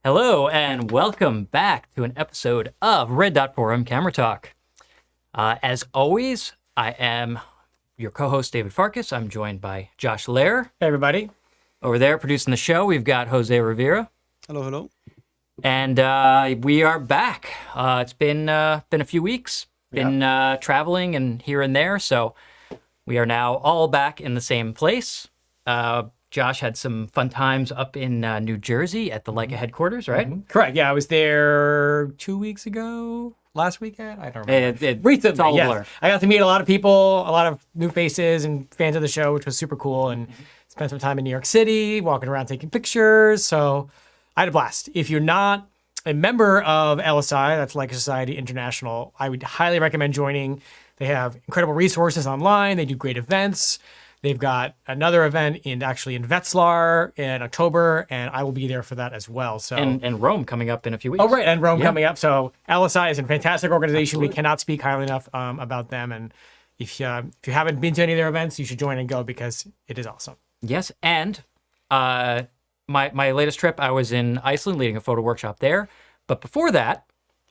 Hello and welcome back to an episode of Red Dot Forum Camera Talk. As always, I am your co-host David Farkas. I'm joined by Josh Lehrer. Hey everybody. Over there producing the show, we've got Jose Rivera. Hello. And we are back. It's been a few weeks, traveling and here and there, so we are now all back in the same place. Josh had some fun times up in New Jersey at the Leica headquarters, right? Mm-hmm. Correct. Yeah, I was there 2 weeks ago. Last weekend? I don't remember. It's all a blur. I got to meet a lot of people, a lot of new faces and fans of the show, which was super cool. And spent some time in New York City, walking around taking pictures. So I had a blast. If you're not a member of LSI, that's Leica Society International, I would highly recommend joining. They have incredible resources online. They do great events. They've got another event in Wetzlar in October, and I will be there for that as well. So and Rome coming up in a few weeks. Oh, right, and Rome coming up. So LSI is a fantastic organization. Absolutely. We cannot speak highly enough about them. And if you haven't been to any of their events, you should join and go because it is awesome. Yes, and my latest trip, I was in Iceland leading a photo workshop there. But before that,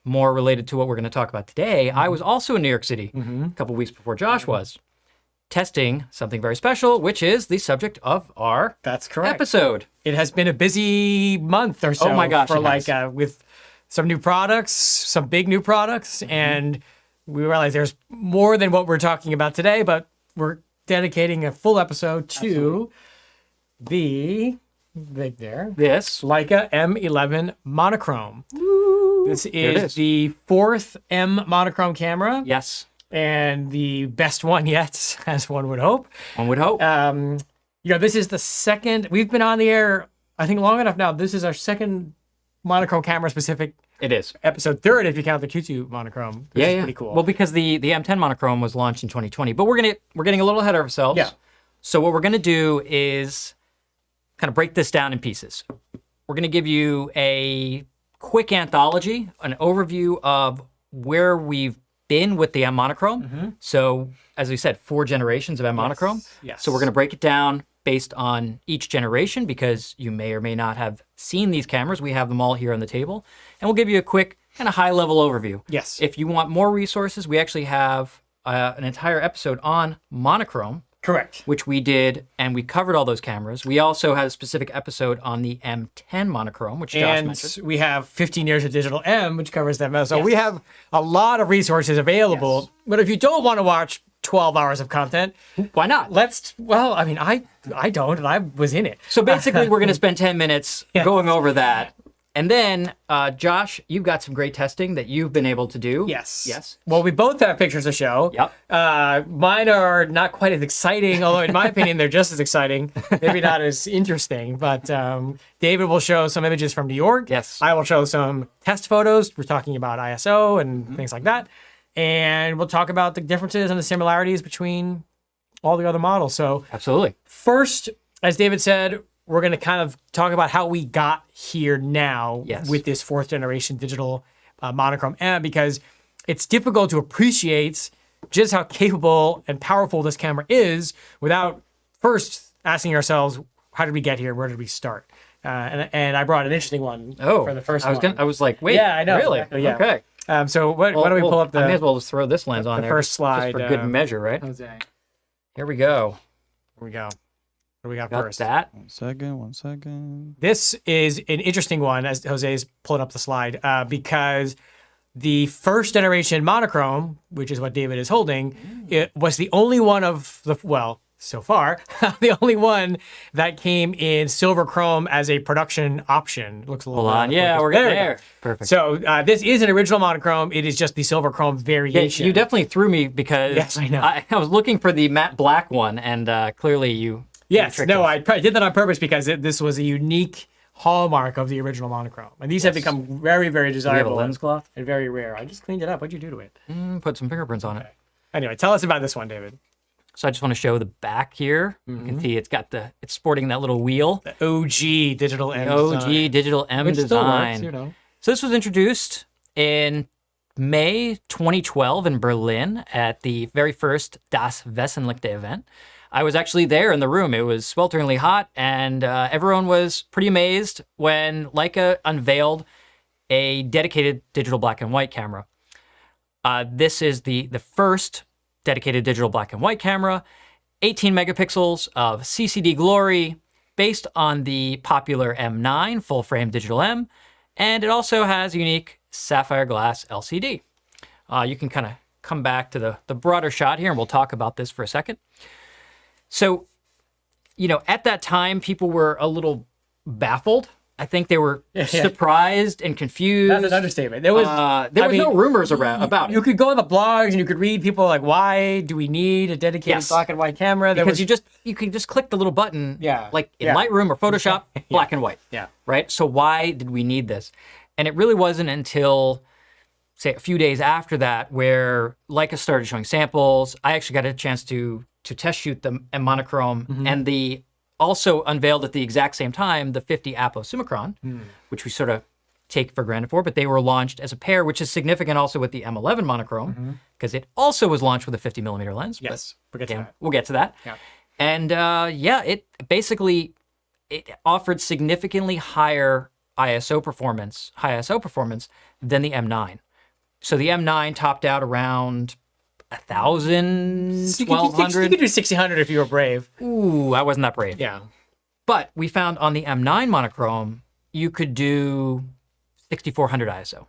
more related to what we're going to talk about today, I was also in New York City a couple weeks before Josh was, testing something very special, which is the subject of our That's correct. episode. It has been a busy month or so. Oh my gosh, for it has. Leica with some new products, some big new products, and we realize there's more than what we're talking about today, but we're dedicating a full episode to the This. Leica M11 Monochrom. This it is is. the fourth M Monochrom camera, Yes, and the best one yet, as one would hope. one would hope. This is the second. We've been on the air, I think, long enough now. This is our second monochrome camera specific It is. episode, third if you count the Q2 monochrome. Which is pretty cool. Well, because the M10 Monochrom was launched in 2020, but we're getting a little ahead of ourselves. Yeah. So what we're gonna do is kind of break this down in pieces. We're gonna give you a quick anthology, an overview of where we've been with the M Monochrom. So as we said, 4 generations of M Monochrom. Yes. So we're gonna break it down based on each generation because you may or may not have seen these cameras. We have them all here on the table. And we'll give you a quick kind of high-level overview. Yes. If you want more resources, we actually have an entire episode on monochrome, Correct. which we did, and we covered all those cameras. We also had a specific episode on the M10 Monochrom, which Josh And mentioned. we have 15 years of digital M, which covers them. So Yes. we have a lot of resources available. Yes. But if you don't want to watch 12 hours of content, Why not? I don't, and I was in it. So basically, we're going to spend 10 minutes Yes. going over that. And then, Josh, you've got some great testing that you've been able to do. Yes. Yes. Well, we both have pictures to show. Yep. Mine are not quite as exciting, although in my opinion, they're just as exciting. Maybe not as interesting, but David will show some images from New York. Yes. I will show some test photos. We're talking about ISO and things like that. And we'll talk about the differences and the similarities between all the other models. So Absolutely. first, as David said, we're going to kind of talk about how we got here now Yes. with this 4th generation digital monochrome M, because it's difficult to appreciate just how capable and powerful this camera is without first asking ourselves, how did we get here? Where did we start? And I brought an interesting one for the first one. I was like, wait, Yeah, I know, really? exactly, yeah. Okay. So why don't we pull up I may as the well just throw this lens on the there. first just slide, for good measure, right? Jose? Here we go. Here we go. What do we got Got first? that. One second. This is an interesting one, as Jose is pulling up the slide, because the first generation monochrome, which is what David is holding, it was the only one of the, so far, the only one that came in silver chrome as a production option. Looks a little Hold bit on. out of Yeah, focus. we're getting we go. there. Perfect. So this is an original monochrome. It is just the silver chrome Yeah, variation. you definitely threw me because Yes, I know. I was looking for the matte black one, and clearly you. Yes, tricked no, us. I probably did that on purpose because this was a unique hallmark of the original monochrome. And these have become very, very Do you have a desirable lens cloth? and very rare. I just cleaned it up. What'd you do to it? Put some fingerprints on it. Anyway, tell us about this one, David. So I just want to show the back here. You can see it's sporting that little wheel. The OG digital M OG design, digital M which still works, design. So this was introduced in May 2012 in Berlin at the very first Das Wessenlichte event. I was actually there in the room. It was swelteringly hot, and everyone was pretty amazed when Leica unveiled a dedicated digital black and white camera. This is the first dedicated digital black and white camera, 18 megapixels of CCD glory, based on the popular M9 full-frame digital M, and it also has a unique sapphire glass LCD. You can kind of come back to the broader shot here, and we'll talk about this for a second. So, at that time, people were a little baffled. I think they were surprised and confused. That's an understatement. There was no rumors about it. You could go on the blogs and you could read people like, why do we need a dedicated black and white camera? Because you can just click the little button, like in Lightroom or Photoshop, black and white. Yeah. Right? So why did we need this? And it really wasn't until, say, a few days after that where Leica started showing samples. I actually got a chance to test shoot the M Monochrom and the also unveiled at the exact same time the 50 Apo Summicron, which we sort of take for granted for, but they were launched as a pair, which is significant also with the M11 Monochrom, because it also was launched with a 50mm lens. Yes, we'll get to that. Yeah. And it basically, it offered significantly higher high ISO performance than the M9. So the M9 topped out around 1,000, 1,200. You could do 1,600 if you were brave. Ooh, I wasn't that brave. Yeah. But we found on the M9 Monochrom, you could do 6,400 ISO.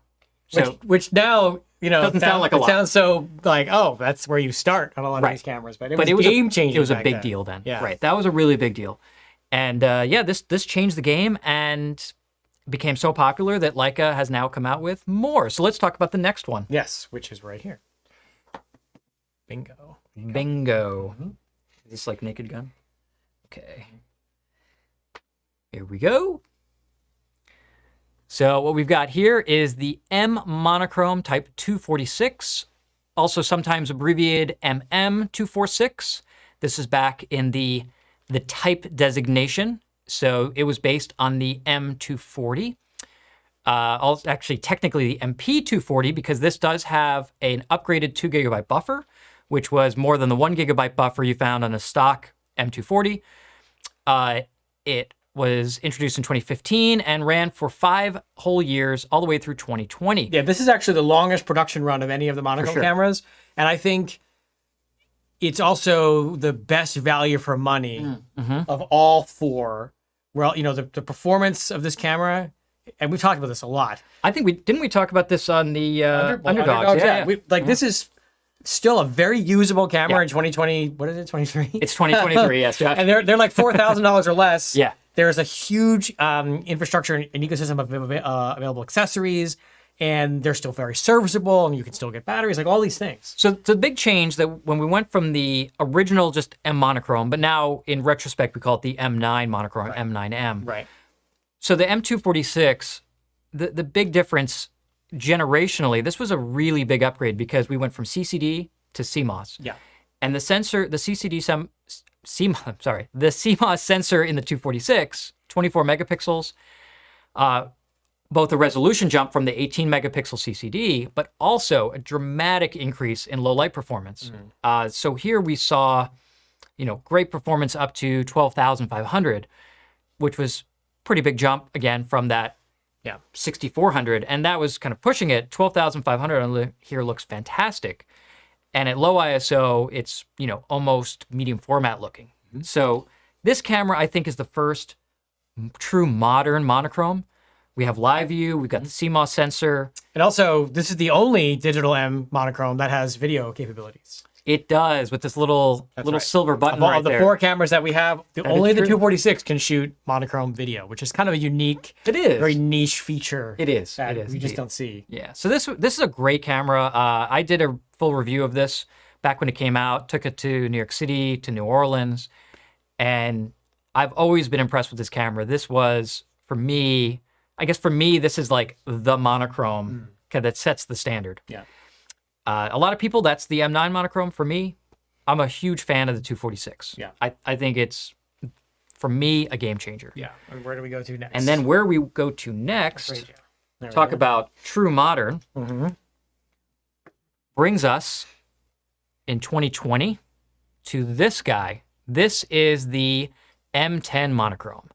So which now, doesn't sound like a lot. It sounds so like, oh, that's where you start on a lot of these cameras. But it was game changing. It was a big deal then. Yeah. Right. That was a really big deal. And this changed the game and became so popular that Leica has now come out with more. So let's talk about the next one. Yes, which is right here. Bingo. Is this like Naked Gun? Okay. Here we go. So what we've got here is the M Monochrom Type 246, also sometimes abbreviated MM246. This is back in the type designation. So it was based on the M240. Actually, technically the MP240, because this does have an upgraded 2 gigabyte buffer, which was more than the 1 gigabyte buffer you found on a stock M240. It was introduced in 2015 and ran for 5 whole years all the way through 2020. Yeah, this is actually the longest production run of any of the Monochrom cameras. And I think it's also the best value for money of all four. Well, the performance of this camera, and we talked about this a lot. I think didn't we talk about this on the Underdogs? Yeah. This is still a very usable camera in 2020. What is it, 23? It's 2023, yes, Josh. And they're like $4,000 or less. Yeah. There's a huge infrastructure and ecosystem of available accessories, and they're still very serviceable, and you can still get batteries, like all these things. So it's a big change that when we went from the original just M Monochrom, but now in retrospect we call it the M9 Monochrom, M9M. Right. So the M246, the big difference generationally, this was a really big upgrade because we went from CCD to CMOS. Yeah. And the sensor, the CMOS sensor in the 246, 24 megapixels, both a resolution jump from the 18 megapixel CCD, but also a dramatic increase in low light performance. So here we saw, great performance up to 12,500, which was pretty big jump again from that 6,400, and that was kind of pushing it. 12,500 on here looks fantastic, and at low ISO, it's almost medium format looking. So this camera, I think, is the first true modern monochrome. We have live view, we've got the CMOS sensor. And also, this is the only digital M Monochrom that has video capabilities. It does, with this little silver button right there. Of the 4 cameras that we have, only the 246 can shoot monochrome video, which is kind of a unique, very niche feature. It is. We just don't see. Yeah. So this is a great camera. I did a full review of this back when it came out. Took it to New York City, to New Orleans, and I've always been impressed with this camera. This was, for me, this is like the monochrome that sets the standard. Yeah. A lot of people, that's the M9 Monochrom. For me, I'm a huge fan of the 246. Yeah. I think it's, for me, a game changer. Yeah. And where do we go to next? And then where we go to next, talk about true modern, brings us in 2020 to this guy, This is the M10 Monochrom.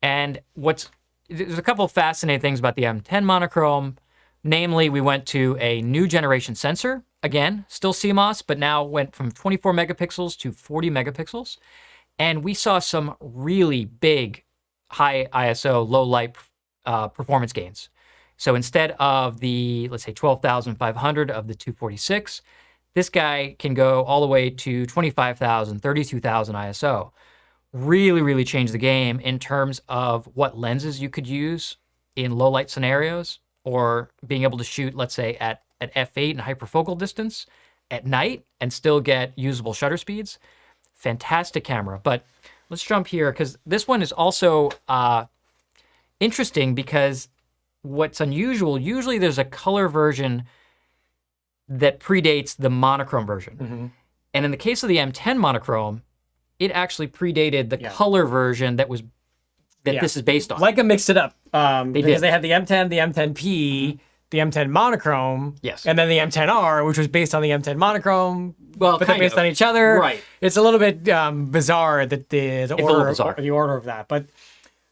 And there's a couple of fascinating things about the M10 Monochrom. Namely, we went to a new generation sensor. Again, still CMOS, but now went from 24 megapixels to 40 megapixels. And we saw some really big high ISO, low light performance gains. So instead of the, let's say, 12,500 of the 246, this guy can go all the way to 25,000, 32,000 ISO. Really, really changed the game in terms of what lenses you could use in low light scenarios, or being able to shoot, let's say, at f8 and hyperfocal distance at night and still get usable shutter speeds. Fantastic camera. But let's jump here, because this one is also interesting, because what's unusual, usually there's a color version that predates the monochrome version. And in the case of the M10 Monochrom, it actually predated the color version that this is based on. Leica mixed it up They because did. they had the M10, the M10P, the M10 Monochrome, Yes. and then the M10R, which was based on the M10 Monochrome, Well, but they're kind based of. on each other. Right. It's a little bit bizarre that the order bizarre. the order of that, but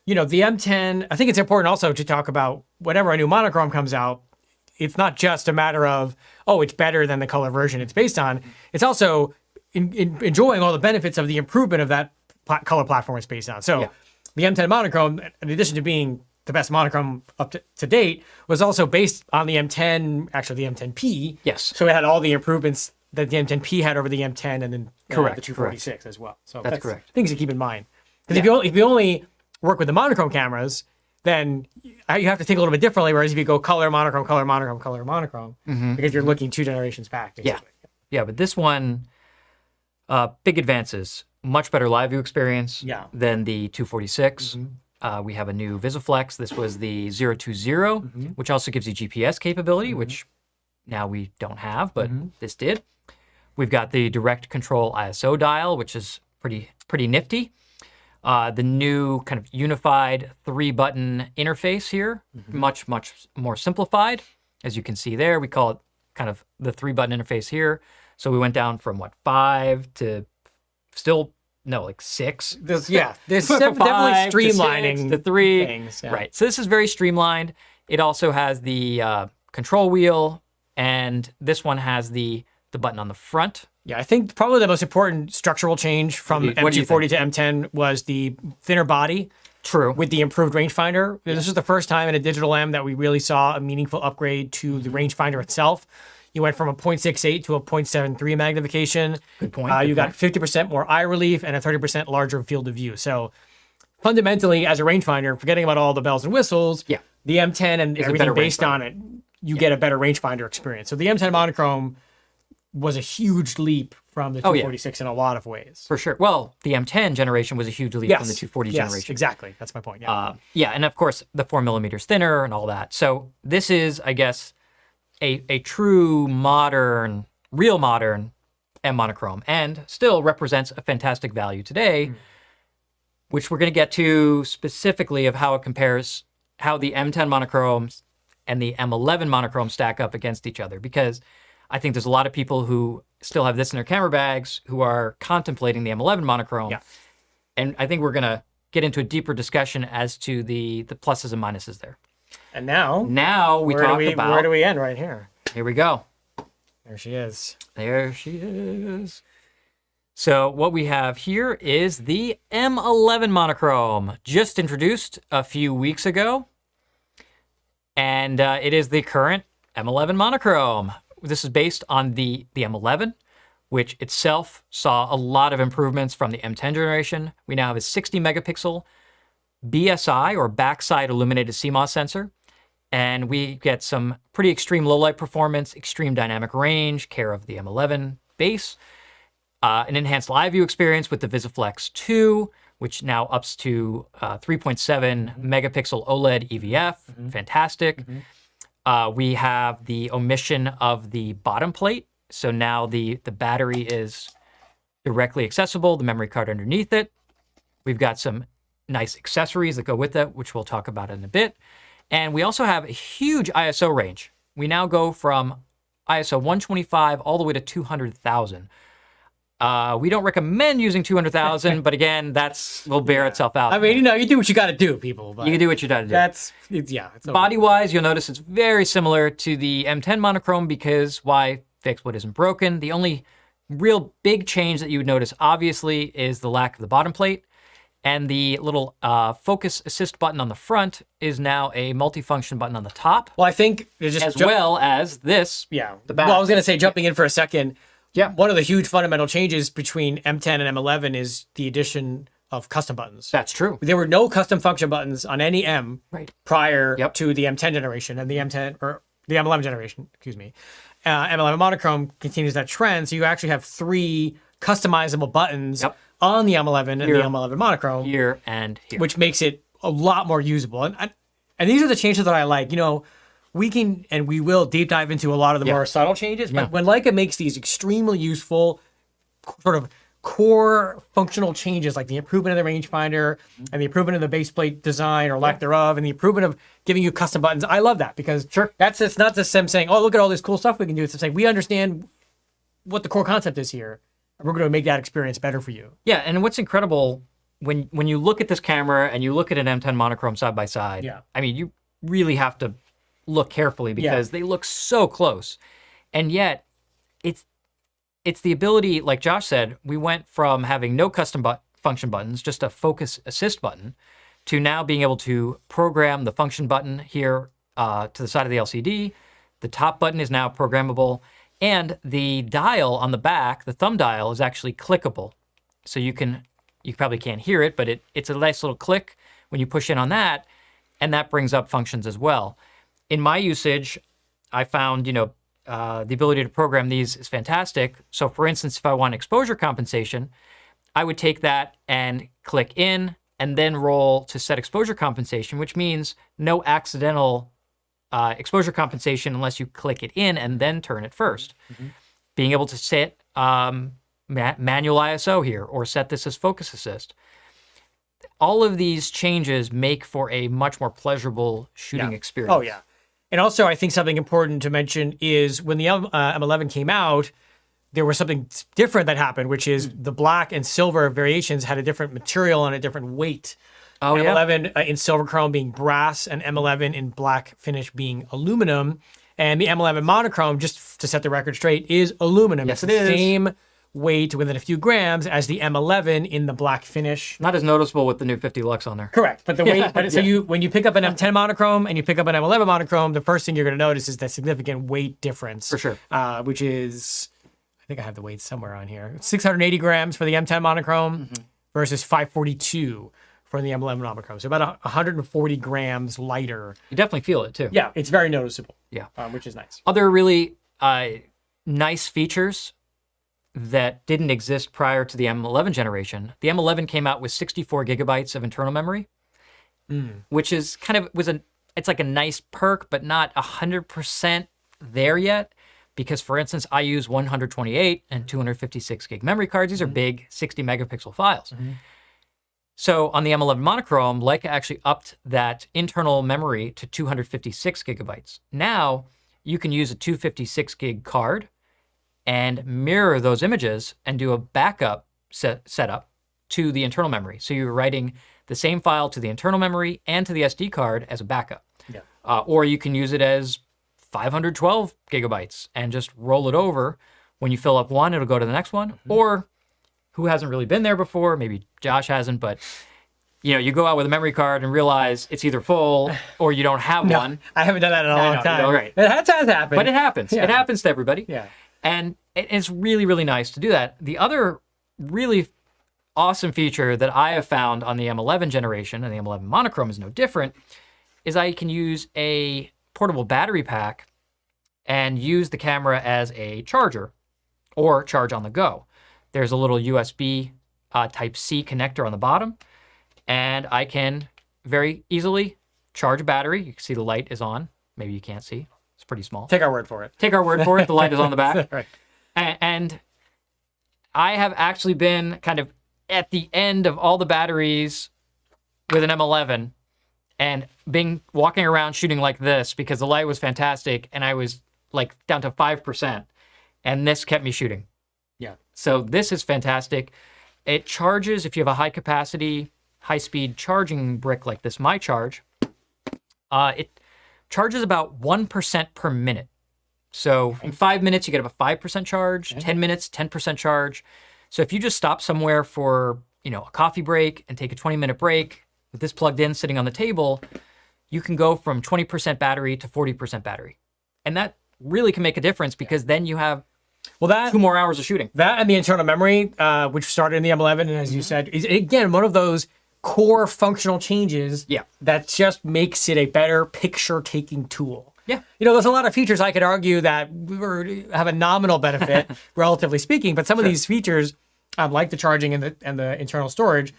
the M10. I think it's important also to talk about whenever a new monochrome comes out. It's not just a matter of it's better than the color version it's based on. It's also enjoying all the benefits of the improvement of that color platform it's based on. So the M10 Monochrome, in addition to being the best monochrome up to date, was also based on the M10, actually the M10P. Yes. So it had all the improvements that the M10P had over the M10, and then Correct, the 246 as well. So That's correct. Things to keep in mind. Because if you only work with the monochrome cameras, then you have to think a little bit differently. Whereas if you go color, monochrome, color, monochrome, color, monochrome, because you're looking 2 generations back. Basically. Yeah, but this one, big advances. Much better live view experience than the 246. We have a new VisiFlex. This was the 020, which also gives you GPS capability, which now we don't have, but this did. We've got the direct control ISO dial, which is pretty nifty. The new kind of unified 3-button interface here, much more simplified. As you can see there, we call it kind of the 3-button interface here. So we went down from 5 to still, no, like 6. There's From definitely 5 to 6 streamlining to 3 things. Yeah. Right. So this is very streamlined. It also has the control wheel, and this one has the button on the front. Yeah, I think probably the most important structural change from What do you M240 to M10 was the thinner body. True. With the improved rangefinder. This is the first time in a digital M that we really saw a meaningful upgrade to the rangefinder itself. You went from a 0.68 to a 0.73 magnification. Good point. You got 50% more eye relief and a 30% larger field of view. So fundamentally, as a rangefinder, forgetting about all the bells and whistles, the M10 and everything better based rangefinder. on it, you get a better rangefinder experience. So the M10 Monochrome was a huge leap from the 246 in a lot of ways. For sure. Well, the M10 generation was a huge leap from the 240 generation. Exactly. That's my point. Yeah. And of course, the 4 millimeters thinner and all that. So this is, I guess, a true modern, real modern M Monochrom, and still represents a fantastic value today, which we're going to get to specifically of how it compares, how the M10 Monochroms and the M11 Monochrom stack up against each other, because I think there's a lot of people who still have this in their camera bags who are contemplating the M11 Monochrom. Yeah. And I think we're going to get into a deeper discussion as to the pluses and minuses there. And now we where talk do about... where do we end right here? Here we go. There she is. There she is. So what we have here is the M11 Monochrom, just introduced a few weeks ago. And it is the current M11 Monochrom. This is based on the M11, which itself saw a lot of improvements from the M10 generation. We now have a 60 megapixel BSI, or backside illuminated CMOS sensor. And we get some pretty extreme low light performance, extreme dynamic range, care of the M11 base, an enhanced live view experience with the VisiFlex 2, which now ups to 3.7 megapixel OLED EVF. Fantastic. We have the omission of the bottom plate. So now the battery is directly accessible, the memory card underneath it. We've got some nice accessories that go with it, which we'll talk about in a bit. And we also have a huge ISO range. We now go from ISO 125 all the way to 200,000. We don't recommend using 200,000, but again, will bear itself out. I mean, you do what you got to do, people. But you can do what you got to do. It's okay. Body-wise, you'll notice it's very similar to the M10 Monochrom because why fix what isn't broken? The only real big change that you would notice, obviously, is the lack of the bottom plate. And the little focus assist button on the front is now a multifunction button on the top. Well, I think well as this. Yeah. The back. Well, I was going to say, jumping in for a second. Yeah. One of the huge fundamental changes between M10 and M11 is the addition of custom buttons. That's true. There were no custom function buttons on any M prior to the M10 generation and the M11 generation, excuse me. M11 Monochrom continues that trend. So you actually have 3 customizable buttons on the M11 and the M11 Monochrom. Here and here. Which makes it a lot more usable. And these are the changes that I like. We can and we will deep dive into a lot of the more subtle changes. But when Leica makes these extremely useful sort of core functional changes, like the improvement of the rangefinder and the improvement of the base plate design or lack thereof, and the improvement of giving you custom buttons, I love that because it's not just them saying, oh, look at all this cool stuff we can do. It's saying we understand what the core concept is here. And we're going to make that experience better for you. Yeah, and what's incredible when you look at this camera and you look at an M10 Monochrom side by side, I mean, you really have to look carefully because they look so close. And yet, it's the ability, like Josh said, we went from having no custom function buttons, just a focus assist button, to now being able to program the function button here to the side of the LCD. The top button is now programmable. And the dial on the back, the thumb dial, is actually clickable. So you probably can't hear it, but it's a nice little click when you push in on that, and that brings up functions as well. In my usage, I found, the ability to program these is fantastic. So for instance, if I want exposure compensation, I would take that and click in and then roll to set exposure compensation, which means no accidental exposure compensation unless you click it in and then turn it first. Being able to set manual ISO here or set this as focus assist. All of these changes make for a much more pleasurable shooting experience. Oh, yeah. And also, I think something important to mention is when the M11 came out, there was something different that happened, which is the black and silver variations had a different material and a different weight. Oh, M11 in silver chrome being brass and M11 in black finish being aluminum. And the M11 Monochrom, just to set the record straight, is aluminum. Yes, it's the same weight within a few grams as the M11 in the black finish. Not as noticeable with the new 50 lux on there. Correct, but the weight. So when you pick up an M10 Monochrom and you pick up an M11 Monochrom, the first thing you're going to notice is that significant weight difference. For sure. Which is, I think I have the weight somewhere on here. 680 grams for the M10 Monochrom versus 542 for the M11 Monochrom. So about 140 grams lighter. You definitely feel it too. Yeah, it's very noticeable. Yeah, which is nice. Other really nice features that didn't exist prior to the M11 generation. The M11 came out with 64 gigabytes of internal memory, which is it's like a nice perk, but not 100% there yet. Because for instance, I use 128 and 256 gig memory cards. These are big 60 megapixel files. So on the M11 Monochrom, Leica actually upped that internal memory to 256 gigabytes. Now you can use a 256 gig card and mirror those images and do a backup setup to the internal memory. So you're writing the same file to the internal memory and to the SD card as a backup. Yeah. Or you can use it as 512 gigabytes and just roll it over. When you fill up one, it'll go to the next one. Or who hasn't really been there before? Maybe Josh hasn't, but you go out with a memory card and realize it's either full or you don't have one. I haven't done that in a long time. Right. That has happened. But it happens. Yeah. It happens to everybody. Yeah. And it's really, really nice to do that. The other really awesome feature that I have found on the M11 generation, and the M11 Monochrom is no different, is I can use a portable battery pack and use the camera as a charger or charge on the go. There's a little USB Type-C connector on the bottom, and I can very easily charge a battery. You can see the light is on. Maybe you can't see. It's pretty small. Take our word for it. Take our word for it. The light is on the back. Right. And I have actually been kind of at the end of all the batteries with an M11 and walking around shooting like this because the light was fantastic and I was like down to 5%. And this kept me shooting. Yeah. So this is fantastic. It charges, if you have a high capacity, high speed charging brick like this, My Charge, it charges about 1% per minute. So in 5 minutes, you get about 5% charge, 10 minutes, 10% charge. So if you just stop somewhere for, a coffee break and take a 20-minute break with this plugged in sitting on the table, you can go from 20% battery to 40% battery. And that really can make a difference because then you have 2 more hours of shooting. That and the internal memory, which started in the M11, and as you said, is again one of those core functional changes that just makes it a better picture-taking tool. Yeah. There's a lot of features I could argue that have a nominal benefit, relatively speaking, but some of these features, like the charging and the internal storage,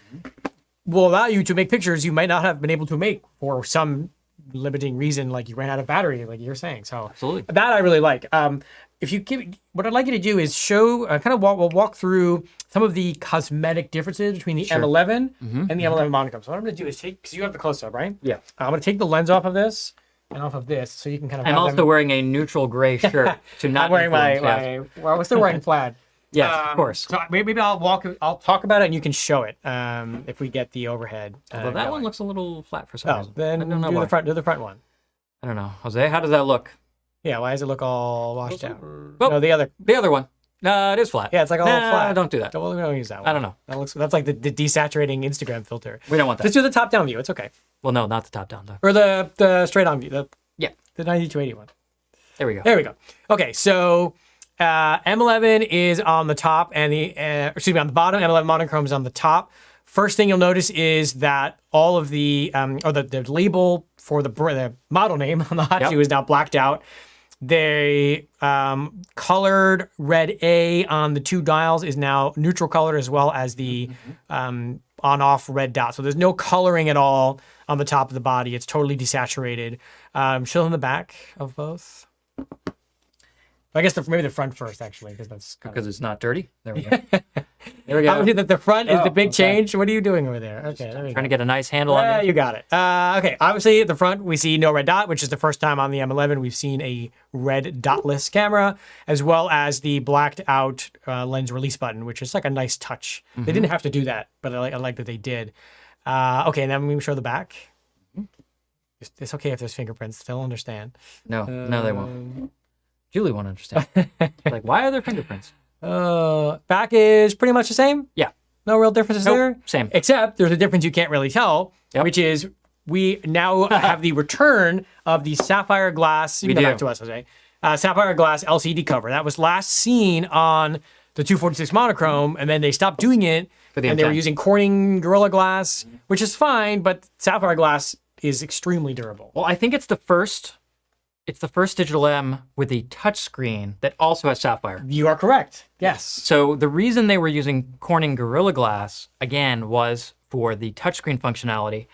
will allow you to make pictures you might not have been able to make for some limiting reason, like you ran out of battery, like you're saying. So absolutely, that I really like. What I'd like you to do is show, we'll walk through some of the cosmetic differences between the M11 and the M11 Monochrom. So what I'm going to do is because you have the close-up, right? Yeah. I'm going to take the lens off of this and off of this, so you can kind of. I'm also wearing a neutral gray shirt to not. I'm wearing well, we're still wearing plaid. Yes, of course. So maybe I'll talk about it and you can show it if we get the overhead. Although that one looks a little flat for some reason. Then I don't know do why. the front one. I don't know, Jose. How does that look? Yeah, why does it look all washed out? Oh, No, the other one. No, it is flat. Yeah, it's like all flat. Don't do that. Don't use that one. I don't know. That's like the desaturating Instagram filter. We don't want that. Just do the top down view. It's okay. Well, no, not the top down though. Or the straight on view. The 9280 one. There we go. There we go. Okay, so M11 is on the top and on the bottom. M11 Monochrom is on the top. First thing you'll notice is that all of the the label for the model name on the hot shoe is now blacked out. They colored red A on the 2 dials is now neutral colored, as well as the on-off red dot. So there's no coloring at all on the top of the body. It's totally desaturated. Show them the back of both. I guess maybe the front first, actually, because it's not dirty. There we go. There we go. Obviously, that the front is the big change. What are you doing over there? Okay, trying to get a nice handle on it. You got it. Okay, obviously at the front we see no red dot, which is the first time on the M11 we've seen a red dotless camera, as well as the blacked out lens release button, which is like a nice touch. They didn't have to do that, but I like that they did. Okay, and then we show the back. It's okay if there's fingerprints. They'll understand. No, they won't. Julie won't understand. Like, why are there fingerprints? Back is pretty much the same. Yeah. No real differences there. Same. Except there's a difference you can't really tell, which is we now have the return of the sapphire glass. You can go back to us, Jose. Sapphire glass LCD cover. That was last seen on the 246 Monochrom, and then they stopped doing it, and they were using Corning Gorilla Glass, which is fine, but sapphire glass is extremely durable. Well, I think it's the first digital M with a touchscreen that also has sapphire. You are correct. Yes. So the reason they were using Corning Gorilla Glass, again, was for the touchscreen functionality.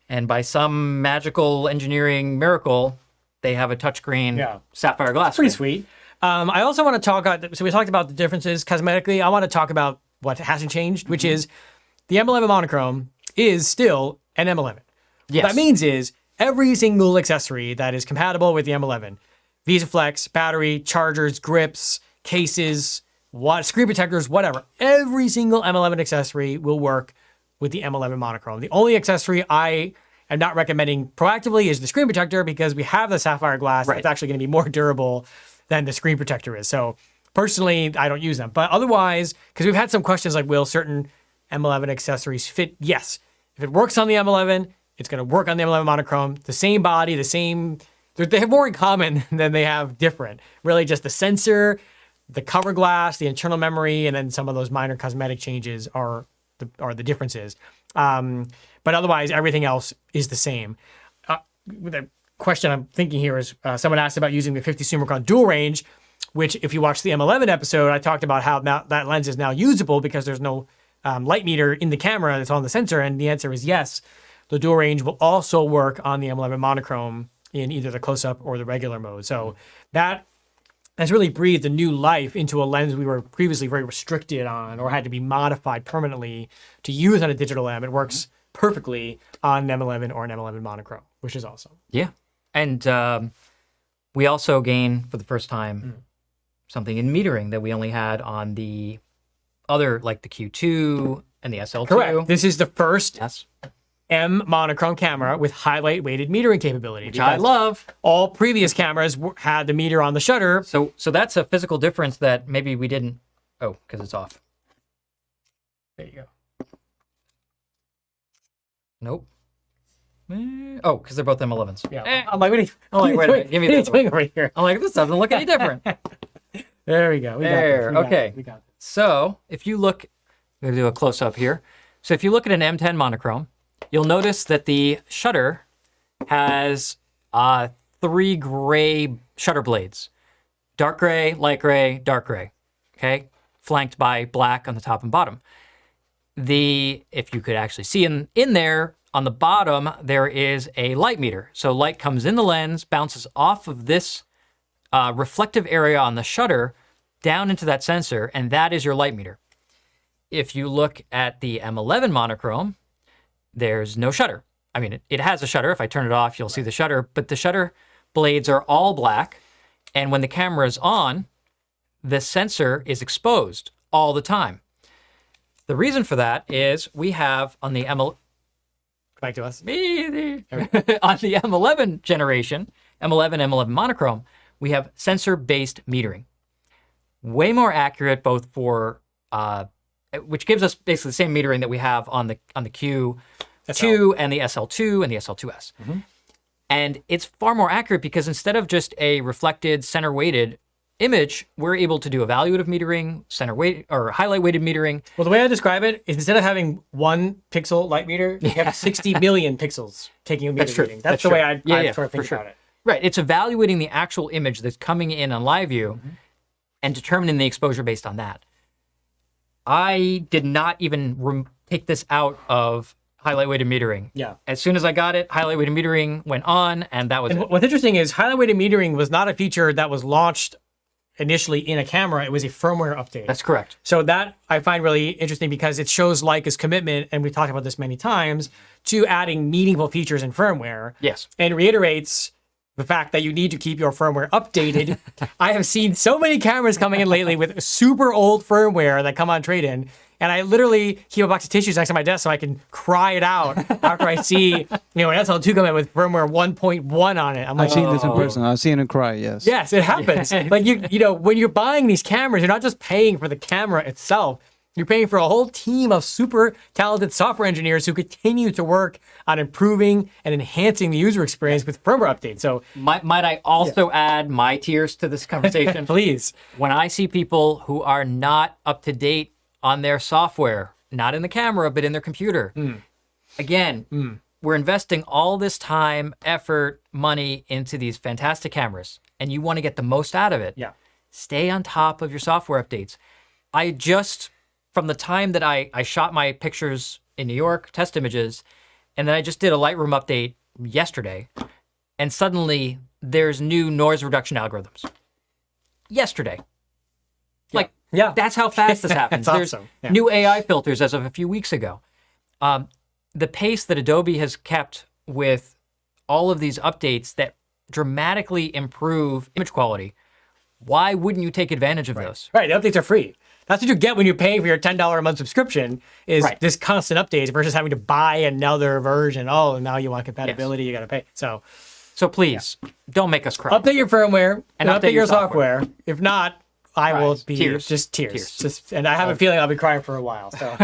And by some magical engineering miracle, they have a touchscreen sapphire glass. Pretty sweet. I also want to talk about, so we talked about the differences cosmetically. I want to talk about what hasn't changed, which is the M11 Monochrom is still an M11. Yes. What that means is every single accessory that is compatible with the M11, VisaFlex, battery, chargers, grips, cases, screen protectors, whatever, every single M11 accessory will work with the M11 Monochrom. The only accessory I am not recommending proactively is the screen protector, because we have the sapphire glass. It's actually going to be more durable than the screen protector is. So personally, I don't use them. But otherwise, because we've had some questions like, will certain M11 accessories fit? Yes. If it works on the M11, it's going to work on the M11 Monochrom. The same body, they have more in common than they have different. Really just the sensor, the cover glass, the internal memory, and then some of those minor cosmetic changes are the differences. But otherwise, everything else is the same. The question I'm thinking here is, someone asked about using the 50 Summicron dual range, which if you watch the M11 episode, I talked about how now that lens is now usable because there's no light meter in the camera that's on the sensor, and the answer is yes. The dual range will also work on the M11 Monochrom in either the close-up or the regular mode. So that has really breathed a new life into a lens we were previously very restricted on, or had to be modified permanently to use on a digital M. It works perfectly on an M11 or an M11 Monochrom, which is awesome. Yeah. And we also gain, for the first time, something in metering that we only had on the other, like the Q2 and the SL2. Correct. This is the first Yes, M Monochrom camera with highlight weighted metering capability. which I because love. all previous cameras had the meter on the shutter. So that's a physical difference that maybe we didn't. Oh, because it's off. There you go. Nope. Oh, because they're both M11s. Yeah. I'm like, what are you, I'm like, wait a minute, give me what are you this doing over here? I'm like, this doesn't look any different. There we go. We got There, this. We got okay. this. We got this. So if you look, I'm going to do a close up here. So if you look at an M10 Monochrom, you'll notice that the shutter has 3 gray shutter blades. Dark gray, light gray, dark gray. Okay? Flanked by black on the top and bottom. If you could actually see in there, on the bottom, there is a light meter. So light comes in the lens, bounces off of this reflective area on the shutter down into that sensor, and that is your light meter. If you look at the M11 Monochrom, there's no shutter. I mean, it has a shutter. If I turn it off, you'll see the shutter, but the shutter blades are all black, and when the camera is on, the sensor is exposed all the time. The reason for that is we have on the Back to us. on the M11 generation, M11 Monochrom, we have sensor-based metering. Way more accurate, both for which gives us basically the same metering that we have on the Q2 and the SL2 and the SL2S. Mm-hmm. And it's far more accurate because instead of just a reflected center-weighted image, we're able to do evaluative metering, center weight or highlight weighted metering. Well, the way I describe it is instead of having 1 pixel light meter, you have 60 million pixels taking a meter That's true. reading. That's That's the true. way I sort of think for sure. about it. Right. It's evaluating the actual image that's coming in on live view and determining the exposure based on that. I did not even take this out of highlight weighted metering. Yeah. As soon as I got it, highlight weighted metering went on, and that was And it. what's interesting is highlight weighted metering was not a feature that was launched initially in a camera. It was a firmware update. That's correct. So that I find really interesting because it shows Leica's commitment, and we've talked about this many times, to adding meaningful features in firmware. Yes. And reiterates the fact that you need to keep your firmware updated. I have seen so many cameras coming in lately with super old firmware that come on trade-in, and I literally keep a box of tissues next to my desk so I can cry it out after I see, an SL2 come in with firmware 1.1 on it. I'm like, I've seen this in person. I've seen it cry, yes. yes, it happens. Like when you're buying these cameras, you're not just paying for the camera itself. You're paying for a whole team of super talented software engineers who continue to work on improving and enhancing the user experience with firmware updates. So Might I also add my tears to this conversation? please. When I see people who are not up to date on their software, not in the camera, but in their computer, again, we're investing all this time, effort, money into these fantastic cameras, and you want to get the most out of it. Yeah. Stay on top of your software updates. From the time that I shot my pictures in New York, test images, and then I just did a Lightroom update yesterday, and suddenly there's new noise reduction algorithms. Yesterday. Yeah. That's how fast this happens. That's There's awesome. Yeah. new AI filters as of a few weeks ago. The pace that Adobe has kept with all of these updates that dramatically improve image quality, why wouldn't you take advantage of those? Right. The updates are free. That's what you get when you're paying for your $10 a month subscription is Right. this constant updates versus having to buy another version. Oh, now you want compatibility, you got to pay. So So please, don't make us cry. update your firmwer and update update your your software. If not, I will be Tears. just tears. Tears. And I have a feeling I'll be crying for a while. So,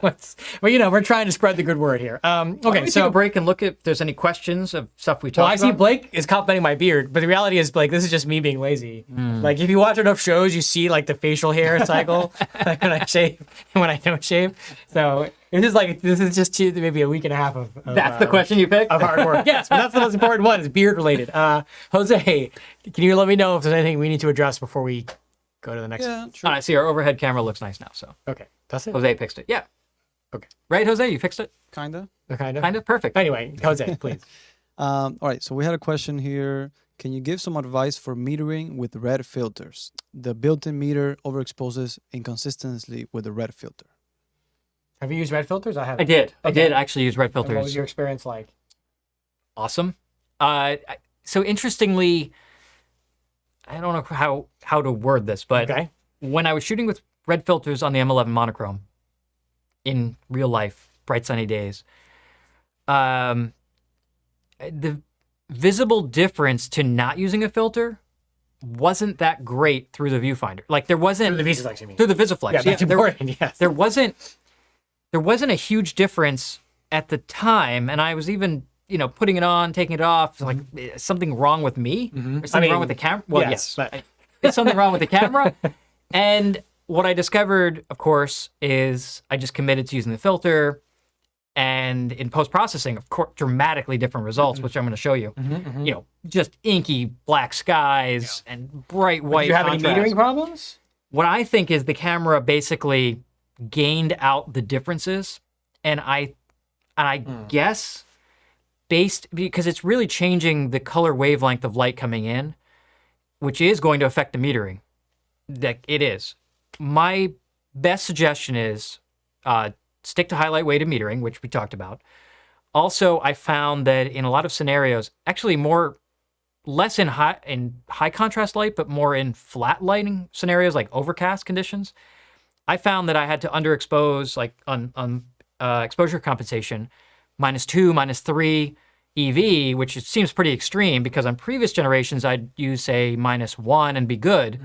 but we're trying to spread the good word here. Why Okay, don't we take so a break and look if there's any questions of stuff we well, I talked see about. Blake is complimenting my beard, but the reality is, Blake, this is just me being lazy. Like, if you watch enough shows, you see like the facial hair cycle like, when I shave and when I don't shave. So this is just maybe a week and a half of That's the question you picked? of hard work. Yes, but that's the most important one. Is beard related. Jose, can you let me know if there's anything we need to address before we go to the next? Yeah, Oh, sure. I see our overhead camera looks nice now. So Okay, that's it. Jose fixed it. Yeah. Okay, Right, Jose? You fixed it? Kinda. kind of. Kind of perfect. Anyway, Jose, please. All right, so we had a question here. Can you give some advice for metering with red filters? The built-in meter overexposes inconsistently with the red filter. Have you used red filters? I haven't. I did. I Okay. did actually use red And what was filters. your experience like? Awesome. So interestingly, I don't know how to word this, but Okay. when I was shooting with red filters on the M11 Monochrom in real life, bright sunny days, the visible difference to not using a filter wasn't that great through the viewfinder. Like there wasn't Through the Visiflex, you mean? through the Visiflex. Yeah, that's important. Yes. There wasn't a huge difference at the time, and I was even putting it on, taking it off. Like something wrong with me, or something wrong with the camera. Well, yes, but... it's something wrong with the camera. And what I discovered, of course, is I just committed to using the filter. And in post-processing, of course, dramatically different results, which I'm going to show you. Just inky black skies and bright white. Do you have contrast. any metering problems? What I think is the camera basically gained out the differences, and I guess because it's really changing the color wavelength of light coming in, which is going to affect the metering. That it is. My best suggestion is stick to highlight weighted metering, which we talked about. Also, I found that in a lot of scenarios, actually less in high contrast light, but more in flat lighting scenarios like overcast conditions, I found that I had to underexpose, like on exposure compensation, -2, -3 EV, which seems pretty extreme because on previous generations I'd use say -1 and be good.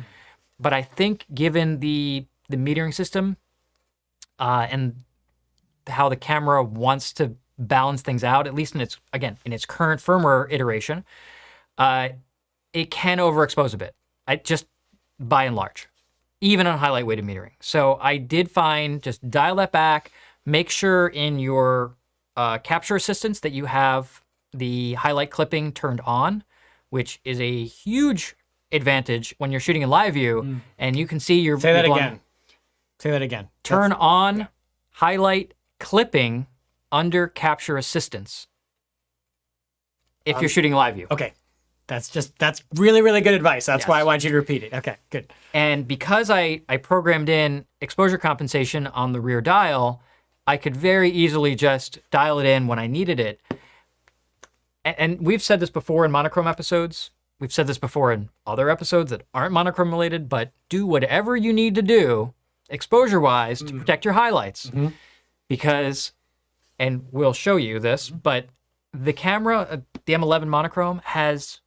But I think given the metering system and how the camera wants to balance things out, at least in its current firmware iteration, it can overexpose a bit. By and large, even on highlight weighted metering. So I did find just dial that back. Make sure in your capture assistance that you have the highlight clipping turned on, which is a huge advantage when you're shooting in live view and you can see your. Say that again. Say that again. Turn on highlight clipping under capture assistance if you're shooting live view. Okay. That's really, really good advice. That's Yes. why I want you to repeat it. Okay, good. And because I programmed in exposure compensation on the rear dial, I could very easily just dial it in when I needed it. And we've said this before in Monochrom episodes. We've said this before in other episodes that aren't Monochrom related, but do whatever you need to do exposure-wise to protect your highlights. Because, and we'll show you this, but the camera, the M11 Monochrom, has,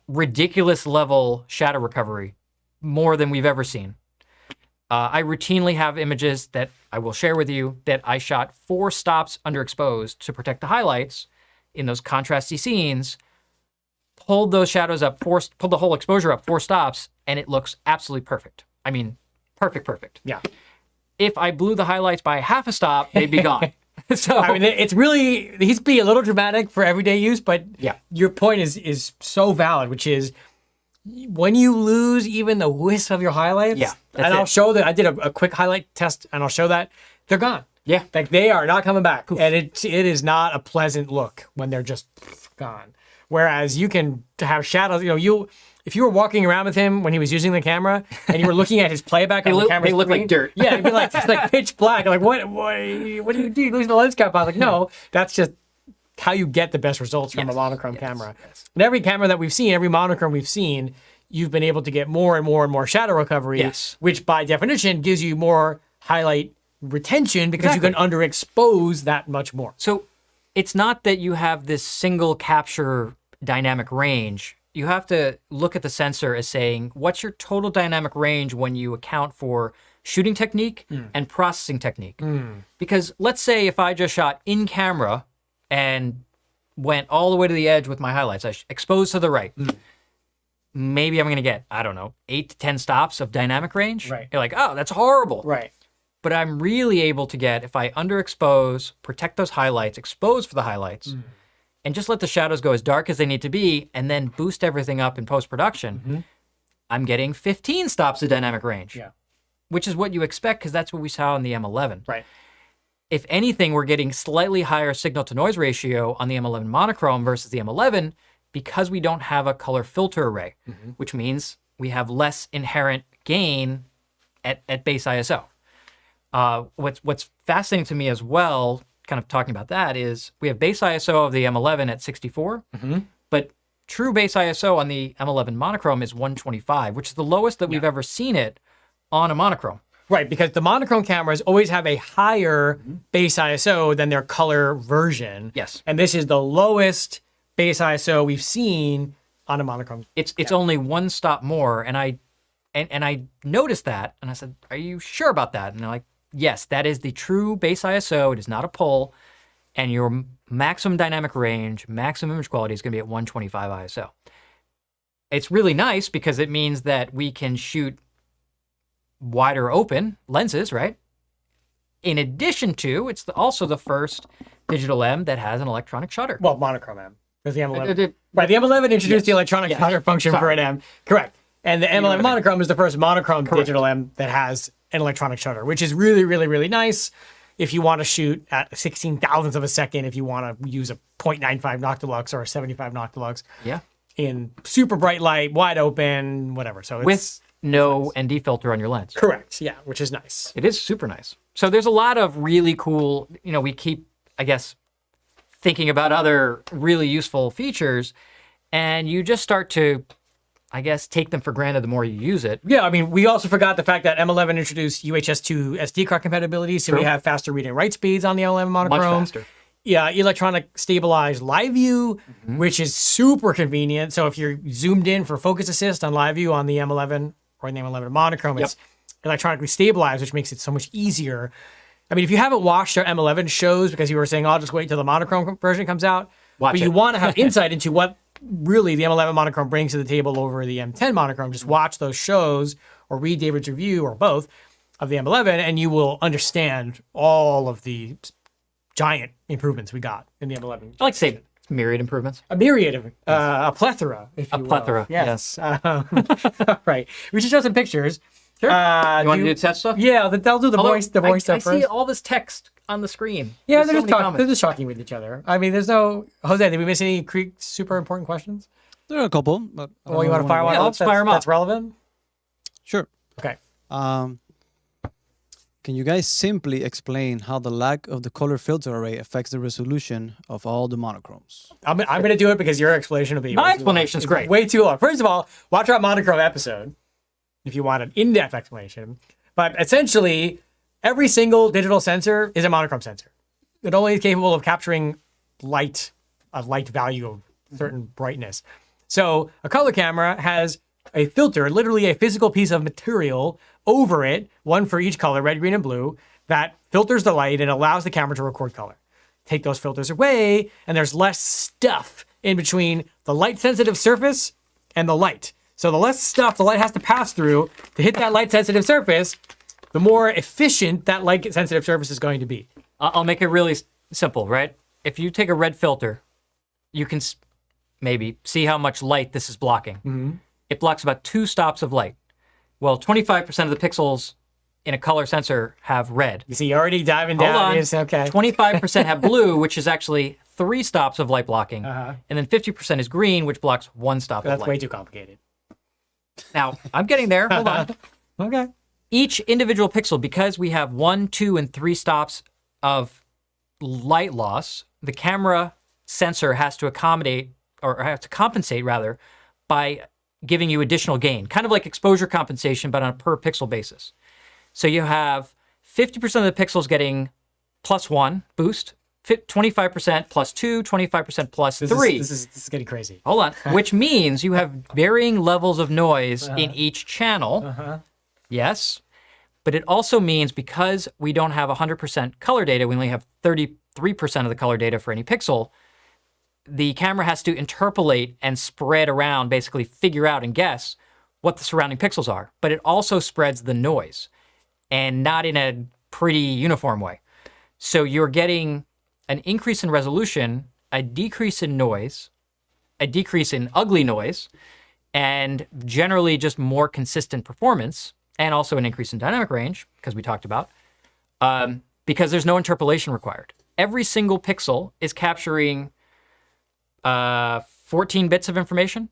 ridiculous level shadow recovery, more than we've ever seen. I routinely have images that I will share with you that I shot 4 stops underexposed to protect the highlights in those contrasty scenes, pulled those shadows up, pulled the whole exposure up 4 stops, and it looks absolutely perfect. I mean, perfect. Yeah. If I blew the highlights by half a stop, they'd be gone. So I mean, it's really, he's being a little dramatic for everyday use, but yeah, your point is so valid, which is when you lose even the wisp of your highlights, Yeah, and that's I'll it. show that I did a quick highlight test, and I'll show that they're gone. Yeah. Like they are not coming back, and it is not a pleasant look when they're just gone. Whereas you can have shadows. If you were walking around with him when he was using the camera and you were looking at his playback on the camera, they look like dirt. Yeah, it'd be like it's like pitch black. Like what do you do? You lose the lens cap. I was like, no, that's just how you get the best results from a monochrome camera. Yes. And every camera that we've seen, every monochrome we've seen, you've been able to get more and more and more shadow recovery, Yes. which by definition gives you more highlight retention because you can underexpose that much more. So it's not that you have this single capture dynamic range. You have to look at the sensor as saying, what's your total dynamic range when you account for shooting technique and processing technique? Because let's say if I just shot in camera and went all the way to the edge with my highlights, I exposed to the right, maybe I'm going to get, 8 to 10 stops of dynamic range. Right. You're like, oh, that's horrible. Right. But I'm really able to get, if I underexpose, protect those highlights, expose for the highlights, and just let the shadows go as dark as they need to be, and then boost everything up in post-production, I'm getting 15 stops of dynamic range, which is what you expect because that's what we saw on the M11. Right. If anything, we're getting slightly higher signal-to-noise ratio on the M11 Monochrom versus the M11 because we don't have a color filter array, which means we have less inherent gain at base ISO. What's fascinating to me as well, kind of talking about that, is we have base ISO of the M11 at 64, but true base ISO on the M11 Monochrom is 125, which is the lowest that we've ever seen it on a monochrome. Right, because the monochrome cameras always have a higher base ISO than their color version. Yes. And this is the lowest base ISO we've seen on a monochrome. It's only one stop more, and I noticed that, and I said, "Are you sure about that?" And they're like, "Yes, that is the true base ISO. It is not a pull, and your maximum dynamic range, maximum image quality is going to be at 125 ISO." It's really nice because it means that we can shoot wider open lenses, right? In addition to, it's also the first digital M that has an electronic shutter. Well, monochrome M. There's the M11. Right, the M11 introduced the electronic shutter function for an M. Correct. And the M11 Monochrom is the first monochrome digital M that has an electronic shutter, which is really, really, really nice if you want to shoot at 16 thousandths of a second, if you want to use a 0.95 noctilux or a 75 noctilux Yeah. in super bright light, wide open, whatever. So it's With no ND filter on your lens. correct, yeah, which is nice. It is super nice. So there's a lot of really cool, we keep, I guess, thinking about other really useful features, and you just start to, I guess, take them for granted the more you use it. Yeah, I mean, we also forgot the fact that M11 introduced UHS-2 SD card compatibility, so we have faster read and write speeds on the M11 Monochrom. Much faster. Yeah, electronic stabilized live view, which is super convenient. So if you're zoomed in for focus assist on live view on the M11 or the M11 Monochrom, it's electronically stabilized, which makes it so much easier. I mean, if you haven't watched our M11 shows because you were saying, I'll just wait till the monochrome version comes out, but you want to have insight into what really the M11 Monochrom brings to the table over the M10 Monochrom, just watch those shows or read David's review or both of the M11, and you will understand all of the giant improvements we got in the M11. I like to say myriad improvements. A myriad of, a plethora, if you will. A plethora, Yes. Right. We should show some pictures. Sure. You want to do test stuff? Yeah, they'll do the voice stuff I first. see all this text on the screen. Yeah, There's they're so just many talking. comments. They're just talking with each other. I mean, there's no Jose. Did we miss any super important questions? There are a couple, but Well, you want to fire one Yeah, off? let's fire 'em That's off. relevant. Sure. Okay. Can you guys simply explain how the lack of the color filter array affects the resolution of all the monochromes? I'm going to do it because your explanation will be My way too explanation's long. great. It's way too long. First of all, watch our monochrome episode if you want an in-depth explanation. But essentially, every single digital sensor is a monochrome sensor. It only is capable of capturing light, a light value of certain brightness. So a color camera has a filter, literally a physical piece of material over it, one for each color, red, green, and blue, that filters the light and allows the camera to record color. Take those filters away, and there's less stuff in between the light-sensitive surface and the light. So the less stuff the light has to pass through to hit that light-sensitive surface, the more efficient that light-sensitive surface is going to be. I'll make it really simple, right? If you take a red filter, you can maybe see how much light this is blocking. It blocks about 2 stops of light. Well, 25% of the pixels in a color sensor have red. You see, you're already diving Hold down. on. It's okay. 25% have blue, which is actually 3 stops of light blocking. And then 50% is green, which blocks 1 stop of That's light. way too complicated. Now, I'm getting there. Hold on. Okay. Each individual pixel, because we have 1, 2, and 3 stops of light loss, the camera sensor has to accommodate, or has to compensate rather, by giving you additional gain, kind of like exposure compensation, but on a per pixel basis. So you have 50% of the pixels getting +1 boost, 25% +2, 25% +3. This is getting crazy. Hold on. Which means you have varying levels of noise in each channel. Yes. But it also means because we don't have 100% color data, we only have 33% of the color data for any pixel, the camera has to interpolate and spread around, basically figure out and guess what the surrounding pixels are. But it also spreads the noise, and not in a pretty uniform way. So you're getting an increase in resolution, a decrease in noise, a decrease in ugly noise, and generally just more consistent performance, and also an increase in dynamic range, because we talked about, because there's no interpolation required. Every single pixel is capturing 14 bits of information,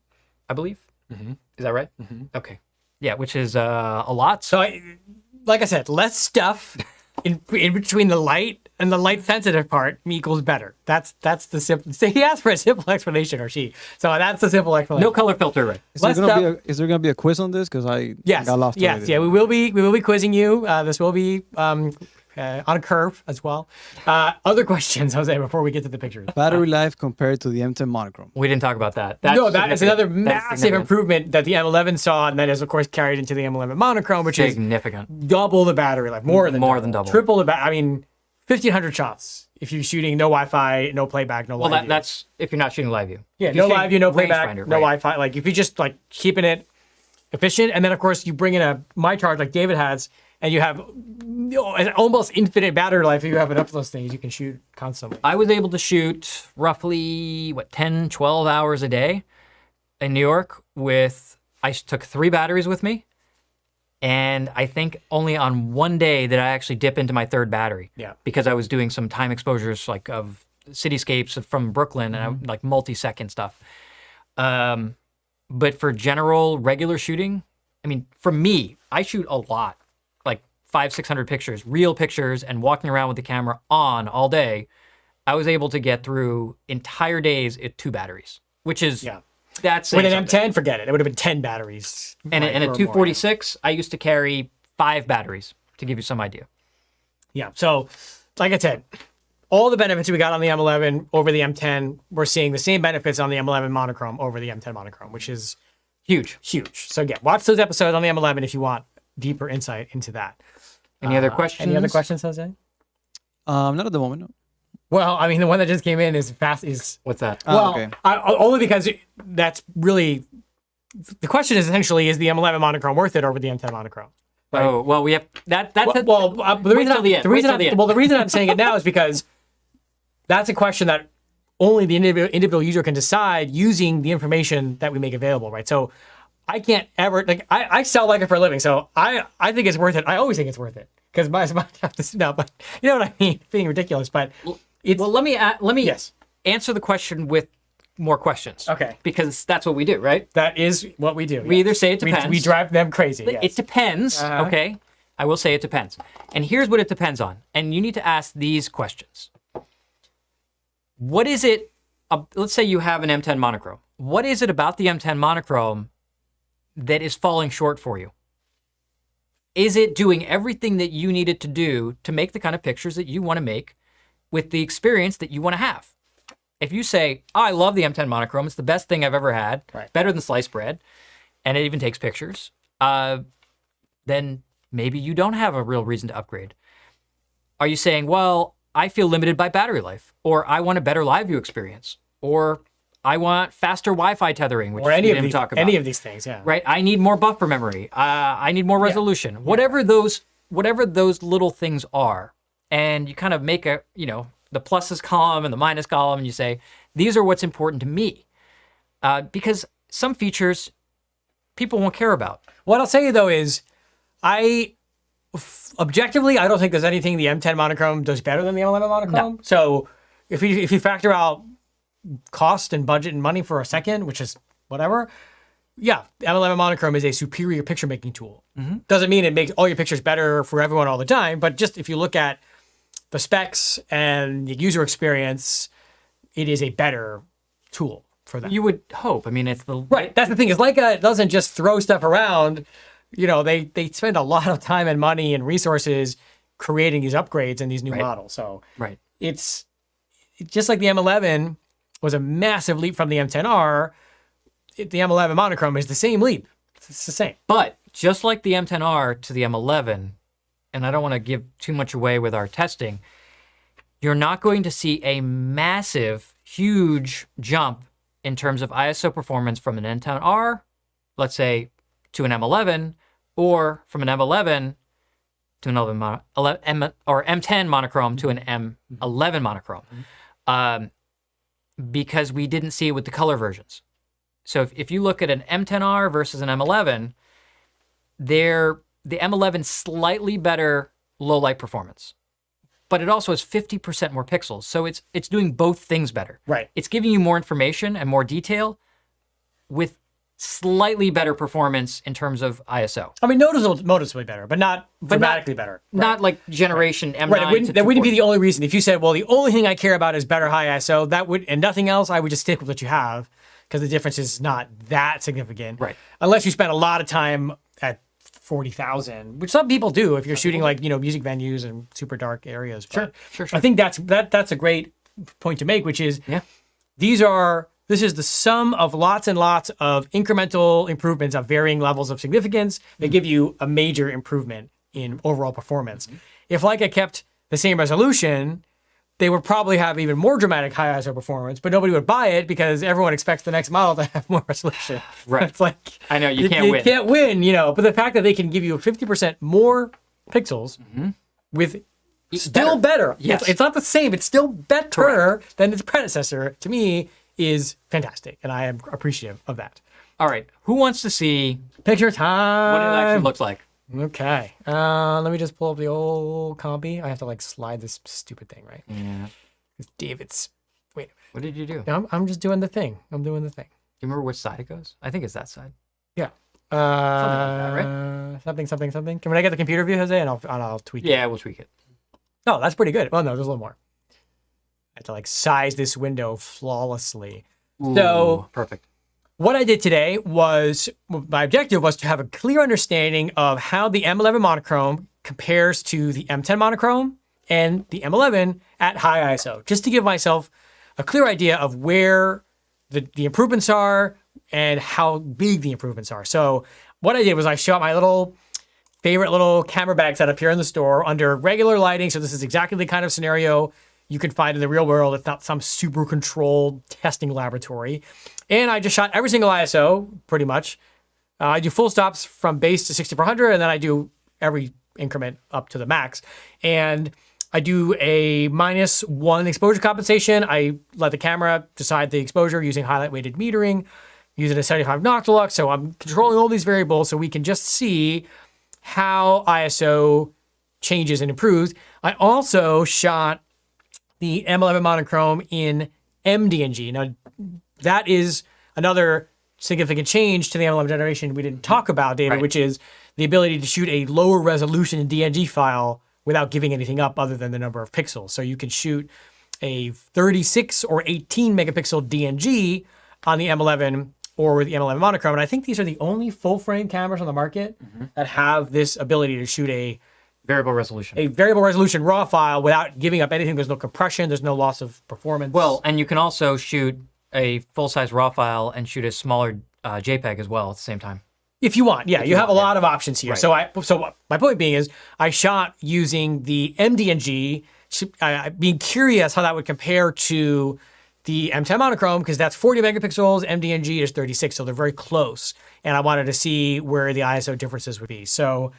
I believe. Is that right? Okay. Yeah, which is a lot. So, like I said, less stuff in between the light and the light sensitive part equals better. That's the simple. So he asked for a simple explanation, or she. So that's the simple explanation. No color filter, right? Is there Let's gonna be a quiz on this? Because I Yes. got lost. Yes. already. Yeah. We will be quizzing you. This will be on a curve as well. Other questions, Jose, before we get to the pictures. Battery life compared to the M10 Monochrom. We didn't talk about that. No, that is another significant. That's massive significant. improvement that the M11 saw, and that is of course carried into the M11 Monochrom, which is Significant. double the battery life, more than double. triple the battery. I mean, 1,500 shots if you're shooting no Wi-Fi, no playback, no Well, live view. that's if you're not shooting live view. Yeah, If you're no shooting live view, no playback, rangefinder, no right. Wi-Fi. Like if you just like keeping it efficient, and then of course you bring in a my charge like David has, and you have an almost infinite battery life. If you have enough of those things, you can shoot constantly. I was able to shoot roughly 10, 12 hours a day in New York with. I took 3 batteries with me, and I think only on one day did I actually dip into my 3rd battery. Yeah. Because I was doing some time exposures like of cityscapes from Brooklyn and like multi-second stuff. But for general regular shooting, I mean, for me, I shoot a lot, like 500-600 pictures, real pictures, and walking around with the camera on all day. I was able to get through entire days at 2 batteries, which is that's With saying an something. M10, forget it. It would have been 10 batteries. And, like, and or a more. 246, I used to carry 5 batteries to give you some idea. Yeah. So, like I said, all the benefits we got on the M11 over the M10, we're seeing the same benefits on the M11 Monochrom over the M10 Monochrom, which is Huge. huge. So, yeah, watch those episodes on the M11 if you want deeper insight into that. Any other questions? Any other questions, Jose? Not at the moment. No. Well, I mean, the one that just came in is fast. Is What's that? well, okay. only because that's really the question is essentially is the M11 Monochrom worth it over the M10 Monochrom? Oh, well, we have that. That's it. The reason till the end. the Wait reason till the end. well, the reason I'm saying it now is because that's a question that only the individual user can decide using the information that we make available, right? So I can't ever I sell Leica for a living, so I think it's worth it. I always think it's worth it because my no, but you know what I mean, being ridiculous, but it's Well, let me yes. answer the question with more questions. Okay. Because that's what we do, right? That is what we do. We either say it We depends. drive them crazy. Yes. It depends. Uh-huh. Okay. I will say it depends. And here's what it depends on. And you need to ask these questions. What is it? Let's say you have an M10 Monochrom. What is it about the M10 Monochrom that is falling short for you? Is it doing everything that you need it to do to make the kind of pictures that you want to make with the experience that you want to have? If you say, oh, I love the M10 Monochrom, it's the best thing I've ever had, Right. better than sliced bread, and it even takes pictures, then maybe you don't have a real reason to upgrade. Are you saying, well, I feel limited by battery life, or I want a better live view experience, or I want faster Wi-Fi tethering, which or we any of didn't these talk about. any of these things, yeah. Right? I need more buffer memory. I need more resolution. Whatever those little things are, and you kind of make a, the pluses column and the minus column, and you say, these are what's important to me. Because some features people won't care about. What I'll say though is, objectively, I don't think there's anything the M10 Monochrom does better than the M11 Monochrom. No. So if you factor out cost and budget and money for a second, which is whatever, yeah, the M11 Monochrom is a superior picture making tool. Doesn't mean it makes all your pictures better for everyone all the time, but just if you look at the specs and the user experience, it is a better tool for that. You would hope. I mean, it's the Right. That's the thing is Leica doesn't just throw stuff around. They spend a lot of time and money and resources creating these upgrades and these new models. So right. it's just like the M11 was a massive leap from the M10R. The M11 Monochrom is the same leap. It's the same. But just like the M10R to the M11, and I don't want to give too much away with our testing, you're not going to see a massive, huge jump in terms of ISO performance from an M10R, let's say, to an M11, or from an M11 to an M10 monochrome to an M11 monochrome, because we didn't see it with the color versions. So if you look at an M10R versus an M11, the M11 slightly better low light performance, but it also has 50% more pixels. So it's doing both things better. Right. It's giving you more information and more detail with slightly better performance in terms of ISO. I mean, noticeably better, but not dramatically better. Not like generation M9 Right, to that wouldn't be 240. the only reason. If you said, well, the only thing I care about is better high ISO, that would, and nothing else, I would just stick with what you have because the difference is not that significant. Right. Unless you spend a lot of time at 40,000, which some people do if you're shooting like, music venues and super dark areas. But Sure. I think that's a great point to make, which is this is the sum of lots and lots of incremental improvements of varying levels of significance that give you a major improvement in overall performance. If Leica kept the same resolution, they would probably have even more dramatic high ISO performance, but nobody would buy it because everyone expects the next model to have more resolution. Right. It's like, I know, you can't win. You can't win, but the fact that they can give you 50% more pixels with still better. Yes. It's not the same. It's still better than its predecessor, to me, is fantastic. And I am appreciative of that. All right. Who wants to see Picture time. what it actually looks like? Okay. Let me just pull up the old copy. I have to slide this stupid thing, right? Yeah. It's David's. Wait a minute. What did you do? No, I'm just doing the thing. I'm doing the thing. Do you remember which side it goes? I think it's that side. Yeah. that, Something. Can I get the computer view, Jose, and I'll tweak it? Yeah, we'll tweak it. Oh, that's pretty good. Well, no, there's a little more. I have to size this window flawlessly. So perfect. what I did today was, my objective was to have a clear understanding of how the M11 Monochrom compares to the M10 Monochrom and the M11 at high ISO, just to give myself a clear idea of where the improvements are and how big the improvements are. So what I did was I shot my favorite little camera bag set up here in the store under regular lighting. So this is exactly the kind of scenario you can find in the real world. It's not some super controlled testing laboratory. And I just shot every single ISO, pretty much. I do full stops from base to 6400, and then I do every increment up to the max. And I do a -1 exposure compensation. I let the camera decide the exposure using highlight weighted metering, using a 75 noctilux. So I'm controlling all these variables so we can just see how ISO changes and improves. I also shot the M11 Monochrom in MDNG. Now, that is another significant change to the M11 generation we didn't talk about, David, which is the ability to shoot a lower resolution DNG file without giving anything up other than the number of pixels. So you can shoot a 36 or 18 megapixel DNG on the M11 or the M11 Monochrom. And I think these are the only full frame cameras on the market that have this ability to shoot a variable resolution raw file without giving up anything. There's no compression. There's no loss of performance. Well, and you can also shoot a full-size raw file and shoot a smaller JPEG as well at the same time. If you want, you have a lot of options here. Right. So my point being is I shot using the MDNG, being curious how that would compare to the M10 Monochrom, because that's 40 megapixels, MDNG is 36, so they're very close. And I wanted to see where the ISO differences would be. So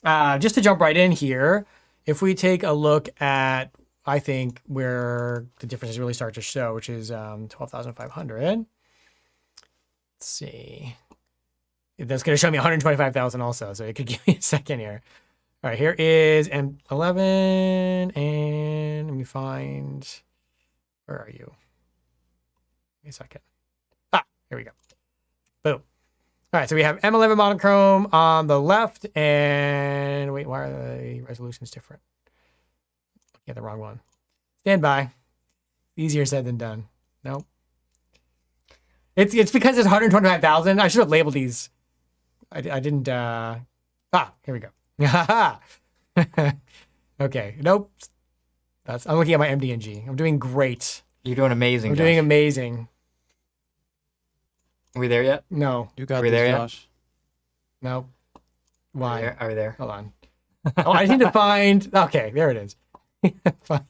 just to jump right in here, if we take a look at, I think, where the differences really start to show, which is 12,500. Let's see. That's going to show me 125,000 also, so it could give me a second here. All right, here is M11, and let me find, where are you? Give me a second. Here we go. Boom. All right, so we have M11 Monochrom on the left, and wait, why are the resolutions different? Looking at the wrong one. Stand by. Easier said than done. Nope. It's because it's 125,000. I should have labeled these. I didn't. Here we go. Okay. Nope. I'm looking at my MDNG. I'm doing great. You're doing amazing. I'm doing amazing. Are we there yet? No. You got Are we this, there yet? Josh. No. Why? Are we there? Hold on. I just need to find. Okay, there it is. Fine.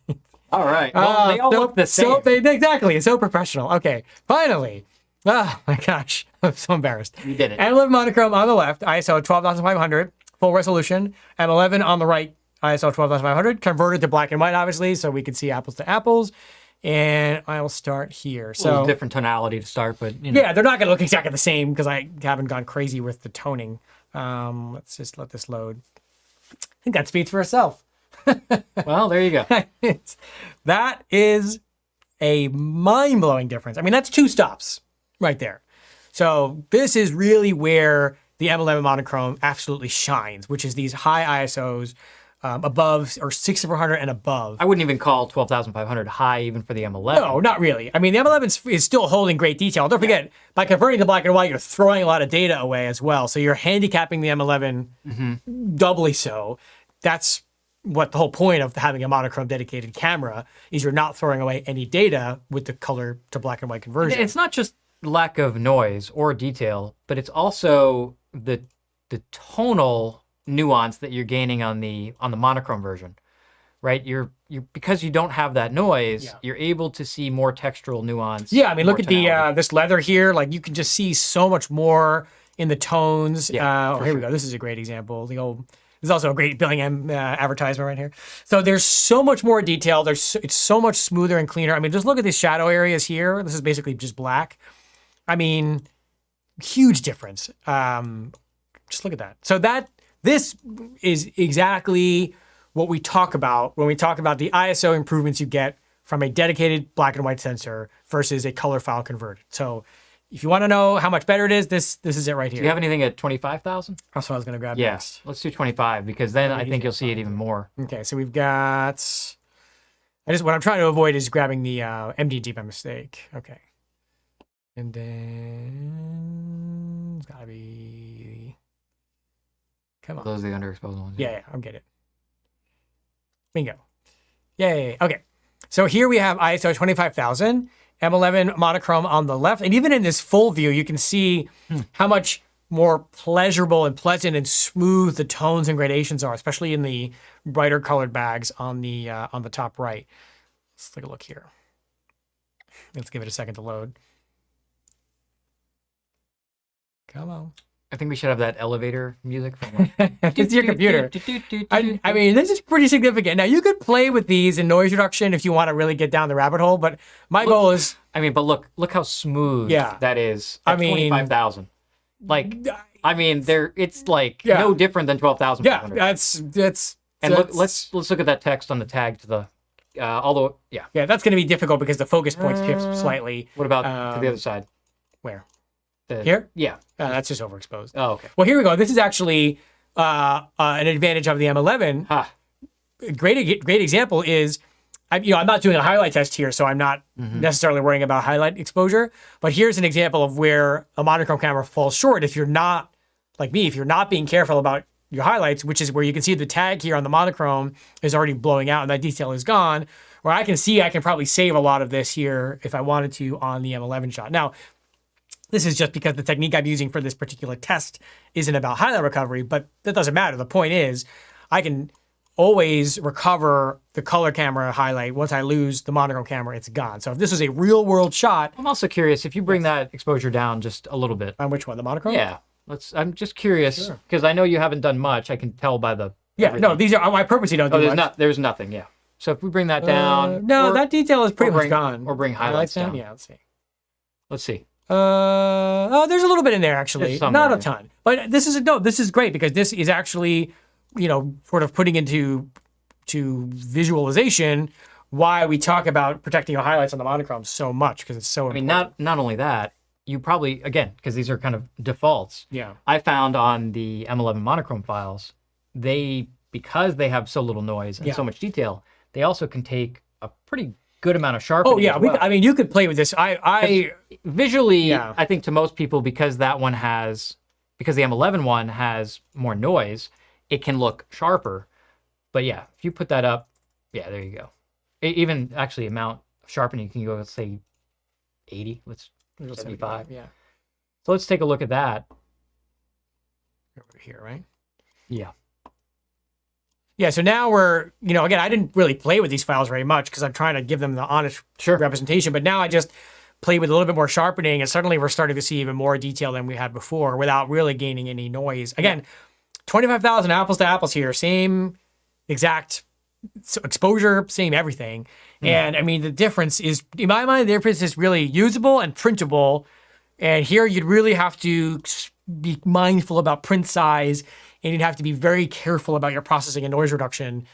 All right. Well, they all look the same. Exactly. It's so professional. Okay. Finally. Oh my gosh. I'm so embarrassed. You did it. M11 Monochrom on the left, ISO 12,500, full resolution. M11 on the right, ISO 12,500, converted to black and white, obviously, so we can see apples to apples. And I'll start here. So different tonality to start, but you know. Yeah, they're not going to look exactly the same because I haven't gone crazy with the toning. Let's just let this load. I think that speaks for itself. Well, there you go. That is a mind-blowing difference. I mean, that's 2 stops right there. So this is really where the M11 Monochrome absolutely shines, which is these high ISOs above or 6400 and above. I wouldn't even call 12,500 high even for the M11. No, not really. I mean, the M11 is still holding great detail. Don't forget, by converting to black and white, you're throwing a lot of data away as well. So you're handicapping the M11 doubly so. That's what the whole point of having a monochrome dedicated camera is. You're not throwing away any data with the color to black and white conversion. It's not just lack of noise or detail, but it's also the tonal nuance that you're gaining on the monochrome version, right? You're because you don't have that noise, you're able to see more textural nuance. Yeah, I mean, look at tonality. this leather here. Like you can just see so much more in the tones. Yeah, Here we go. This is a great example. There's also a great Billing advertisement right here. So there's so much more detail. It's so much smoother and cleaner. I mean, just look at these shadow areas here. This is basically just black. I mean, huge difference. Just look at that. So this is exactly what we talk about when we talk about the ISO improvements you get from a dedicated black and white sensor versus a color file converted. So if you want to know how much better it is, this is it right here. Do you have anything at 25,000? That's what I was going to grab Yeah, next. let's do 25 because then I think you'll see it even more. Okay, so we've got... what I'm trying to avoid is grabbing the MDG by mistake. Okay. And then it's got to be... Come on. Those are the underexposed ones. Yeah, I'll get it. Bingo. Yay. Okay. So here we have ISO 25,000, M11 Monochrome on the left. And even in this full view, you can see how much more pleasurable and pleasant and smooth the tones and gradations are, especially in the brighter colored bags on the top right. Let's take a look here. Let's give it a second to load. Come on. I think we should have that elevator music from like, It's your computer. I mean, this is pretty significant. Now, you could play with these in noise reduction if you want to really get down the rabbit hole, but my goal is... I mean, but look how smooth that is at 25,000. Like, I mean, it's like no different than 12,000. Yeah, that's... And let's look at that text on the tag to the... although, yeah, that's going to be difficult because the focus point shifts slightly. What about to the other side? Where? Here? Yeah. That's just overexposed. Oh, okay. Well, here we go. This is actually an advantage of the M11. Great example is, I'm not doing a highlight test here, so I'm not necessarily worrying about highlight exposure. But here's an example of where a monochrome camera falls short if you're not, like me, if you're not being careful about your highlights, which is where you can see the tag here on the monochrome is already blowing out and that detail is gone. Where I can see I can probably save a lot of this here if I wanted to on the M11 shot. Now, this is just because the technique I'm using for this particular test isn't about highlight recovery, but that doesn't matter. The point is, I can always recover the color camera highlight. Once I lose the monochrome camera, it's gone. So if this was a real world shot... I'm also curious, if you bring that exposure down just a little bit. On which one, the monochrome? Yeah. I'm just curious, because I know you haven't done much. I can tell by the... No, these are... I purposely don't do much. There's nothing, yeah. So if we bring that down... No, that detail is pretty much gone. Or bring highlights down. Yeah, let's see. Let's see. There's a little bit in there actually, not a ton. But this is great because this is actually, sort of putting into visualization why we talk about protecting your highlights on the monochrome so much because it's so important. I mean, not only that, you probably, again, because these are kind of defaults. Yeah. I found on the M11 Monochrome files, because they have so little noise and so much detail, they also can take a pretty good amount of sharpening. Oh yeah, I mean, you could play with this. Visually, I think to most people, because the M11 one has more noise, it can look sharper. But yeah, if you put that up, there you go. Even actually amount of sharpening, you can go, let's say 80, let's 75. Yeah. So let's take a look at that. Over here, right? Yeah. Yeah, so now we're, again, I didn't really play with these files very much because I'm trying to give them the honest representation, but now I just play with a little bit more sharpening and suddenly we're starting to see even more detail than we had before without really gaining any noise. Again, 25,000 apples to apples here, same exact exposure, same everything. And I mean, the difference is, in my mind, the difference is really usable and printable. And here you'd really have to be mindful about print size and you'd have to be very careful about your processing and noise reduction.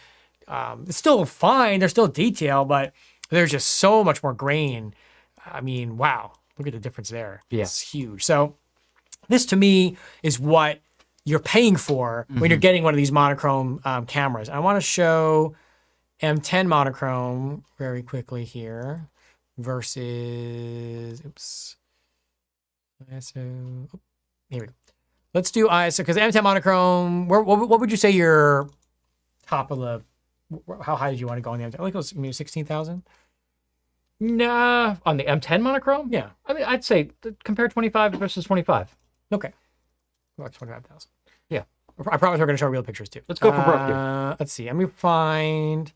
It's still fine. There's still detail, but there's just so much more grain. I mean, wow. Look at the difference there. Yeah. It's huge. So this to me is what you're paying for when you're getting one of these monochrome cameras. I want to show M10 Monochrom very quickly here versus, oops, ISO. Oh, here we go. Let's do ISO because M10 Monochrom. What would you say your top of the? How high did you want to go on the M10? Like it was maybe 16,000. Nah, on the M10 Monochrom? Yeah. I mean, I'd say compare 25 versus 25. Okay. About 25,000. Yeah. I promise we're going to show real pictures too. Let's go for broke here. Let's see. Let me find.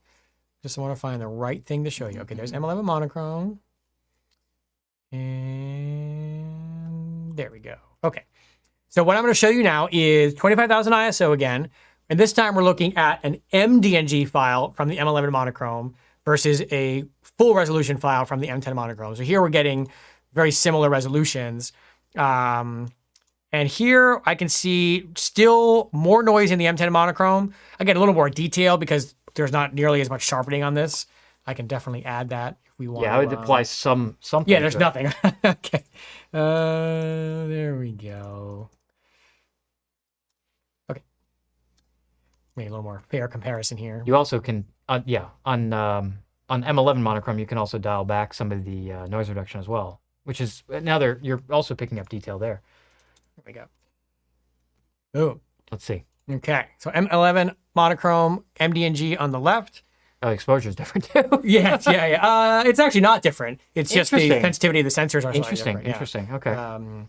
Just want to find the right thing to show you. Okay, there's M11 Monochrom. And there we go. Okay. So what I'm going to show you now is 25,000 ISO again. And this time we're looking at an MDNG file from the M11 Monochrom versus a full resolution file from the M10 Monochrom. So here we're getting very similar resolutions. And here I can see still more noise in the M10 Monochrom. Again, a little more detail because there's not nearly as much sharpening on this. I can definitely add that if we want. Yeah, I would apply something. Yeah, there's to it. nothing. Okay. There we go. Okay. Maybe a little more fair comparison here. You also can, on M11 Monochrom, you can also dial back some of the noise reduction as well, which is now you're also picking up detail there. There we go. Oh, Let's see. okay. So M11 Monochrom, MDNG on the left. Oh, exposure is different too. Yes, yeah. It's actually not different. It's just the Interesting. sensitivity of the sensors are slightly Interesting. different. Yeah. Interesting. Okay.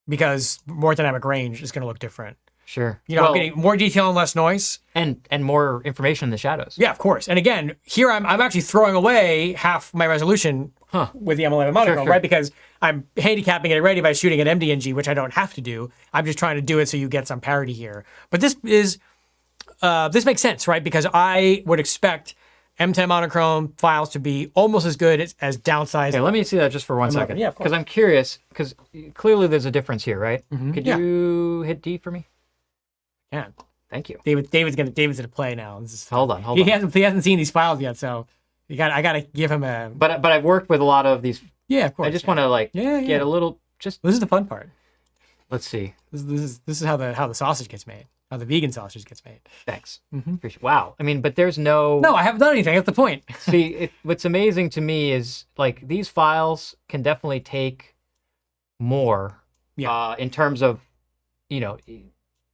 Because more dynamic range is going to look different. Sure. You know, I'm getting more detail and less noise. and more information in the shadows. Yeah, of course. And again, here I'm actually throwing away half my resolution with the M11 Monochrom, sure. right? Because I'm handicapping it already by shooting at MDNG, which I don't have to do. I'm just trying to do it so you get some parity here. But this is this makes sense, right? Because I would expect M10 Monochrom files to be almost as good as downsized. Okay, let me see that just for 1 second. Yeah, of course. Because I'm curious, because clearly there's a difference here, right? Could Yeah. you hit D for me? Yeah. Thank you. David's gonna play now. This is, Hold on. he hasn't seen these files yet, so I gotta give him a. But I've worked with a lot of these. Yeah, of course. I just want to get a little. Just This is the fun part. let's see. This is how the sausage gets made. How the vegan sausage gets made. Thanks. Wow. I mean, but there's no. No, I haven't done anything. That's the point. See, what's amazing to me is like these files can definitely take more. Yeah. In terms of,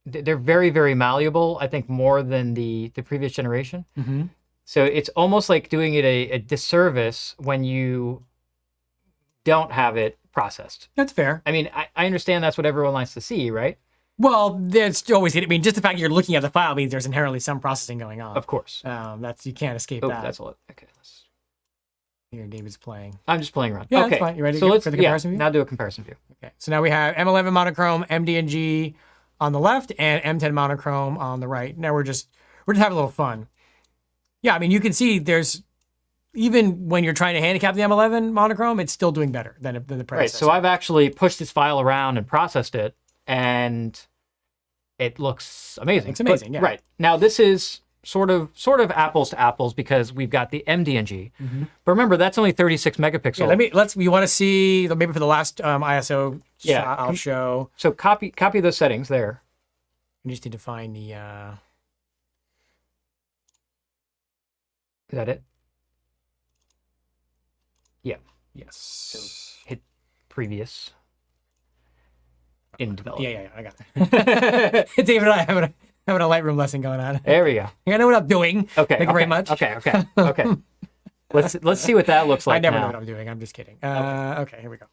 they're very, very malleable. I think more than the previous generation. Mm-hmm. So it's almost like doing it a disservice when you don't have it processed. That's fair. I mean, I understand that's what everyone likes to see, right? Well, there's always. I mean, just the fact you're looking at the file means there's inherently some processing going on. Of course. That's you can't escape Oh, that. that's a lot. Okay. Here, David's playing. I'm just playing around. Yeah, okay. that's fine. You ready so let's for the comparison view? now do a comparison view. Okay. So now we have M11 Monochrom, MDNG on the left, and M10 Monochrom on the right. Now we're just having a little fun. Yeah, I mean, you can see there's even when you're trying to handicap the M11 Monochrom, it's still doing better than the predecessor. Right. So I've actually pushed this file around and processed it, and it looks amazing. It's amazing, yeah. Right. Now this is sort of apples to apples because we've got the MDNG. But remember, that's only 36 megapixel. Yeah, you want to see maybe for the last ISO shot I'll show. So copy those settings there. We just need to find the Is that it? Yeah. yes. Hit previous in development. Yeah, I got it. David and I having a Lightroom lesson going on. There we go. I know what I'm doing. Okay. Thank you very much. Okay. Let's see what that looks like. I never now. know what I'm doing. I'm just kidding. Okay, here we go.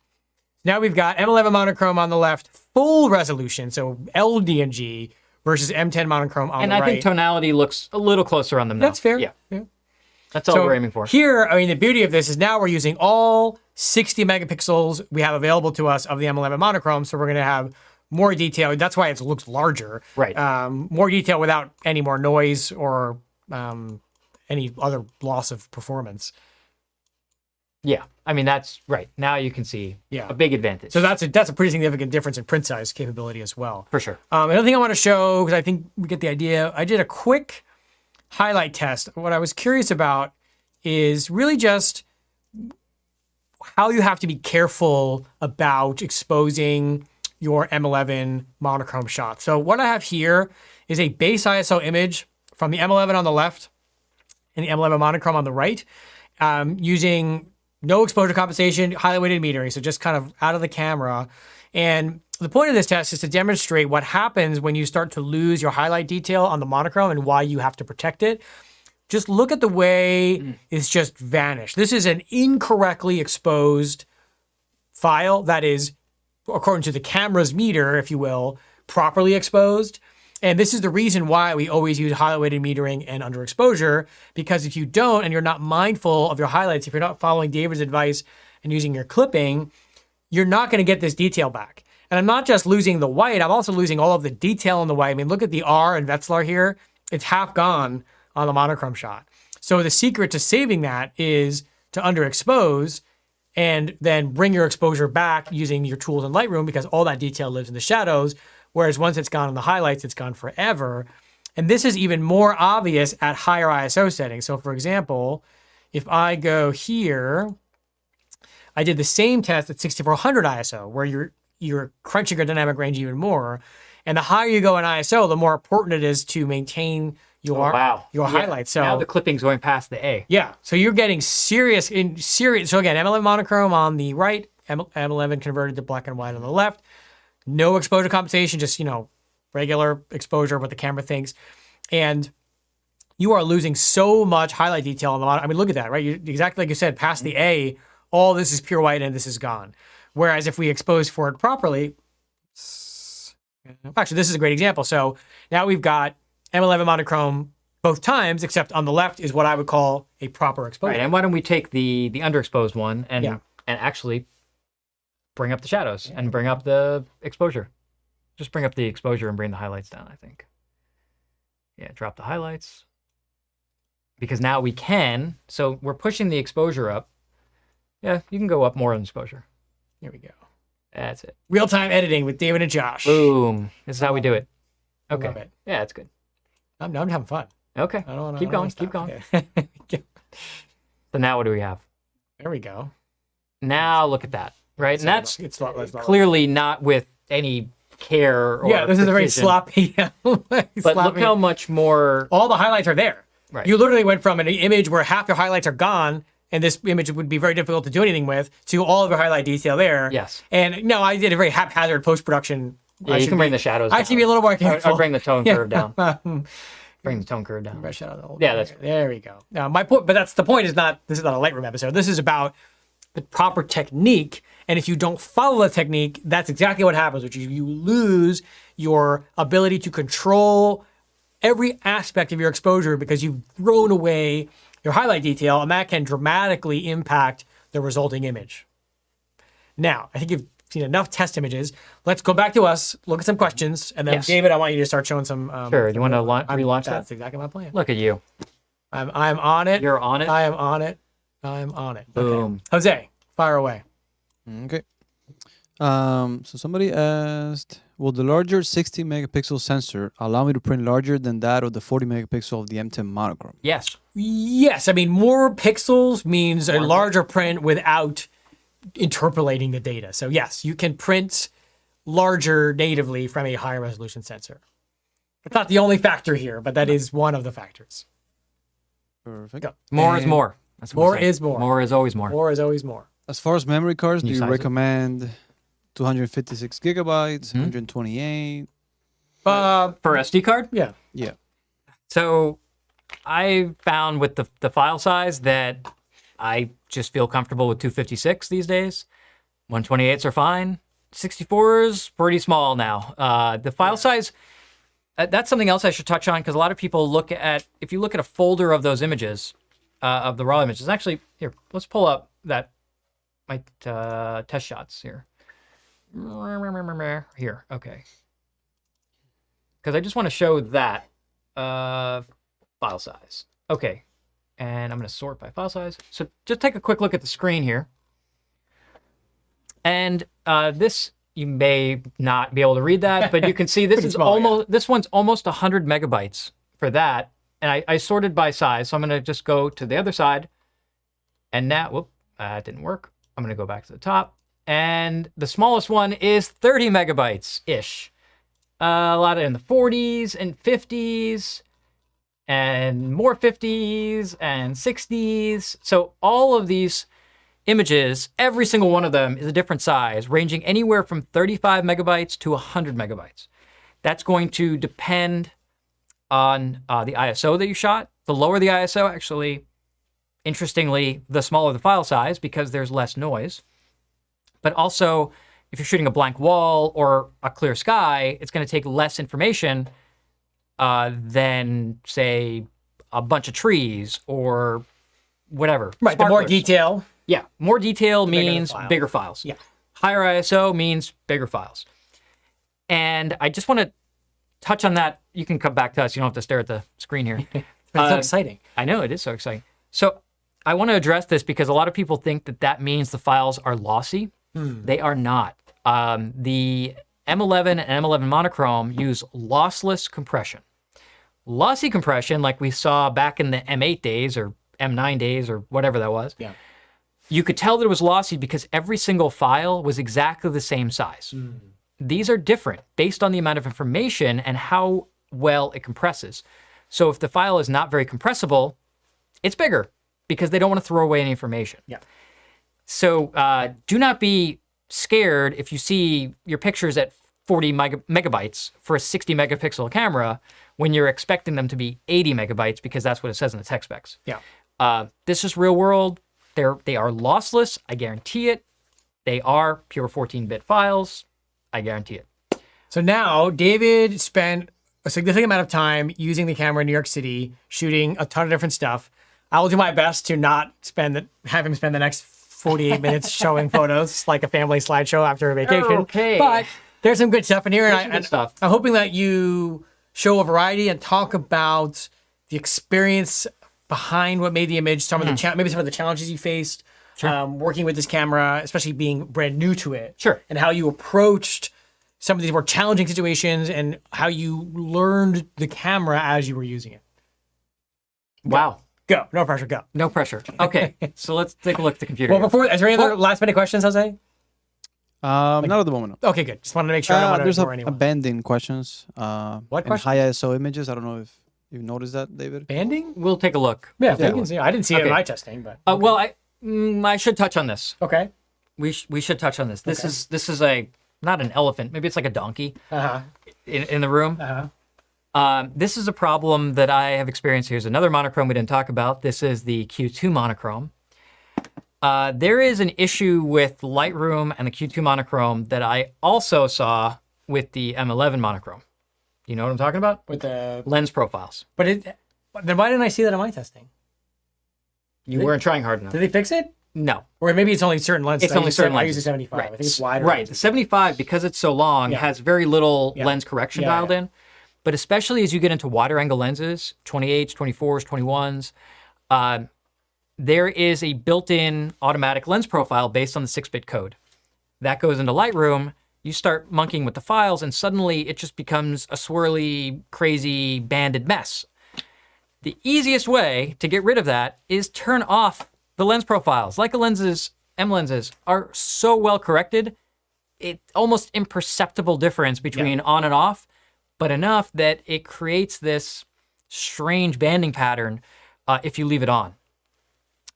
Now we've got M11 Monochrom on the left, full resolution, so LDNG versus M10 Monochrom on And the I right. think tonality looks a little closer on them now. That's fair. Yeah. Yeah. That's all we're aiming for. Here, I mean, the beauty of this is now we're using all 60 megapixels we have available to us of the M11 Monochrom, so we're going to have more detail. That's why it looks larger. Right. More detail without any more noise or any other loss of performance. Yeah. I mean, that's right. Now you can see Yeah. a big advantage. So that's a pretty significant difference in print size capability as well. for sure. Another thing I want to show, because I think we get the idea, I did a quick highlight test. What I was curious about is really just how you have to be careful about exposing your M11 monochrome shot. So what I have here is a base ISO image from the M11 on the left and the M11 monochrome on the right, using no exposure compensation, highly weighted metering, so just kind of out of the camera. And the point of this test is to demonstrate what happens when you start to lose your highlight detail on the monochrome and why you have to protect it. Just look at the way it's just vanished. This is an incorrectly exposed file that is, according to the camera's meter, if you will, properly exposed. And this is the reason why we always use highlight weighted metering and underexposure, because if you don't and you're not mindful of your highlights, if you're not following David's advice and using your clipping, you're not going to get this detail back. And I'm not just losing the white, I'm also losing all of the detail in the white. I mean, look at the R and Wetzlar here. It's half gone on the monochrome shot. So the secret to saving that is to underexpose and then bring your exposure back using your tools in Lightroom, because all that detail lives in the shadows. Whereas once it's gone in the highlights, it's gone forever. And this is even more obvious at higher ISO settings. So for example, if I go here, I did the same test at 6400 ISO, where you're crunching your dynamic range even more. And the higher you go in ISO, the more important it is to maintain your highlights. So now the clipping's going past the A. Yeah. So you're getting serious. So again, M11 monochrome on the right, M11 converted to black and white on the left. No exposure compensation, just, regular exposure, what the camera thinks. And you are losing so much highlight detail on the monitor. I mean, look at that, right? Exactly like you said, past the A, all this is pure white and this is gone. Whereas if we expose for it properly, actually, this is a great example. So now we've got M11 monochrome both times, except on the left is what I would call a proper exposure. Right, and why don't we take the underexposed one and actually bring up the shadows and bring up the exposure. Just bring up the exposure and bring the highlights down, I think. Yeah, drop the highlights. Because now we can, so we're pushing the exposure up. Yeah, you can go up more on exposure. Here we go. That's it. Real-time editing with David and Josh. Boom. This is how we do it. Okay. Love it. Yeah, that's good. I'm having fun. Okay. Keep going. Okay. So now what do we have? There we go. Now look at that. Right? And that's it's not clearly not with any care or this is a very precision. sloppy. But look how much more... All the highlights are there. Right. You literally went from an image where half your highlights are gone, and this image would be very difficult to do anything with, to all of your highlight detail there. Yes. And no, I did a very haphazard post-production. Yeah, you can bring the shadows down. I should be a little more careful. I'll bring the tone curve down. Bring the tone curve down. Yeah, that's good. There we go. Now, my point, but that's the point. Is not this is not a Lightroom episode. This is about the proper technique. And if you don't follow the technique, that's exactly what happens, which is you lose your ability to control every aspect of your exposure because you've thrown away your highlight detail, and that can dramatically impact the resulting image. Now, I think you've seen enough test images. Let's go back to us, look at some questions, and then Yes. David, I want you to start showing some. Sure. You want to relaunch that? That's exactly my plan. Look at you. I'm on it. You're on it. I am on it. I'm on it. Boom. Okay. Jose, fire away. Okay. So somebody asked, will the larger 60 megapixel sensor allow me to print larger than that of the 40 megapixel of the M10 Monochrom? Yes. Yes. I mean, more pixels means a larger print without interpolating the data. So yes, you can print larger natively from a higher resolution sensor. It's not the only factor here, but that is one of the factors. Perfect. Go. More is more. That's what More we say. is more. More is always more. More is always more. As far as memory cards, Can do you you size it? recommend 256 gigabytes, 128? For SD card? Yeah. Yeah. So I found with the file size that I just feel comfortable with 256 these days. 128s are fine. 64 is pretty small now. The file size, that's something else I should touch on because a lot of people look at, if you look at a folder of those images, of the raw images, actually, here, let's pull up my test shots here. Here, okay. Because I just want to show that file size. Okay, and I'm going to sort by file size. So just take a quick look at the screen here. And this, you may not be able to read that, but you can see this is small, almost, this one's almost 100 megabytes for that. And I sorted by size, so I'm going to just go to the other side. And now, whoop, that didn't work. I'm going to go back to the top. And the smallest one is 30 megabytes-ish. A lot in the 40s and 50s and more 50s and 60s. So all of these images, every single one of them is a different size, ranging anywhere from 35 megabytes to 100 megabytes. That's going to depend on the ISO that you shot. The lower the ISO, actually, interestingly, the smaller the file size because there's less noise. But also, if you're shooting a blank wall or a clear sky, it's going to take less information than, say, a bunch of trees or whatever. Right, the more detail. Yeah, more detail bigger the means file. bigger files. Yeah. Higher ISO means bigger files. And I just want to touch on that. You can come back to us. You don't have to stare at the screen here. It's so exciting. I know, it is so exciting. So I want to address this because a lot of people think that that means the files are lossy. They are not. The M11 and M11 Monochrom use lossless compression. Lossy compression, like we saw back in the M8 days or M9 days or whatever that was, Yeah. you could tell that it was lossy because every single file was exactly the same size. These are different based on the amount of information and how well it compresses. So if the file is not very compressible, it's bigger because they don't want to throw away any information. Yeah. So do not be scared if you see your pictures at 40 megabytes for a 60 megapixel camera when you're expecting them to be 80 megabytes because that's what it says in the tech specs. Yeah. This is real world. They are lossless. I guarantee it. They are pure 14-bit files. I guarantee it. So now David spent a significant amount of time using the camera in New York City, shooting a ton of different stuff. I will do my best to not have him spend the next 48 minutes showing photos like a family slideshow after a vacation. Okay. But there's some good stuff in here. There's some good stuff. I'm hoping that you show a variety and talk about the experience behind what made the image, some of the maybe some of the challenges you faced working with this camera, especially being brand new to it. Sure. And how you approached some of these more challenging situations and how you learned the camera as you were using it. Wow. Go. No pressure. Go. No pressure. Okay. So let's take a look at the computer. Well, here. is there any other last minute questions, Jose? Not at the moment. Okay, good. Just wanted to make sure I don't want to There's ignore a anyone. banding questions. What and questions? high ISO images. I don't know if you noticed that, David. Banding? We'll take a look. Yeah, Yeah. we can see. I didn't see it in Okay. my testing, but Well, I should touch on this. okay. We should touch on this. This Okay. is a not an elephant. Maybe it's like a donkey Uh-huh. in the room. Uh-huh. This is a problem that I have experienced. Here's another monochrome we didn't talk about. This is the Q2 monochrome. There is an issue with Lightroom and the Q2 monochrome that I also saw with the M11 monochrome. You know what I'm talking about? With the Lens profiles. then why didn't I see that in my testing? You weren't trying hard enough. Did they fix it? No. Or maybe it's only certain lenses. It's only certain I lenses. use a 75. I think it's wider. Right. The 75, because it's so long, Yeah. has very little Yeah. lens correction Yeah, dialed yeah. in. But especially as you get into wider angle lenses, 28s, 24s, 21s, there is a built-in automatic lens profile based on the 6-bit code. That goes into Lightroom. You start monkeying with the files, and suddenly it just becomes a swirly, crazy, banded mess. The easiest way to get rid of that is turn off the lens profiles. Leica lenses, M lenses, are so well corrected, it's almost imperceptible difference between on and off, but enough that it creates this strange banding pattern if you leave it on.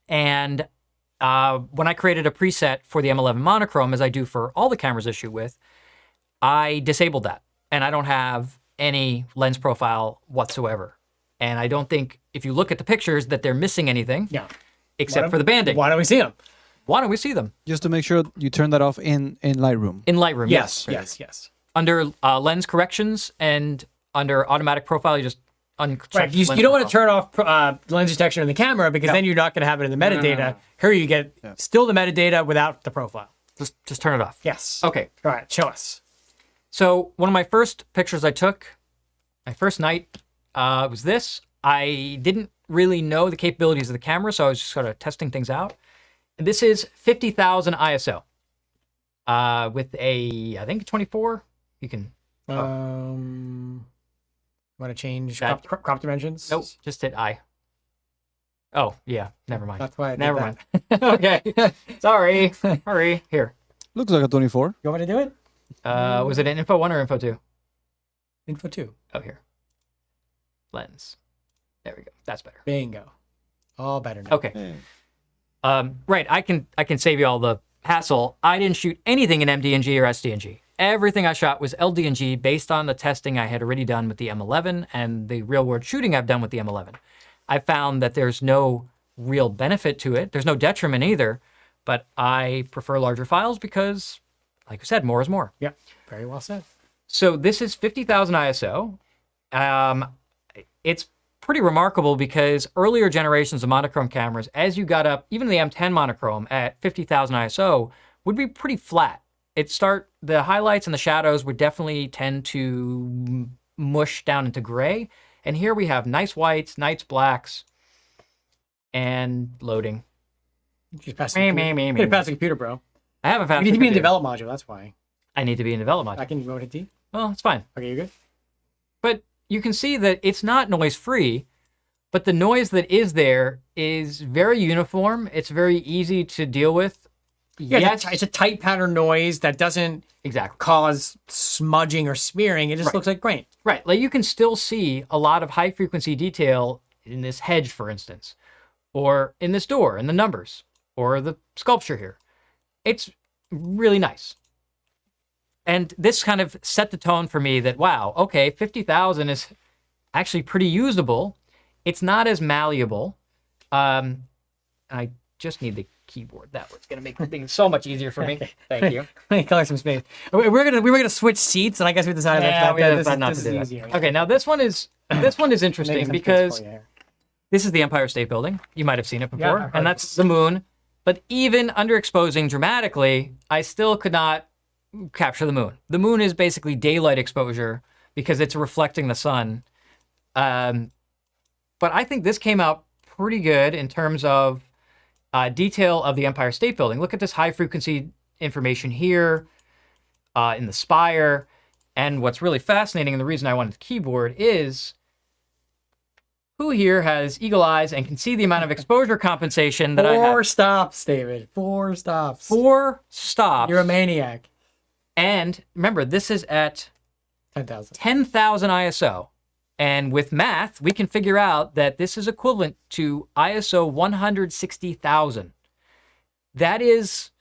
And when I created a preset for the M11 Monochrom, as I do for all the cameras I shoot with, I disabled that. And I don't have any lens profile whatsoever. And I don't think, if you look at the pictures, that they're missing anything Yeah. except for the banding. Why don't we see them? Why don't we see them? Just to make sure you turn that off in Lightroom. In Lightroom, Yes. yes. Yes. Under lens corrections and under automatic profile, you just uncheck Right. You lens don't want to profile. turn off lens detection in the camera because then you're not going to have it in the metadata. Here you get still the metadata without the profile. Just turn it off. Yes. Okay. All right. Show us. So one of my first pictures I took, my first night, was this. I didn't really know the capabilities of the camera, so I was just sort of testing things out. And this is 50,000 ISO with a, I think, 24. You can, Want to change That- crop dimensions? nope, just hit I. Oh, yeah. Never mind. That's why I did Never that. mind. Okay. Sorry. Sorry. Here. Looks like a 24. You want me to do it? Was it in info 1 or info 2? Info 2. Oh, here. Lens. There we go. That's better. Bingo. All better now. Okay. Right. I can save you all the hassle. I didn't shoot anything in MDNG or SDNG. Everything I shot was LDNG based on the testing I had already done with the M11 and the real-world shooting I've done with the M11. I found that there's no real benefit to it. There's no detriment either, but I prefer larger files because, like I said, more is more. Yeah. Very well said. So this is 50,000 ISO. It's pretty remarkable because earlier generations of monochrome cameras, as you got up, even the M10 Monochrom at 50,000 ISO would be pretty flat. The highlights and the shadows would definitely tend to mush down into gray. And here we have nice whites, nice blacks, and loading. Just pass the computer. Pass the computer, bro. I have a fast. You need to be in develop module. That's why. I need to be in develop module. I can go to D. Well, it's fine. Okay, you good? But you can see that it's not noise free, but the noise that is there is very uniform. It's very easy to deal with. Yeah, Yes, it's a tight pattern noise that doesn't exactly. cause smudging or smearing. It just Right. looks like grain. Right. Like you can still see a lot of high frequency detail in this hedge, for instance, or in this door, in the numbers, or the sculpture here. It's really nice. And this kind of set the tone for me that, wow, okay, 50,000 is actually pretty usable. It's not as malleable. I just need the keyboard. That was going to make things so much easier for me. Thank you. Let me color some space. We were gonna switch seats, and I guess we decided Yeah, we that decided not this to do is that. easier. Okay, now this one is interesting Making some space because for you here. this is the Empire State Building. You might have seen it before, I've heard and that's the moon. But even underexposing dramatically, I still could not capture the moon. The moon is basically daylight exposure because it's reflecting the sun. But I think this came out pretty good in terms of detail of the Empire State Building. Look at this high frequency information here in the spire. And what's really fascinating, and the reason I wanted the keyboard is, who here has eagle eyes and can see the amount of exposure compensation that I have? 4 stops, David. 4 stops. 4 stops. You're a maniac. And remember, this is at 10,000. 10,000 ISO. And with math, we can figure out that this is equivalent to ISO 160,000. That is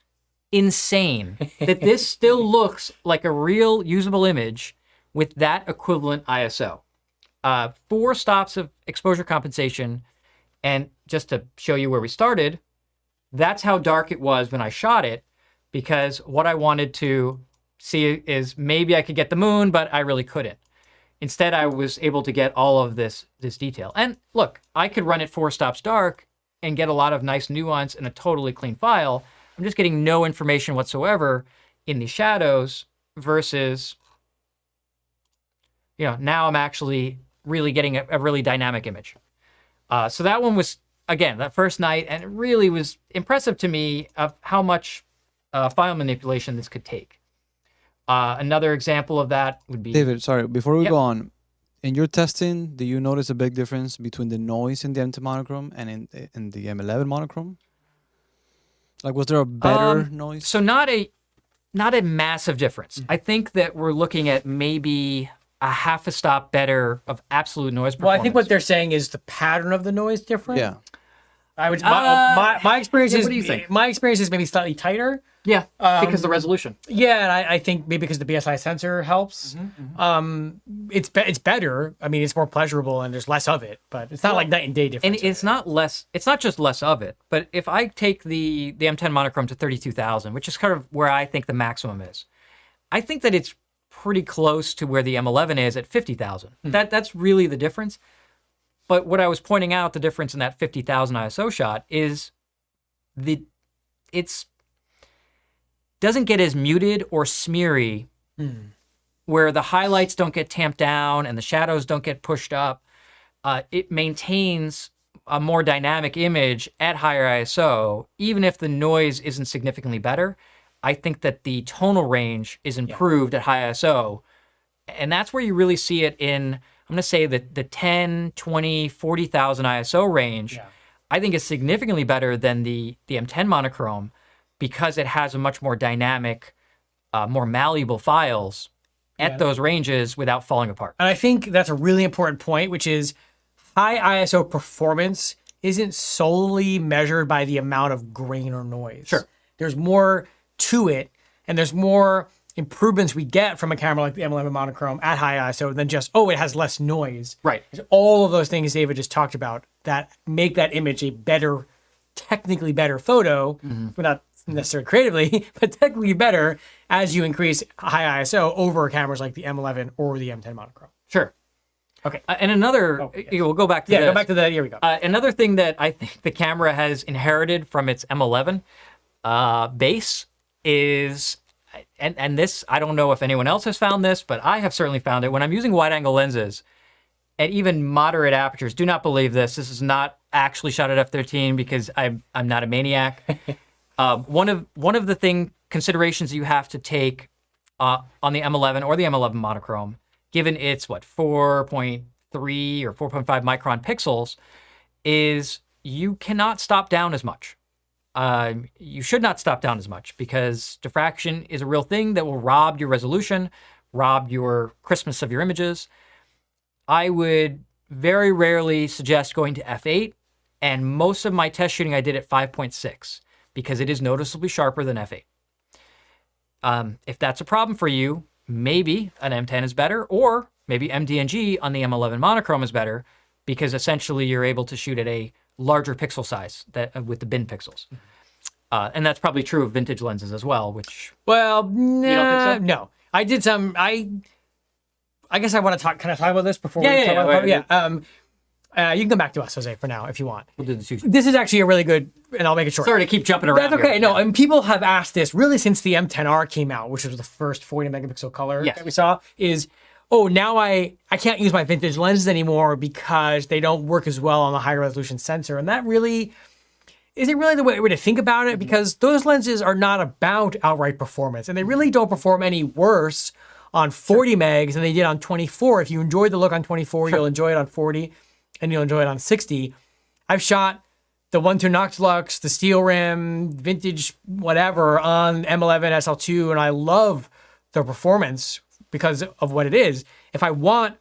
insane that this still looks like a real usable image with that equivalent ISO. 4 stops of exposure compensation. And just to show you where we started, that's how dark it was when I shot it, because what I wanted to see is maybe I could get the moon, but I really couldn't. Instead, I was able to get all of this detail. And look, I could run it 4 stops dark and get a lot of nice nuance in a totally clean file. I'm just getting no information whatsoever in the shadows versus, now I'm actually really getting a really dynamic image. So that one was, again, that first night, and it really was impressive to me of how much file manipulation this could take. Another example of that would be... David, sorry, before we Yep. go on, in your testing, do you notice a big difference between the noise in the M10 Monochrom and in the M11 Monochrom? Like, was there a better noise? So not a massive difference. I think that we're looking at maybe a half a stop better of absolute noise performance. Well, I think what they're saying is the pattern of the noise different. Yeah. I would. My experience is. what do you think? My experience is maybe slightly tighter. Yeah, because of the resolution. Yeah, and I think maybe because the BSI sensor helps. It's better. I mean, it's more pleasurable and there's less of it, but it's not like night and day difference. And it's not less. It's not just less of it. But if I take the M10 Monochrom to 32,000, which is kind of where I think the maximum is, I think that it's pretty close to where the M11 is at 50,000. That's really the difference. But what I was pointing out, the difference in that 50,000 ISO shot is it's doesn't get as muted or smeary, where the highlights don't get tamped down and the shadows don't get pushed up. It maintains a more dynamic image at higher ISO, even if the noise isn't significantly better. I think that the tonal range is improved at high ISO. And that's where you really see it in, I'm going to say that the 10, 20, 40,000 ISO range. I think is significantly better than the M10 Monochrom because it has a much more dynamic, more malleable files at those ranges without falling apart. And I think that's a really important point, which is high ISO performance isn't solely measured by the amount of grain or noise. Sure. There's more to it, and there's more improvements we get from a camera like the M11 Monochrom at high ISO than just, it has less noise. Right. There's all of those things David just talked about that make that image a better, technically better photo, but not necessarily creatively, but technically better as you increase high ISO over cameras like the M11 or the M10 Monochrom. Sure. Okay. And another, we'll go back to Yeah, this. go back to that. Here we go. Another thing that I think the camera has inherited from its M11 base is, and this, I don't know if anyone else has found this, but I have certainly found it. When I'm using wide-angle lenses at even moderate apertures, do not believe this. This is not actually shot at f13 because I'm not a maniac. One of the considerations you have to take on the M11 or the M11 Monochrom, given its 4.3 or 4.5 micron pixels, is you cannot stop down as much. You should not stop down as much because diffraction is a real thing that will rob your resolution, rob your crispness of your images. I would very rarely suggest going to f8, and most of my test shooting I did at 5.6 because it is noticeably sharper than f8. If that's a problem for you, maybe an M10 is better, or maybe MDNG on the M11 Monochrom is better because essentially you're able to shoot at a larger pixel size with the bin pixels. And that's probably true of vintage lenses as well, which... Well, don't think so? no. I did some... I guess I want to talk... Can I talk about this before Yeah, we talk about yeah. you can come back to us, Jose, for now, if you want. We'll do the sushi. This is actually a really good... And I'll make it short. Sorry to keep jumping around. That's okay. here. No, and people have asked this really since the M10R came out, which was the first 40 megapixel color Yes. that we saw, is, now I can't use my vintage lenses anymore because they don't work as well on the high resolution sensor. And that really... Is it really the way to think about it? Because those lenses are not about outright performance, and they really don't perform any worse on 40 megs than they did on 24. If you enjoyed the look on 24, you'll enjoy it on 40, and you'll enjoy it on 60. I've shot the 1.2 Noctilux, the steel rim, vintage whatever on M11 SL2, and I love the performance because of what it is. If I want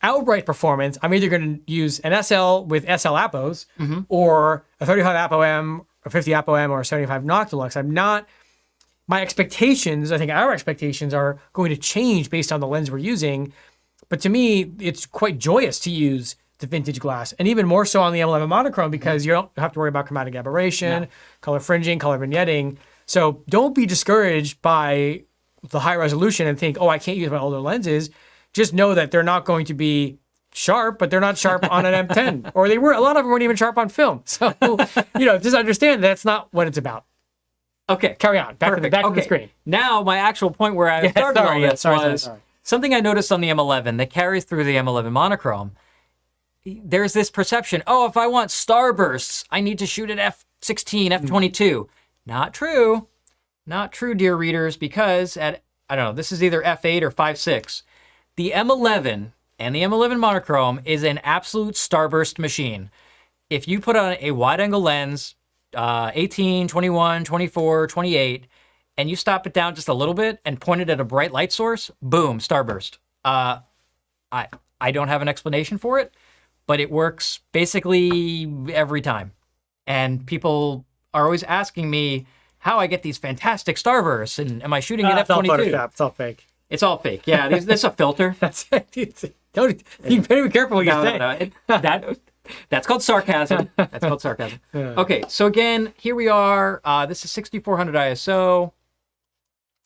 outright performance, I'm either going to use an SL with SL Appos or a 35 ApoM, a 50 ApoM, or a 75 Noctilux. My expectations, I think our expectations are going to change based on the lens we're using. But to me, it's quite joyous to use the vintage glass, and even more so on the M11 Monochrom because you don't have to worry about chromatic aberration, color fringing, color vignetting. So don't be discouraged by the high resolution and think, I can't use my older lenses. Just know that they're not going to be sharp, but they're not sharp on an M10, or a lot of them weren't even sharp on film. So, just understand that's not what it's about. Okay. Carry on. Back to Perfect. the screen. Now, my actual point where I started all this was sorry. something I noticed on the M11 that carries through the M11 Monochrom. There's this perception, if I want starbursts, I need to shoot at f16, f22. Not true. Not true, dear readers, because this is either f8 or 5.6. The M11 and the M11 Monochrom is an absolute starburst machine. If you put on a wide-angle lens, 18, 21, 24, 28, and you stop it down just a little bit and point it at a bright light source, boom, starburst. I don't have an explanation for it, but it works basically every time. And people are always asking me how I get these fantastic starbursts, and am I shooting at f22? It's all fake. It's all fake. Yeah, there's a filter. You better be careful what you say. No. That's called sarcasm. That's called sarcasm. Okay, so again, here we are. This is 6400 ISO.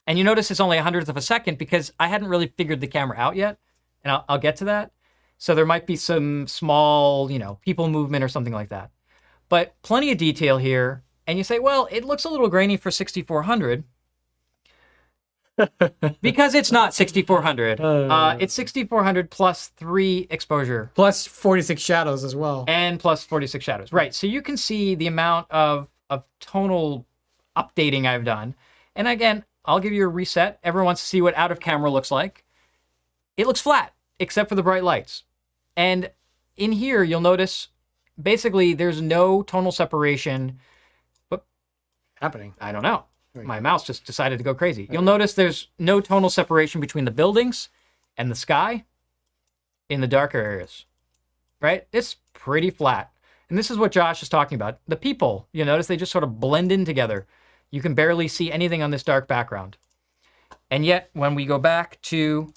And you notice it's only 100th of a second because I hadn't really figured the camera out yet. And I'll get to that. So there might be some small, people movement or something like that. But plenty of detail here. And you say, well, it looks a little grainy for 6400. Because it's not 6400. It's 6400 plus 3 exposure. Plus 46 shadows as well. And plus 46 shadows. Right. So you can see the amount of tonal updating I've done. And again, I'll give you a reset. Everyone wants to see what out of camera looks like. It looks flat, except for the bright lights. And in here, you'll notice basically there's no tonal separation. But Happening. I don't know. My mouse just decided to go crazy. You'll notice there's no tonal separation between the buildings and the sky in the darker areas, right? It's pretty flat. And this is what Josh is talking about. The people, you notice they just sort of blend in together. You can barely see anything on this dark background. And yet, when we go back to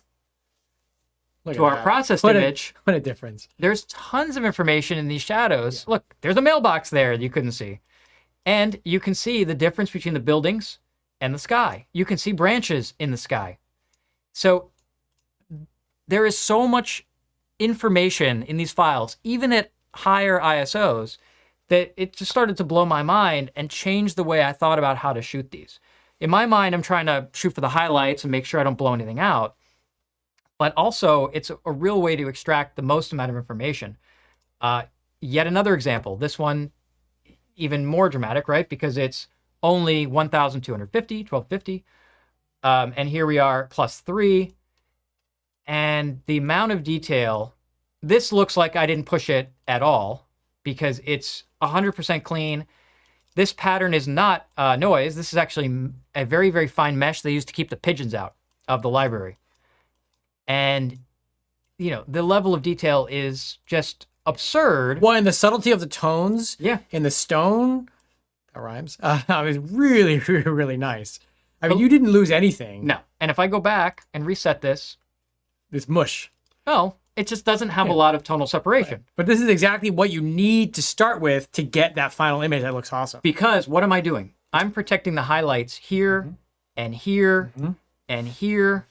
our processed image, what a difference. there's tons of information in these shadows. Yeah. Look, there's a mailbox there that you couldn't see. And you can see the difference between the buildings and the sky. You can see branches in the sky. So there is so much information in these files, even at higher ISOs, that it just started to blow my mind and change the way I thought about how to shoot these. In my mind, I'm trying to shoot for the highlights and make sure I don't blow anything out. But also, it's a real way to extract the most amount of information. Yet another example. This one, even more dramatic, right? Because it's only 1,250, 1250. And here we are, +3. And the amount of detail, this looks like I didn't push it at all because it's 100% clean. This pattern is not noise. This is actually a very, very fine mesh they use to keep the pigeons out of the library. And, you know, the level of detail is just absurd. Well, and the subtlety of the tones Yeah. in the stone, that rhymes, is really, really, really nice. I mean, you didn't lose anything. No. And if I go back and reset this, It's mush. well, it just doesn't have a lot of tonal separation. But this is exactly what you need to start with to get that final image that looks awesome. Because what am I doing? I'm protecting the highlights here and here and here.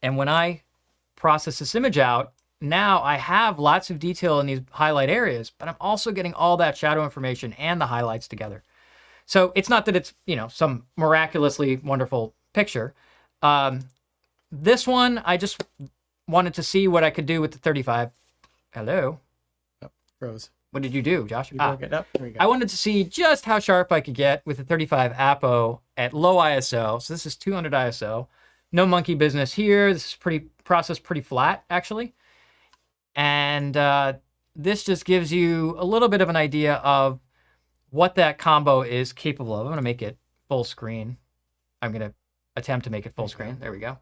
And when I process this image out, now I have lots of detail in these highlight areas, but I'm also getting all that shadow information and the highlights together. So it's not that it's, you know, some miraculously wonderful picture. This one, I just wanted to see what I could do with the 35. Hello? Oh, froze. What did you do, Josh? You broke it up. There we go. I wanted to see just how sharp I could get with the 35 Apo at low ISO. So this is 200 ISO. No monkey business here. This is processed pretty flat, actually. And this just gives you a little bit of an idea of what that combo is capable of. I'm going to make it full screen. I'm going to attempt to make it full screen. There we go.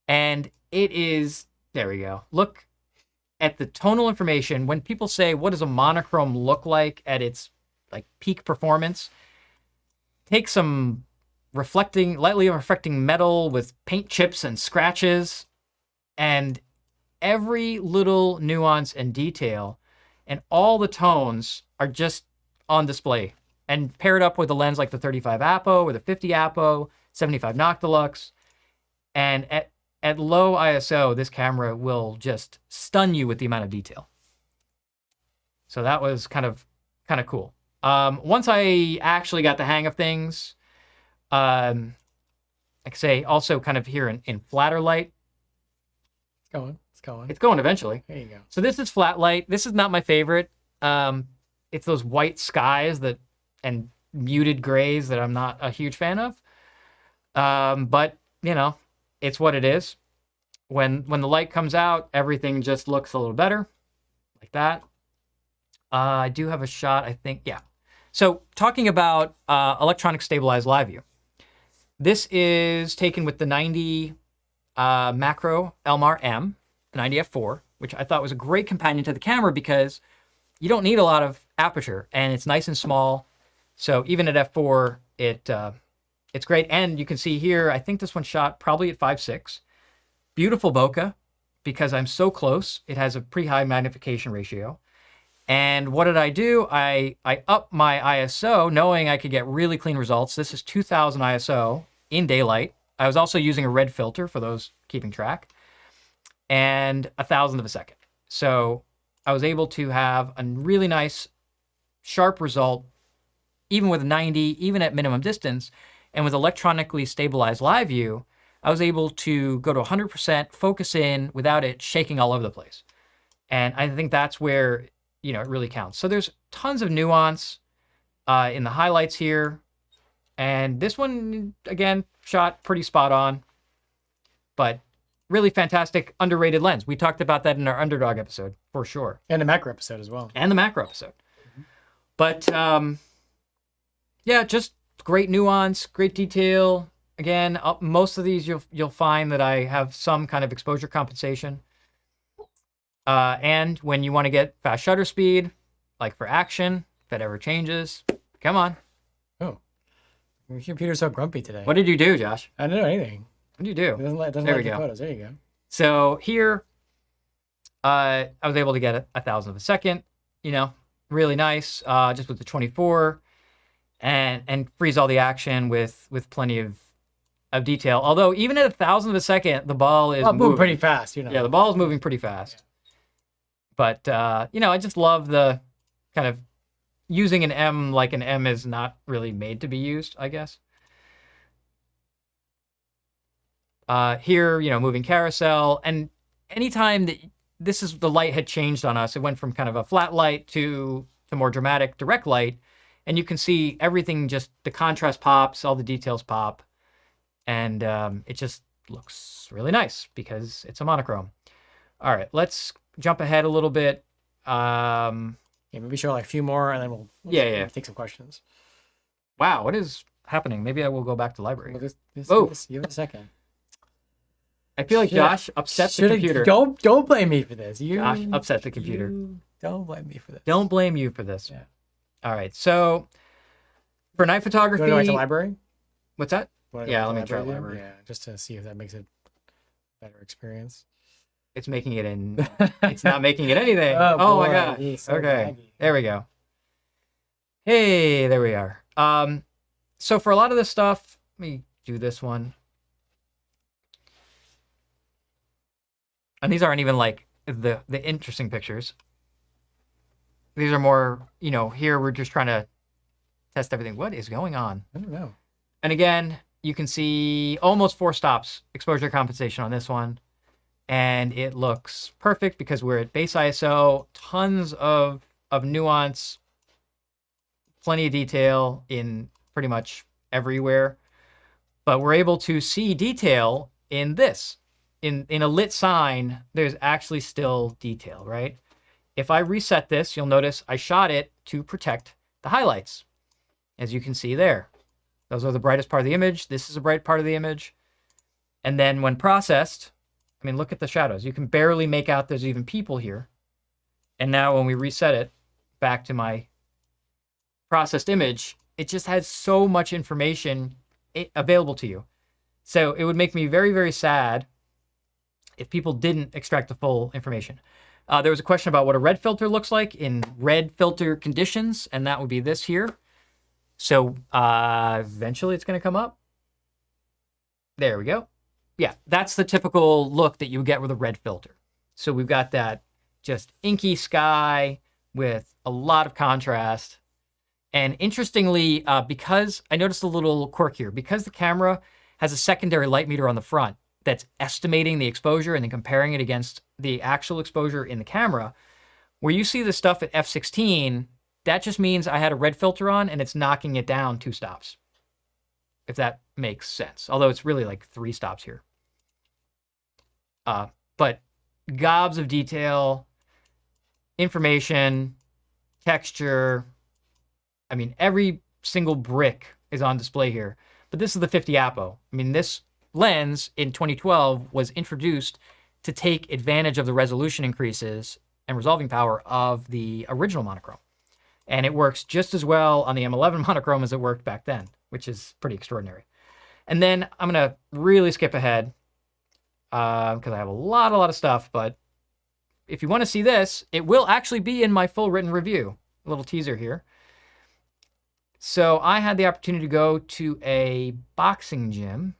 And it is, there we go. Look at the tonal information. When people say, what does a monochrome look like at its like peak performance? Take some lightly reflecting metal with paint chips and scratches, and every little nuance and detail and all the tones are just on display and paired up with a lens like the 35 Apo or the 50 Apo, 75 Noctilux. And at low ISO, this camera will just stun you with the amount of detail. So that was kind of cool. Once I actually got the hang of things, like I say, also kind of here in flatter light. It's going. It's going. It's going eventually. There you go. So this is flat light. This is not my favorite. It's those white skies and muted grays that I'm not a huge fan of. But, you know, it's what it is. When the light comes out, everything just looks a little better, like that. I do have a shot, I think. Yeah. So talking about electronic stabilized live view. This is taken with the 90 macro Elmar M, the 90 f4, which I thought was a great companion to the camera because you don't need a lot of aperture and it's nice and small. So even at f4, it's great. And you can see here, I think this one shot probably at 5.6. Beautiful bokeh because I'm so close. It has a pretty high magnification ratio. And what did I do? I upped my ISO knowing I could get really clean results. This is 2000 ISO in daylight. I was also using a red filter for those keeping track, and 1,000th of a second. So I was able to have a really nice, sharp result, even with 90, even at minimum distance. And with electronically stabilized live view, I was able to go to 100%, focus in without it shaking all over the place. And I think that's where, you know, it really counts. So there's tons of nuance in the highlights here. And this one, again, shot pretty spot on. But really fantastic, underrated lens. We talked about that in our Underdog episode, for sure. And the macro episode as well. And the macro episode. But, yeah, just great nuance, great detail. Again, most of these you'll find that I have some kind of exposure compensation. And when you want to get fast shutter speed, like for action, if that ever changes, come on. Oh, your computer's so grumpy today. What did you do, Josh? I don't know anything. What did you do? It doesn't like There we the go. photos. There you go. So here, I was able to get a thousandth of a second, you know, really nice, just with the 24, and freeze all the action with plenty of detail. Although even at a thousandth of a second, the ball is moving pretty fast, you know. Yeah, the ball is moving pretty fast. But you know, I just love the kind of using an M like an M is not really made to be used, I guess. Here, you know, moving carousel, and anytime that the light had changed on us, it went from kind of a flat light to the more dramatic direct light, and you can see everything, just the contrast pops, all the details pop, and it just looks really nice because it's a monochrome. All right, let's jump ahead a little bit. Yeah, maybe show like a few more, and then we'll take some questions. Wow, what is happening? Maybe I will go back to library. Well, Oh. give it a second. I feel like Josh upset the computer. Don't blame me for this. Josh upset the computer. Don't blame me for this. Don't blame you for this. Yeah. All right. So for night photography, You want to go back to library? what's that? Yeah, let me try then? library. Yeah, just to see if that makes it a better experience. It's making it in. It's not making it anything. Oh, Oh my boy, god. he's so Okay. laggy. There we go. Hey, there we are. So for a lot of this stuff, let me do this one. And these aren't even like the interesting pictures. These are more, you know, here we're just trying to test everything. What is going on? I don't know. And again, you can see almost 4 stops exposure compensation on this one. And it looks perfect because we're at base ISO, tons of nuance, plenty of detail in pretty much everywhere. But we're able to see detail in this. In a lit sign, there's actually still detail, right? If I reset this, you'll notice I shot it to protect the highlights. As you can see there. Those are the brightest part of the image. This is a bright part of the image. And then when processed, I mean, look at the shadows. You can barely make out there's even people here. And now when we reset it back to my processed image, it just has so much information available to you. So it would make me very, very sad if people didn't extract the full information. There was a question about what a red filter looks like in red filter conditions, and that would be this here. So eventually it's going to come up. There we go. Yeah, that's the typical look that you get with a red filter. So we've got that just inky sky with a lot of contrast. And interestingly, because I noticed a little quirk here, because the camera has a secondary light meter on the front that's estimating the exposure and then comparing it against the actual exposure in the camera, where you see the stuff at f16, that just means I had a red filter on and it's knocking it down 2 stops, if that makes sense. Although it's really like 3 stops here. But gobs of detail, information, texture. I mean, every single brick is on display here. But this is the 50 Apo. I mean, this lens in 2012 was introduced to take advantage of the resolution increases and resolving power of the original monochrome. And it works just as well on the M11 Monochrom as it worked back then, which is pretty extraordinary. And then I'm going to really skip ahead because I have a lot of stuff. But if you want to see this, it will actually be in my full written review. A little teaser here. So I had the opportunity to go to a boxing gym.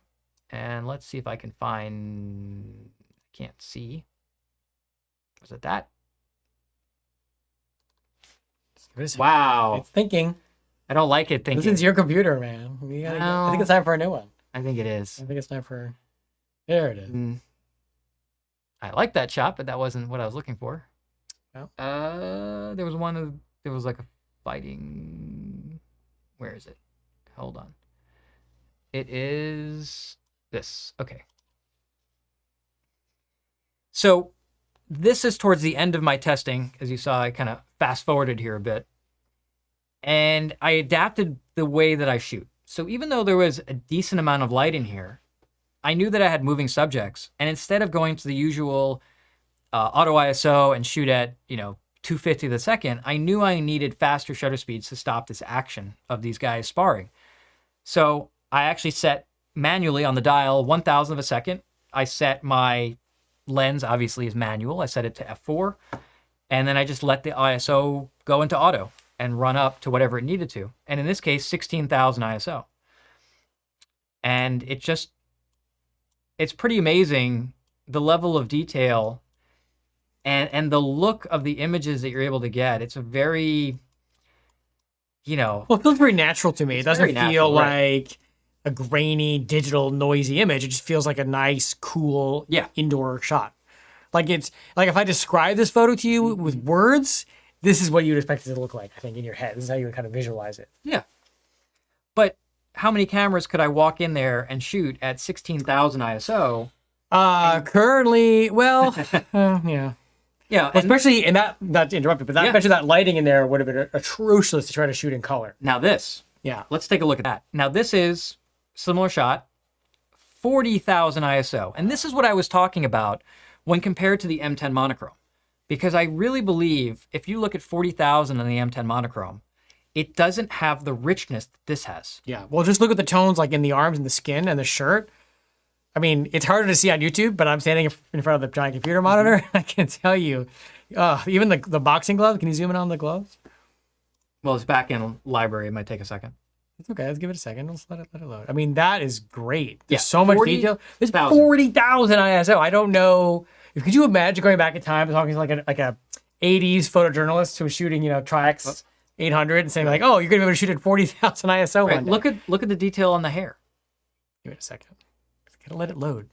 And let's see if I can find, can't see. Was it that? Wow. It's thinking. I don't like it thinking. This is your computer, man. I think it's time for a new one. I think it is. I think it's time for... There it is. I like that shot, but that wasn't what I was looking for. No. There was one, there was like a fighting... Where is it? Hold on. It is this. Okay. So this is towards the end of my testing. As you saw, I kind of fast forwarded here a bit. And I adapted the way that I shoot. So even though there was a decent amount of light in here, I knew that I had moving subjects. And instead of going to the usual auto ISO and shoot at, 250 the second, I knew I needed faster shutter speeds to stop this action of these guys sparring. So I actually set manually on the dial 1,000 of a second. I set my lens, obviously, is manual. I set it to f4. And then I just let the ISO go into auto and run up to whatever it needed to. And in this case, 16,000 ISO. And it's pretty amazing the level of detail and the look of the images that you're able to get. It's a very, Well, it feels very natural to me. It doesn't very feel natural, right. like a grainy, digital, noisy image. It just feels like a nice, cool indoor shot. Like it's like if I describe this photo to you with words, this is what you'd expect it to look like, I think, in your head. This is how you would kind of visualize it. Yeah. But how many cameras could I walk in there and shoot at 16,000 ISO? Currently, well, yeah. Yeah. Well, especially in that, not to interrupt you, but I bet you that lighting in there would have been atrocious to try to shoot in color. Now this. Yeah. Let's take a look at that. Now this is similar shot, 40,000 ISO. And this is what I was talking about when compared to the M10 Monochrom. Because I really believe if you look at 40,000 on the M10 Monochrom, it doesn't have the richness that this has. Yeah. Well, just look at the tones like in the arms and the skin and the shirt. I mean, it's harder to see on YouTube, but I'm standing in front of the giant computer monitor. I can tell you, even the boxing glove. Can you zoom in on the gloves? Well, it's back in library. It might take a second. It's okay. Let's give it a second. Let's let it load. I mean, that is great. There's Yeah, so much detail. There's 40,000 ISO. I don't know. Could you imagine going back in time and talking to like a 80s photojournalist who was shooting, Tri-X 800 and saying like, oh, you're going to be able to shoot at 40,000 ISO Right. one day. Look at the detail on the hair. Give it a second. Gotta let it load.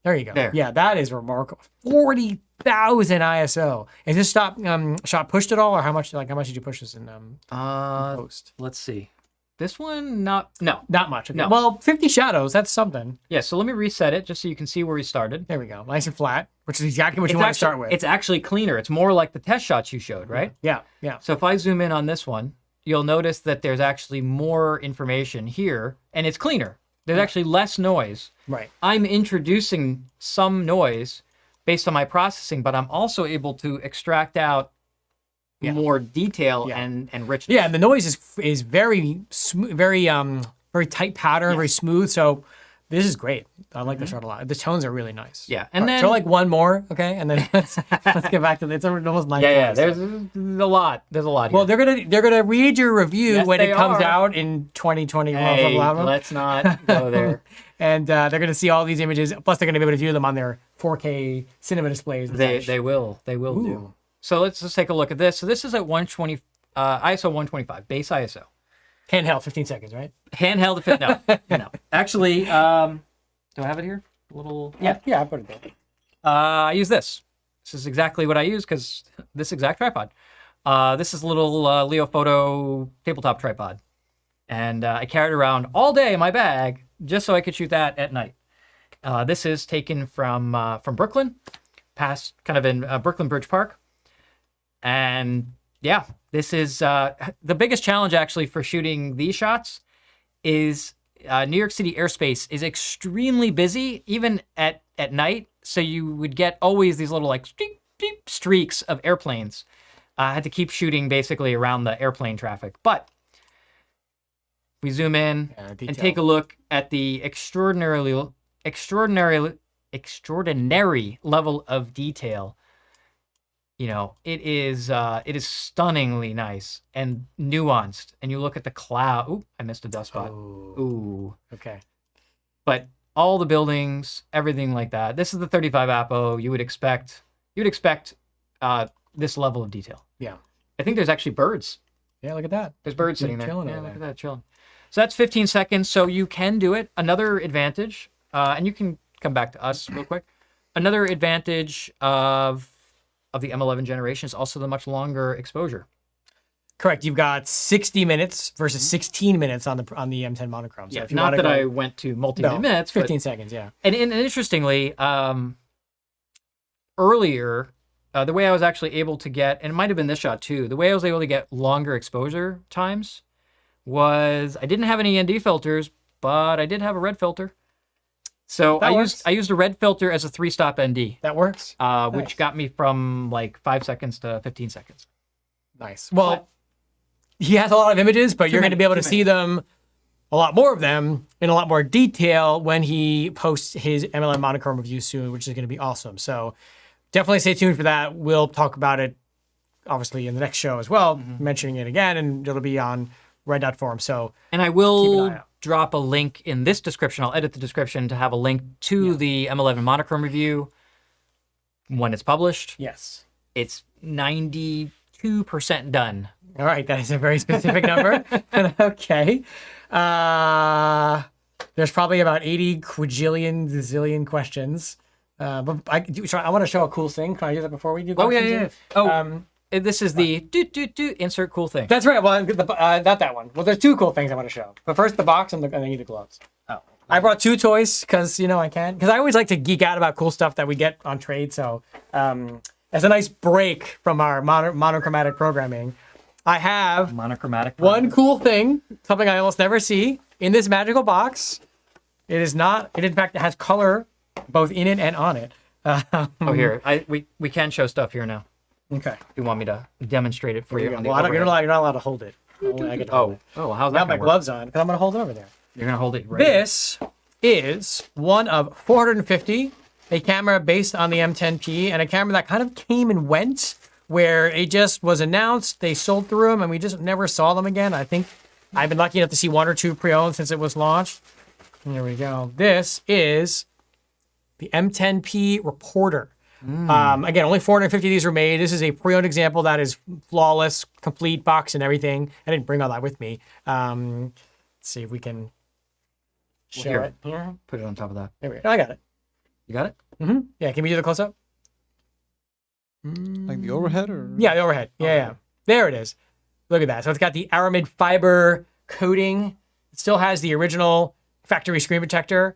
There you go. There. Yeah, that is remarkable. 40,000 ISO. Is this shot pushed at all, or how much did you push this in post? Let's see. This one, no. Not much. Okay. No. Well, 50 shadows. That's something. Yeah. So let me reset it just so you can see where we started. There we go. Nice and flat, which is exactly what you want to start with. It's actually cleaner. It's more like the test shots you showed, right? Yeah. So if I zoom in on this one, you'll notice that there's actually more information here, and it's cleaner. There's actually less noise. Right. I'm introducing some noise based on my processing, but I'm also able to extract out more detail and richness. Yeah, and the noise is very smooth, very tight pattern, very smooth. So this is great. I like the shot a lot. The tones are really nice. Yeah, and then show like one more, okay, and then let's get back to it's almost 9. Yeah. There's a lot. There's a lot here. Well, they're gonna read your review when it comes out in 2020. Hey, let's not go there. And they're gonna see all these images. Plus, they're gonna be able to view them on their 4K cinema displays. And such. They will do. So let's just take a look at this. So this is at 120 ISO 125 base ISO. Handheld, 15 seconds, right? Handheld if it no. Actually, do I have it here? A little Yeah, I put it there. I use this. This is exactly what I use because this exact tripod. This is a little Leo Photo tabletop tripod. And I carried it around all day in my bag just so I could shoot that at night. This is taken from Brooklyn, past kind of in Brooklyn Bridge Park. And yeah, this is the biggest challenge actually for shooting these shots is New York City airspace is extremely busy, even at night. So you would get always these little like streaks of airplanes. I had to keep shooting basically around the airplane traffic. But we zoom in and take a look at the extraordinary level of detail. It is stunningly nice and nuanced. And you look at the cloud. Ooh, I missed a dust spot. Ooh. Okay. But all the buildings, everything like that. This is the 35 Apo. You would expect this level of detail. Yeah. I think there's actually birds. Yeah, look at that. There's birds sitting there. Chilling Yeah, over look there. at that, chilling. So that's 15 seconds. So you can do it. Another advantage, and you can come back to us real quick. Another advantage of the M11 generation is also the much longer exposure. Correct. You've got 60 minutes versus 16 minutes on the M10 Monochrom. So Yeah, if you not wanna that go, I went to multi-minute minutes. 15 seconds, yeah. And interestingly, earlier, the way I was actually able to get, and it might have been this shot too, the way I was able to get longer exposure times was I didn't have any ND filters, but I did have a red filter. So I used a red filter as a 3-stop ND. That works. Which got me from like 5 seconds to 15 seconds. Nice. Well, he has a lot of images, but you're going to be able to see them, a lot more of them, in a lot more detail when he posts his M11 Monochrom review soon, which is going to be awesome. So definitely stay tuned for that. We'll talk about it, obviously, in the next show as well, mentioning it again, and it'll be on Red Forum. So, and I will drop a link in this description. I'll edit the description to have a link to the M11 Monochrom review when it's published. Yes. It's 92% done. All right, that is a very specific number. Okay. There's probably about 80 quadrillion, zillion questions. But I want to show a cool thing. Can I do that before we do questions? Oh, yeah. This is the insert cool thing. That's right. Well, not that one. Well, there's 2 cool things I want to show. But first the box and then the gloves. Oh. I brought 2 toys because, I can. Because I always like to geek out about cool stuff that we get on trade. So as a nice break from our monochromatic programming, I have Monochromatic. one cool thing, something I almost never see in this magical box. It is not, it in fact has color both in it and on it. Here, we can show stuff here now. Okay. If you want me to demonstrate it for you. On the Well, you're not allowed to hold it. Only I get to hold it. Well, how's I that got my gonna work? gloves on because I'm going to hold it over there. You're gonna hold it right. This is one of 450, a camera based on the M10P, and a camera that kind of came and went, where it just was announced, they sold through them, and we just never saw them again. I think I've been lucky enough to see 1 or 2 pre-owned since it was launched. And there we go. This is the M10P Reporter. Again, only 450 of these were made. This is a pre-owned example that is flawless, complete box and everything. I didn't bring all that with me. Let's see if we can show it here. Put it on top of that. There we go. I got it. You got it? Mm-hmm. Yeah, can we do the close-up? Like the overhead or? Yeah, the overhead. Yeah. There it is. Look at that. So it's got the aramid fiber coating. It still has the original factory screen protector.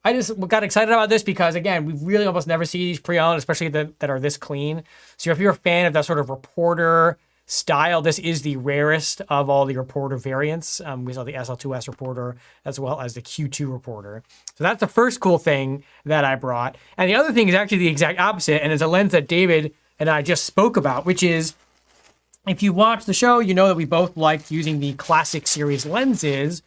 I just got excited about this because, again, we really almost never see these pre-owned, especially that are this clean. So if you're a fan of that sort of reporter style, this is the rarest of all the reporter variants. We saw the SL2S reporter as well as the Q2 reporter. So that's the first cool thing that I brought. And the other thing is actually the exact opposite, and it's a lens that David and I just spoke about, which is, if you watch the show, you know that we both liked using the classic series lenses,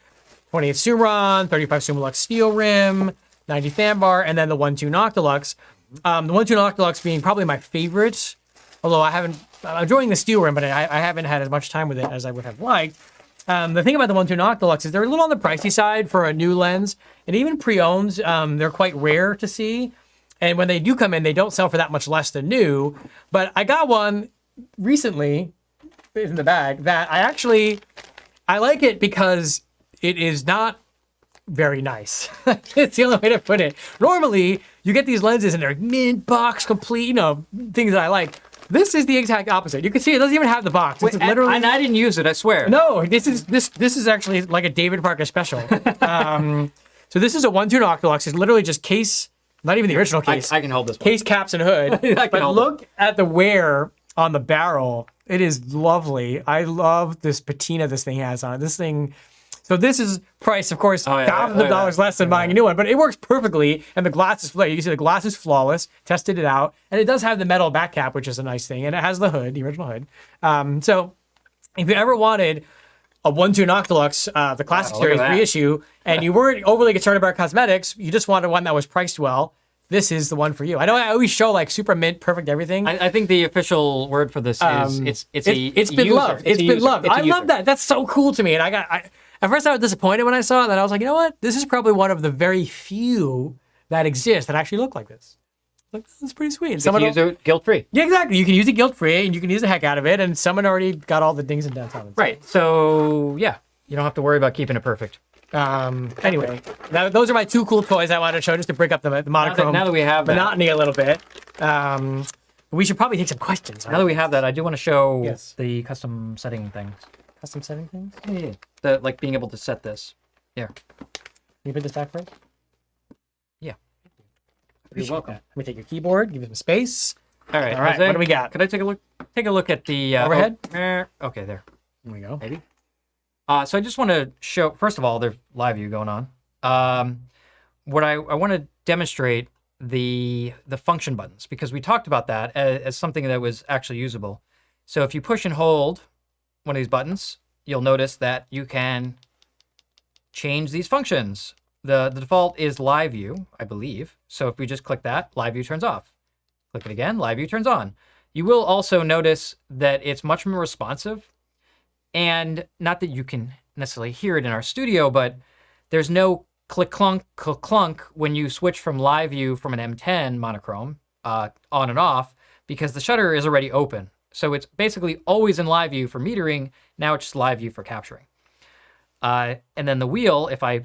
28 Summron, 35 Summilux steel rim, 90 fan bar, and then the 1.2 Noctilux. The 1.2 Noctilux being probably my favorite, although I'm enjoying the steel rim, but I haven't had as much time with it as I would have liked. The thing about the 1.2 Noctilux is they're a little on the pricey side for a new lens, and even pre-owned, they're quite rare to see. And when they do come in, they don't sell for that much less than new. But I got one recently in the bag that I like it because it is not very nice. It's the only way to put it. Normally, you get these lenses and they're mint box complete, things that I like. This is the exact opposite. You can see it doesn't even have the box. It's literally. And I didn't use it, I swear. No, this is actually like a David Farkas special. So this is a 1.2 Noctilux. It's literally just case, not even the original case. I can hold this one. Case, caps, and hood. But look at the wear on the barrel. It is lovely. I love this patina this thing has on it. This thing. So this is priced, of course, thousands of dollars less than buying a new one, but it works perfectly, and the glass is you can see the glass is flawless. Tested it out, and it does have the metal back cap, which is a nice thing, and it has the hood, the original hood. So if you ever wanted a 1.2 Noctilux, the classic series reissue, and you weren't overly concerned about cosmetics, you just wanted one that was priced well, this is the one for you. I know I always show like super mint, perfect everything. I think the official word for this is it's been loved. It's been loved. I love that. That's so cool to me. And at first I was disappointed when I saw it, and I was like, you know what? This is probably one of the very few that exist that actually look like this. Like, that's pretty sweet. You can use it guilt-free. Yeah, exactly. You can use it guilt-free, and you can use the heck out of it, and someone already got all the dings and dents on it. Right. So, yeah, you don't have to worry about keeping it perfect. Anyway, those are my 2 cool toys I wanted to show just to break up the monochrome now that we have monotony a little bit. We should probably take some questions. Now that we have that, I do want to show the custom setting things. Custom setting things? Yeah. Like being able to set this. Here. Can you put this back first? Yeah. Appreciate welcome. that. Let me take your keyboard, give it some space. All right. All right, Jose, what do we got? Could I take a look? Take a look at the Overhead? Okay, there. There we go. Maybe. So I just want to show. First of all, there's live view going on. What I want to demonstrate the function buttons, because we talked about that as something that was actually usable. So if you push and hold one of these buttons, you'll notice that you can change these functions. The default is live view, I believe. So if we just click that, live view turns off. Click it again, live view turns on. You will also notice that it's much more responsive. And not that you can necessarily hear it in our studio, but there's no click clunk when you switch from live view from an M10 Monochrom on and off, because the shutter is already open. So it's basically always in live view for metering. Now it's just live view for capturing. And then the wheel, if I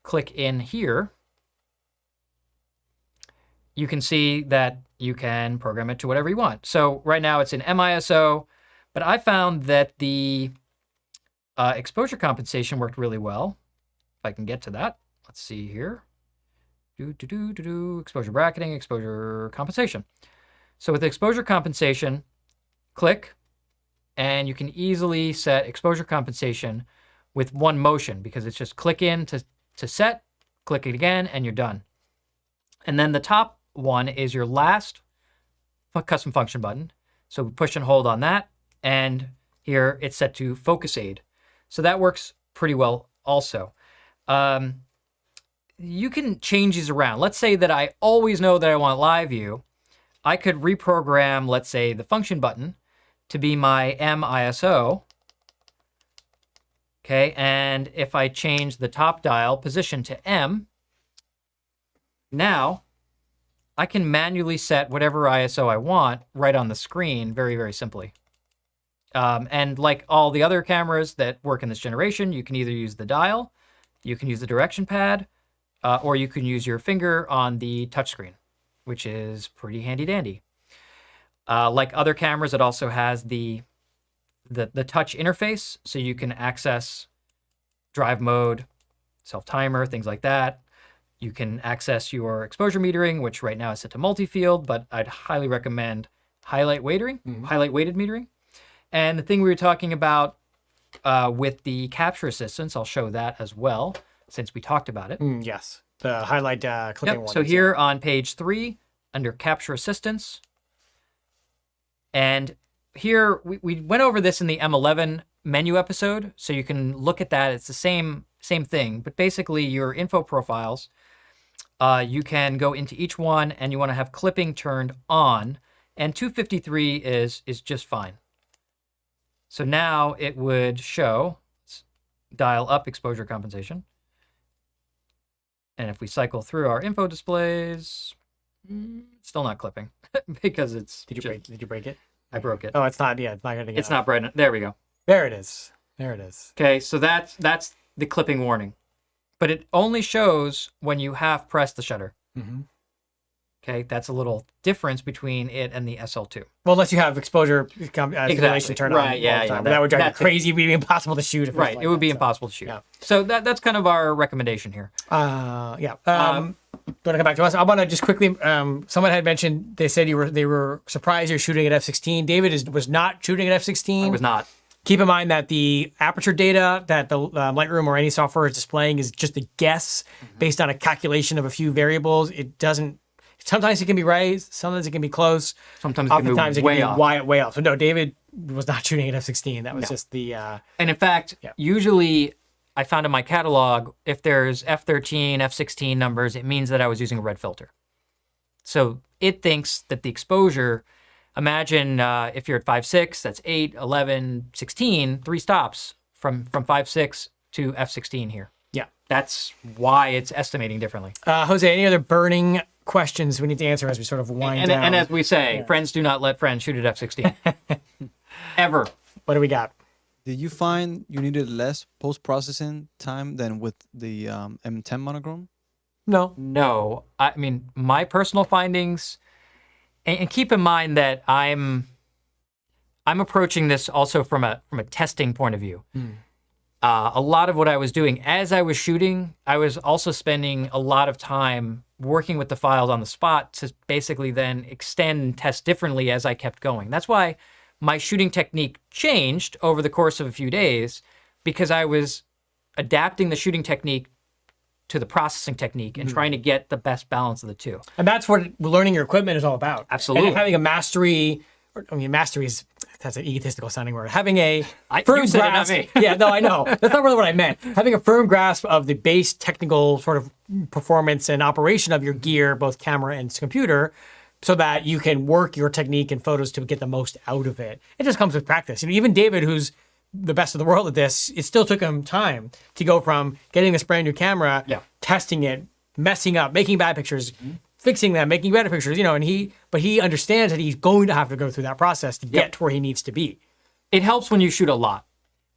click in here, you can see that you can program it to whatever you want. So right now it's in MISO, but I found that the exposure compensation worked really well. If I can get to that, let's see here. Exposure bracketing, exposure compensation. So with exposure compensation, click, and you can easily set exposure compensation with one motion, because it's just click in to set, click it again, and you're done. And then the top one is your last custom function button. So we push and hold on that, and here it's set to focus aid. So that works pretty well also. You can change these around. Let's say that I always know that I want live view. I could reprogram, let's say, the function button to be my MISO. Okay, and if I change the top dial position to M, now I can manually set whatever ISO I want right on the screen very, very simply. And like all the other cameras that work in this generation, you can either use the dial, you can use the direction pad, or you can use your finger on the touchscreen, which is pretty handy dandy. Like other cameras, it also has the touch interface, so you can access drive mode, self-timer, things like that. You can access your exposure metering, which right now is set to multi-field, but I'd highly recommend highlight weighted metering. And the thing we were talking about with the capture assistance, I'll show that as well, since we talked about it. Yes, the highlight clipping one. So here on page 3, under capture assistance, and here we went over this in the M11 menu episode, so you can look at that. It's the same thing, but basically your info profiles, you can go into each one, and you want to have clipping turned on, and 253 is just fine. So now it would show, let's dial up exposure compensation. And if we cycle through our info displays, still not clipping because it's. Did you break it? I broke it. Oh, it's not. Yeah, it's not going to get. It's not bright enough. There we go. There it is. There it is. Okay, so that's the clipping warning, but it only shows when you have pressed the shutter. Mm-hmm. Okay, that's a little difference between it and the SL2. Well, unless you have exposure simulation turned on all the time. But that would drive you crazy. It would be impossible to shoot. If Right, it would be impossible to shoot. Yeah. So that's kind of our recommendation here. Yeah. Want to come back to us? I want to just quickly. Someone had mentioned they said they were surprised you're shooting at f16. David was not shooting at f16. I was not. Keep in mind that the aperture data that the Lightroom or any software is displaying is just a guess based on a calculation of a few variables. It doesn't. Sometimes it can be right. Sometimes it can be close. Sometimes Oftentimes it can be way off. So no, David was not shooting at f16. That was just the. And in fact, usually I found in my catalog, if there's f13, f16 numbers, it means that I was using a red filter. So it thinks that the exposure. Imagine if you're at 5.6, that's 8, 11, 16, 3 stops from 5.6 to f16 here. Yeah. That's why it's estimating differently. Jose, any other burning questions we need to answer as we sort of wind down? And as we say, friends do not let friends shoot at f16. Ever. What do we got? Did you find you needed less post-processing time than with the M10 Monochrom? No. I mean, my personal findings, and keep in mind that I'm approaching this also from a testing point of view. a lot of what I was doing as I was shooting, I was also spending a lot of time working with the files on the spot to basically then extend and test differently as I kept going. That's why my shooting technique changed over the course of a few days, because I was adapting the shooting technique to the processing technique and trying to get the best balance of the two. And that's what learning your equipment is all about. Absolutely. And having a mastery, mastery is, that's an egotistical sounding word. Having a You firm said it, not grasp. me. Yeah, no, I know. That's not really what I meant. Having a firm grasp of the base technical sort of performance and operation of your gear, both camera and computer, so that you can work your technique and photos to get the most out of it. It just comes with practice. Even David, who's the best of the world at this, it still took him time to go from getting this brand new camera, testing it, messing up, making bad pictures, fixing them, making better pictures, and he understands that he's going to have to go through that process to get to where he needs to be. It helps when you shoot a lot.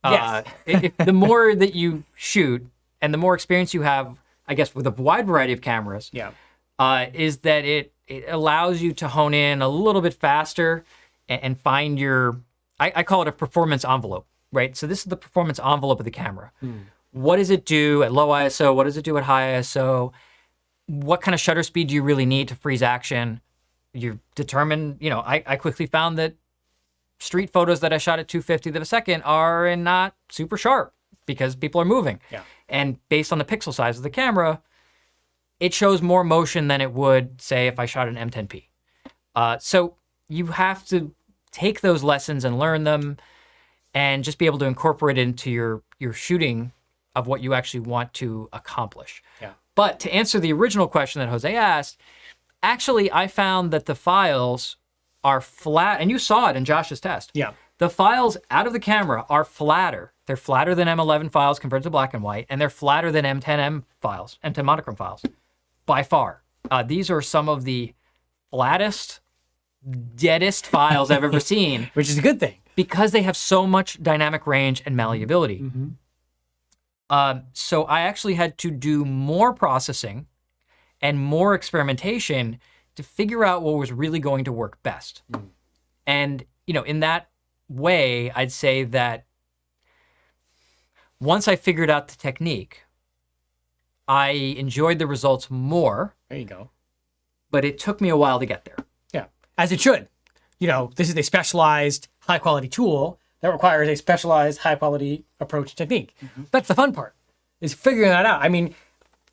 Yes. The more that you shoot and the more experience you have, I guess, with a wide variety of cameras, is that it allows you to hone in a little bit faster and find your, I call it a performance envelope, right? So this is the performance envelope of the camera. What does it do at low ISO? What does it do at high ISO? What kind of shutter speed do you really need to freeze action? You determine, I quickly found that street photos that I shot at 250th of a second are not super sharp because people are moving. And based on the pixel size of the camera, it shows more motion than it would, say, if I shot an M10P. So you have to take those lessons and learn them and just be able to incorporate it into your shooting of what you actually want to accomplish. But to answer the original question that Jose asked, actually, I found that the files are flat, and you saw it in Josh's test. The files out of the camera are flatter. They're flatter than M11 files converted to black and white, and they're flatter than M10 files, M10 Monochrom files, by far. These are some of the flattest, deadest files I've ever seen. Which is a good thing. Because they have so much dynamic range and malleability. So I actually had to do more processing and more experimentation to figure out what was really going to work best. And, in that way, I'd say that once I figured out the technique, I enjoyed the results more. There you go. But it took me a while to get there. Yeah, as it should. This is a specialized, high-quality tool that requires a specialized, high-quality approach technique. That's the fun part, is figuring that out. I mean,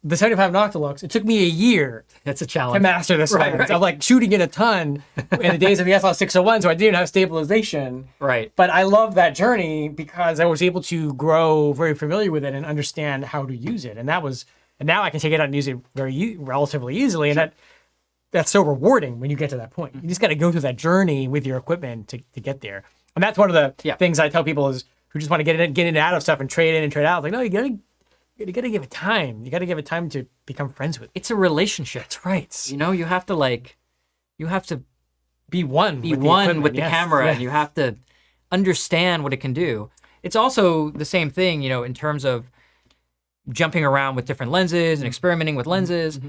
the 75 Noctilux, it took me a year That's a to challenge. master the science. I'm like shooting in a ton in the days of the SLS 601, so I didn't have stabilization. Right. But I love that journey because I was able to grow very familiar with it and understand how to use it. And now I can take it out and use it relatively easily. And that's so rewarding when you get to that point. You just got to go through that journey with your equipment to get there. And that's one of the things I tell people is who just want to get in and out of stuff and trade in and trade out. It's like, no, you gotta give it time. You gotta give it time to become friends with it. It's a relationship. That's right. You have to Be one with the camera, and you have to understand what it can do. It's also the same thing, in terms of jumping around with different lenses and experimenting with lenses.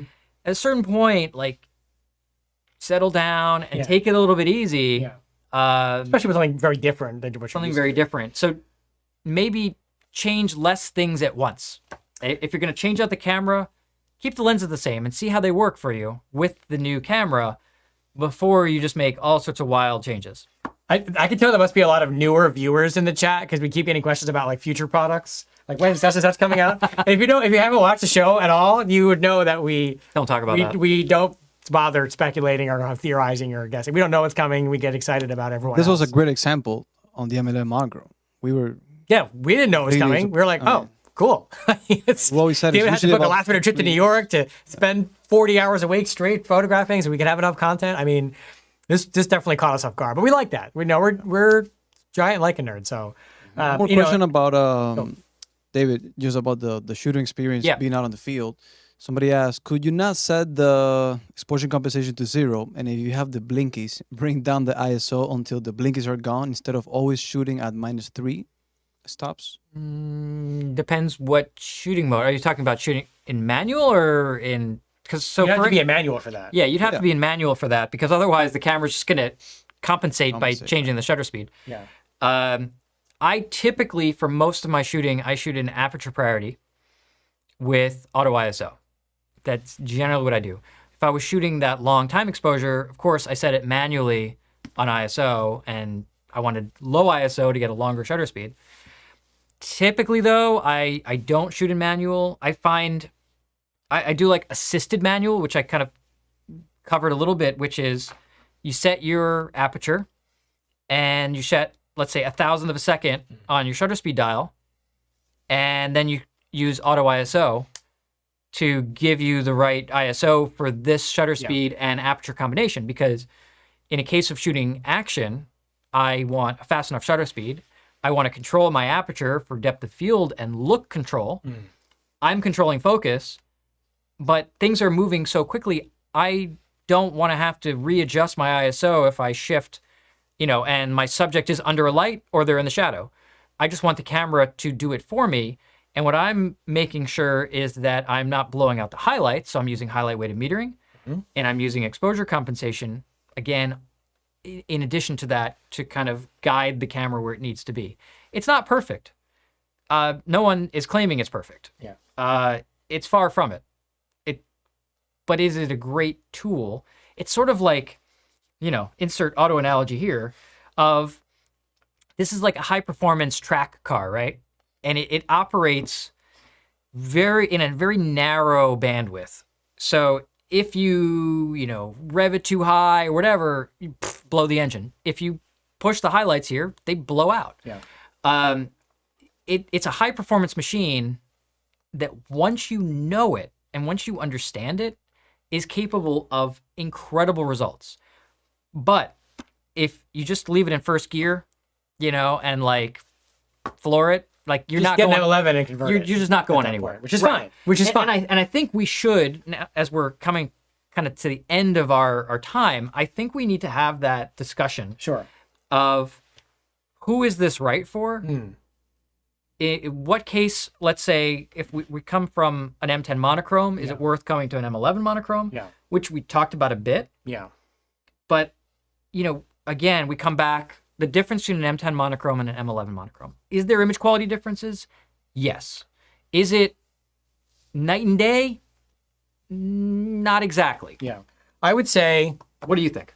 At a certain point, settle down and take it a little bit easy. Especially with something very different than what something very different. So maybe change less things at once. If you're going to change out the camera, keep the lenses the same and see how they work for you with the new camera before you just make all sorts of wild changes. I can tell there must be a lot of newer viewers in the chat because we keep getting questions about future products. When's such and such coming out? And if you haven't watched the show at all, you would know that we don't talk about that. We don't bother speculating or theorizing or guessing. We don't know what's coming. We get excited about everyone This else. was a great example on the M11 Monochrom. We didn't know it was coming. We were like, oh, cool. What we said is David had to usually book a about last minute trip to New York to spend 40 hours a week straight photographing so we could have enough content. I mean, this definitely caught us off guard, but we like that. We know we're giant Leica nerds. So, more question about David, just about the shooting experience being out on the field. Somebody asked, could you not set the exposure compensation to 0? And if you have the blinkies, bring down the ISO until the blinkies are gone instead of always shooting at -3 stops? Depends what shooting mode. Are you talking about shooting in manual or in... You have to be a manual for that. Yeah, you'd have to be in manual for that because otherwise the camera's just going to compensate by changing the shutter speed. I typically, for most of my shooting, I shoot in aperture priority with auto ISO. That's generally what I do. If I was shooting that long time exposure, of course, I set it manually on ISO, and I wanted low ISO to get a longer shutter speed. Typically, though, I don't shoot in manual. I find I do like assisted manual, which I kind of covered a little bit, which is you set your aperture and you set, let's say, 1,000th of a second on your shutter speed dial, and then you use auto ISO to give you the right ISO for this shutter speed and aperture combination. Because in a case of shooting action, I want a fast enough shutter speed. I want to control my aperture for depth of field and look control. I'm controlling focus, but things are moving so quickly, I don't want to have to readjust my ISO if I shift, and my subject is under a light or they're in the shadow. I just want the camera to do it for me. And what I'm making sure is that I'm not blowing out the highlights. So I'm using highlight weighted metering, and I'm using exposure compensation, again, in addition to that, to kind of guide the camera where it needs to be. It's not perfect. No one is claiming it's perfect. It's far from it. But is it a great tool? It's sort of like, insert auto analogy here of, this is like a high performance track car, right? And it operates in a very narrow bandwidth. So if you, rev it too high or whatever, you blow the engine. If you push the highlights here, they blow out. It's a high performance machine that once you know it and once you understand it, is capable of incredible results. But if you just leave it in first gear, and like floor it, like you're just not get going an M11 and convert you're it. just not going anywhere, point, which is fine. Which is fine. And I think we should, as we're coming kind of to the end of our time, I think we need to have that discussion. Sure. Of who is this right for? In what case, let's say, if we come from an M10 Monochrom, is it worth coming to an M11 Monochrom? Which we talked about a bit. But, again, we come back, the difference between an M10 Monochrom and an M11 Monochrom. Is there image quality differences? Yes. Is it night and day? Not exactly. I would say, what do you think?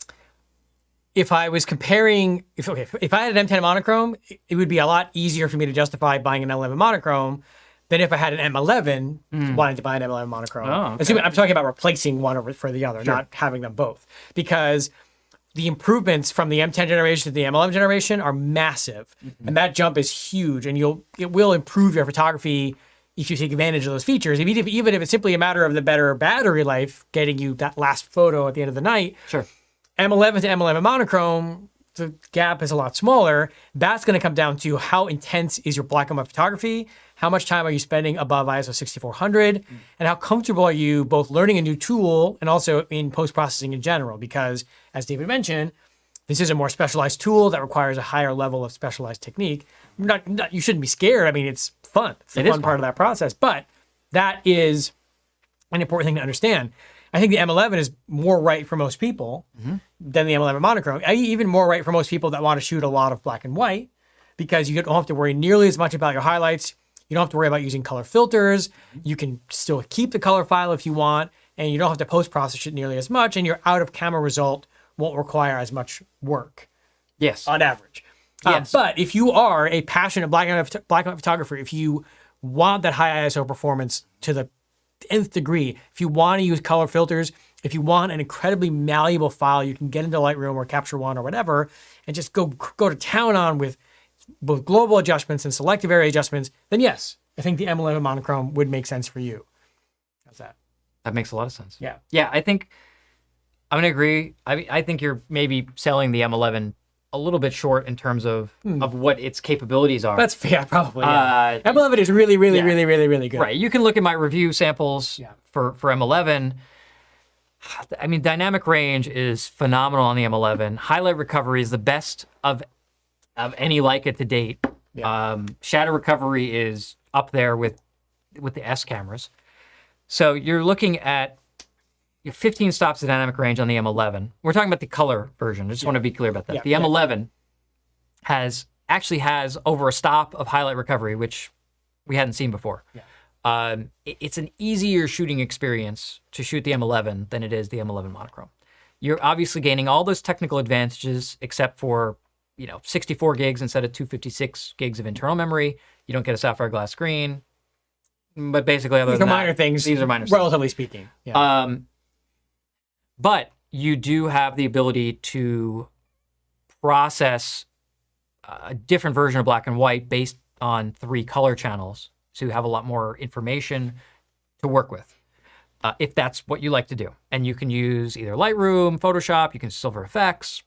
If I was comparing, if I had an M10 Monochrom, it would be a lot easier for me to justify buying an M11 Monochrom than if I had an M11 wanting to buy an M11 Monochrome. Oh, okay. Assuming, I'm talking about replacing one over for the other, not having them both. Because the improvements from the M10 generation to the M11 generation are massive. And that jump is huge, and it will improve your photography if you take advantage of those features. Even if it's simply a matter of the better battery life, getting you that last photo at the end of the night. Sure. M11 to M11 Monochrome, the gap is a lot smaller. That's going to come down to how intense is your black and white photography, how much time are you spending above ISO 6400, and how comfortable are you both learning a new tool and also in post-processing in general. Because, as David mentioned, this is a more specialized tool that requires a higher level of specialized technique. You shouldn't be scared. I mean, it's fun. It's the fun part of that process. But that is an important thing to understand. I think the M11 is more right for most people than the M11 Monochrome. Even more right for most people that want to shoot a lot of black and white, because you don't have to worry nearly as much about your highlights. You don't have to worry about using color filters. You can still keep the color file if you want, and you don't have to post-process it nearly as much, and your out-of-camera result won't require as much work. Yes. On average. Yes. But if you are a passionate black and white photographer, if you want that high ISO performance to the nth degree, if you want to use color filters, if you want an incredibly malleable file you can get into Lightroom or Capture One or whatever, and just go to town on with both global adjustments and selective area adjustments, then yes, I think the M11 Monochrome would make sense for you. How's that? That makes a lot of sense. Yeah. Yeah, I think I'm going to agree. I think you're maybe selling the M11 a little bit short in terms of what its capabilities are. That's fair, probably. Yeah. M11 is really good. Right. You can look at my review samples for M11. I mean, dynamic range is phenomenal on the M11. Highlight recovery is the best of any Leica to date. Shadow recovery is up there with the S cameras. So you're looking at 15 stops of dynamic range on the M11. We're talking about the color version. I just want to be clear about that. The M11 has actually has over a stop of highlight recovery, which we hadn't seen before. Yeah. It's an easier shooting experience to shoot the M11 than it is the M11 Monochrom. You're obviously gaining all those technical advantages, except for 64 gigs instead of 256 gigs of internal memory. You don't get a sapphire glass screen, but basically, other than that, minor things. These are minor, relatively speaking. Yeah. But you do have the ability to process a different version of black and white based on 3 color channels. So you have a lot more information to work with, if that's what you like to do. And you can use either Lightroom, Photoshop, you can Silver Effects,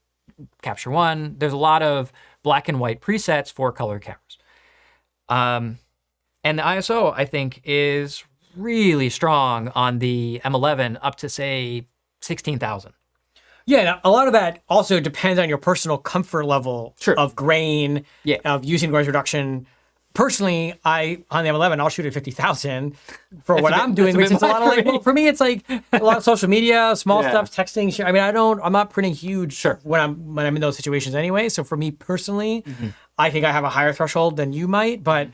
Capture One. There's a lot of black and white presets for color cameras. And the ISO, I think, is really strong on the M11 up to, say, 16,000. Yeah, a lot of that also depends on your personal comfort level of grain, Yeah. of using noise reduction. Personally, on the M11, I'll shoot at 50,000 for what I'm doing, which is a lot of like, well, for me, it's like a lot of social media, small stuff, texting. I mean, I'm not printing huge when I'm in those situations anyway. So for me personally, I think I have a higher threshold than you might. But,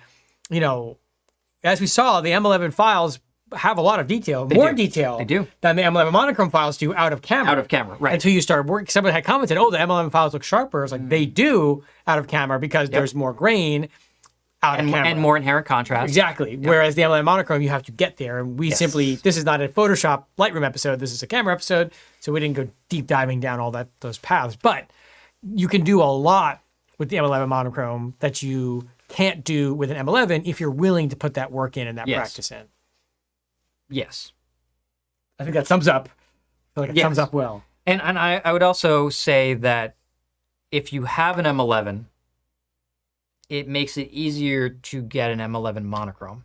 as we saw, the M11 files have a lot of detail, more detail than the M11 Monochrom files do out of camera. Out of camera, right. Until you start working. Someone had commented, oh, the M11 files look sharper. It's like, they do out of camera because there's more grain out of camera. And more inherent contrast. Exactly. Yep. Whereas the M11 Monochrome, you have to get there. And we simply, this is not a Photoshop Lightroom episode. This is a camera episode. So we didn't go deep diving down all those paths. But you can do a lot with the M11 Monochrome that you can't do with an M11 if you're willing to put that work in and that practice in. Yes. I think that sums up. I feel like it sums up well. And I would also say that if you have an M11, it makes it easier to get an M11 Monochrom.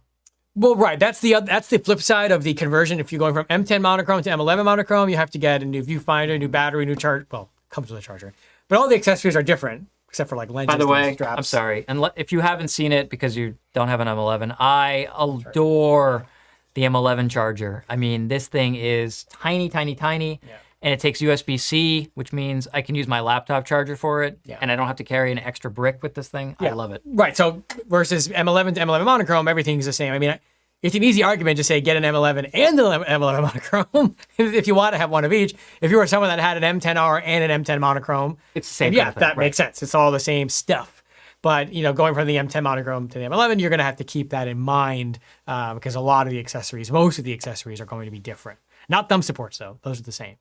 Well, right. That's the flip side of the conversion. If you're going from M10 Monochrom to M11 Monochrom, you have to get a new viewfinder, new battery, new charge. Well, comes with a charger. But all the accessories are different, except for like lenses. By the way, straps. I'm sorry. And if you haven't seen it because you don't have an M11, I adore the M11 charger. I mean, this thing is tiny, tiny, tiny. Yeah. And it takes USB-C, which means I can use my laptop charger for it. Yeah. And I don't have to carry an extra brick with this thing. Yeah. I love it. Right. So versus M11 to M11 Monochrom, everything's the same. I mean, it's an easy argument to say get an M11 and an M11 Monochrom if you want to have one of each. If you were someone that had an M10R and an M10 Monochrom, it's the same. Yeah, that makes sense. It's all the same stuff. But going from the M10 Monochrom to the M11, you're going to have to keep that in mind because a lot of the accessories, most of the accessories, are going to be different. Not thumb supports though; those are the same,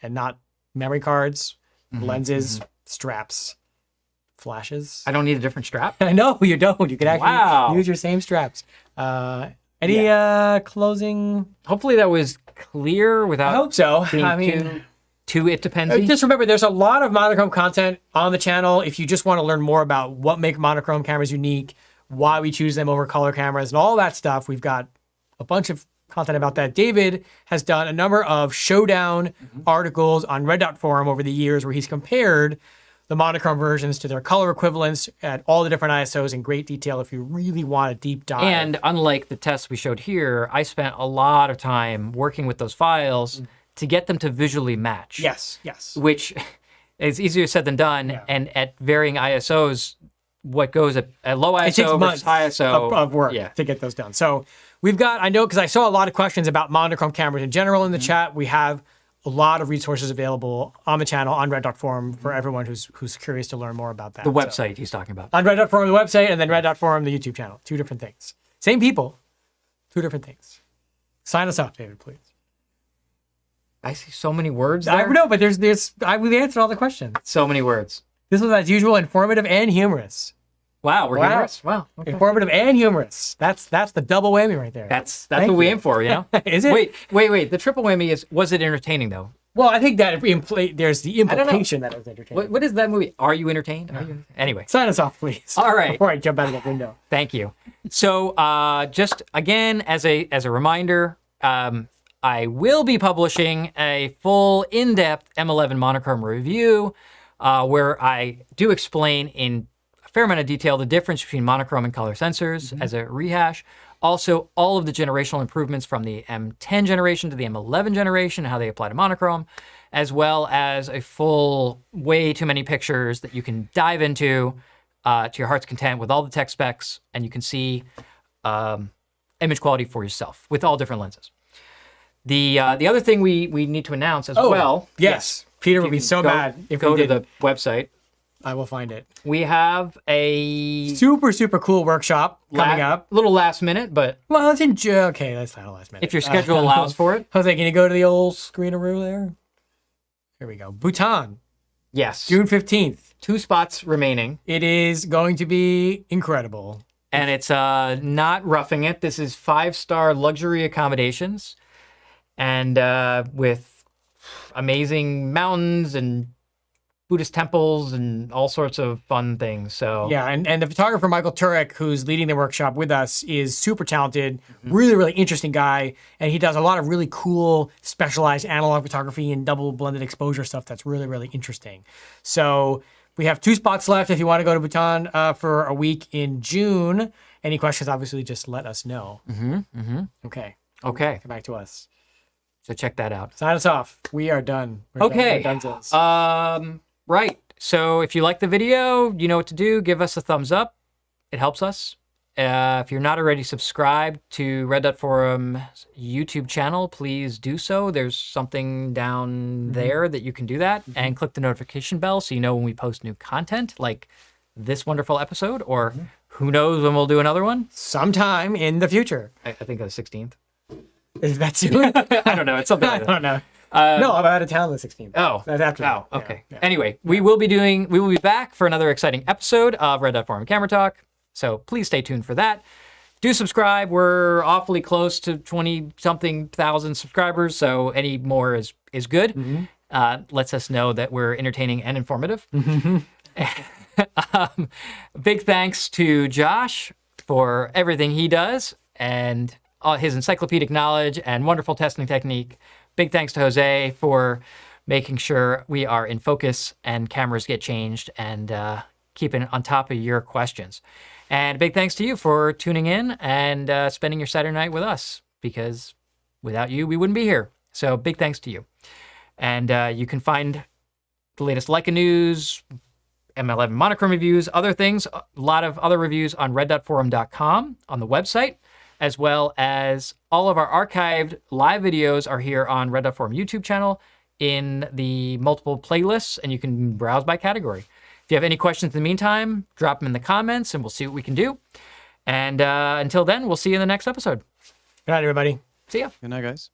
and not memory cards, lenses, straps, flashes. I don't need a different strap. I know you don't. You can actually use your same straps. Any closing? Hopefully that was clear without. I hope so. I mean. It depends. Just remember, there's a lot of monochrome content on the channel. If you just want to learn more about what make monochrome cameras unique, why we choose them over color cameras, and all that stuff, we've got a bunch of content about that. David has done a number of showdown articles on Red Dot Forum over the years where he's compared the monochrome versions to their color equivalents at all the different ISOs in great detail if you really want a deep dive. And unlike the tests we showed here, I spent a lot of time working with those files to get them to visually match. Yes. Which is easier said than done. Yeah. And at varying ISOs, what goes at low ISO versus high ISO of work to get those done. So we've got, I know, because I saw a lot of questions about monochrome cameras in general in the chat. We have a lot of resources available on the channel on Red Dot Forum for everyone who's curious to learn more about that. The website he's talking about. On Red Dot Forum, the website, and then Red Dot Forum, the YouTube channel. 2 different things. Same people, 2 different things. Sign us off, David, please. I see so many words there. I know, but we've answered all the questions. So many words. This was, as usual, informative and humorous. Wow, we're humorous? Wow. Okay. Informative and humorous. That's the double whammy right there. That's what we aim for, you know? Is it? Wait. The triple whammy was it entertaining, though? Well, I think that there's the implication that it was entertaining. What is that movie? Are you entertained? Anyway. Sign us off, please. All right. Before I jump out of that window. Thank you. So just, again, as a reminder, I will be publishing a full, in-depth M11 Monochrom review where I do explain in a fair amount of detail the difference between monochrome and color sensors as a rehash. Also, all of the generational improvements from the M10 generation to the M11 generation, how they apply to monochrome, as well as a full way too many pictures that you can dive into to your heart's content with all the tech specs, and you can see image quality for yourself with all different lenses. The other thing we need to announce as well. Yes. Peter would be so mad if go we to didn't. the website. I will find it. We have a Super, super cool workshop coming up. Little last minute, but Well, it's in June. Okay, that's not a last minute. if your schedule allows for it. Jose, can you go to the old screeneroo there? Here we go. Bhutan, Yes. June 15th. 2 spots remaining. It is going to be incredible. And it's not roughing it. This is 5-star luxury accommodations, and with amazing mountains and Buddhist temples and all sorts of fun things. So Yeah, and the photographer Michael Turek, who's leading the workshop with us, is super talented, really, really interesting guy, and he does a lot of really cool, specialized analog photography and double blended exposure stuff that's really, really interesting. So we have 2 spots left if you want to go to Bhutan for a week in June. Any questions, obviously, just let us know. Okay, okay, come back to us. so check that out. Sign us off. We are done. Okay. We're done. Right. So if you like the video, you know what to do. Give us a thumbs up. It helps us. If you're not already subscribed to Red Dot Forum's YouTube channel, please do so. There's something down there that you can do that, and click the notification bell so you know when we post new content, like this wonderful episode, or who knows when we'll do another one. Sometime in the future. I think on the 16th. Is that soon? I don't know. It's something I like that. don't know. No, I'm out of town the 16th. Oh, That's after. oh, that. okay. Yeah. Anyway, we will be back for another exciting episode of Red Dot Forum Camera Talk. So please stay tuned for that. Do subscribe. We're awfully close to 20-something thousand subscribers, so any more is good. Lets us know that we're entertaining and informative. Big thanks to Josh for everything he does and his encyclopedic knowledge and wonderful testing technique. Big thanks to Jose for making sure we are in focus and cameras get changed and keeping on top of your questions. And big thanks to you for tuning in and spending your Saturday night with us, because without you, we wouldn't be here. So big thanks to you. And you can find the latest Leica news, M11 Monochrom reviews, other things, a lot of other reviews on red.forum.com on the website, as well as all of our archived live videos are here on Red Dot Forum YouTube channel in the multiple playlists, and you can browse by category. If you have any questions in the meantime, drop them in the comments and we'll see what we can do. And until then, we'll see you in the next episode. Good night, everybody. See ya. Good night, guys.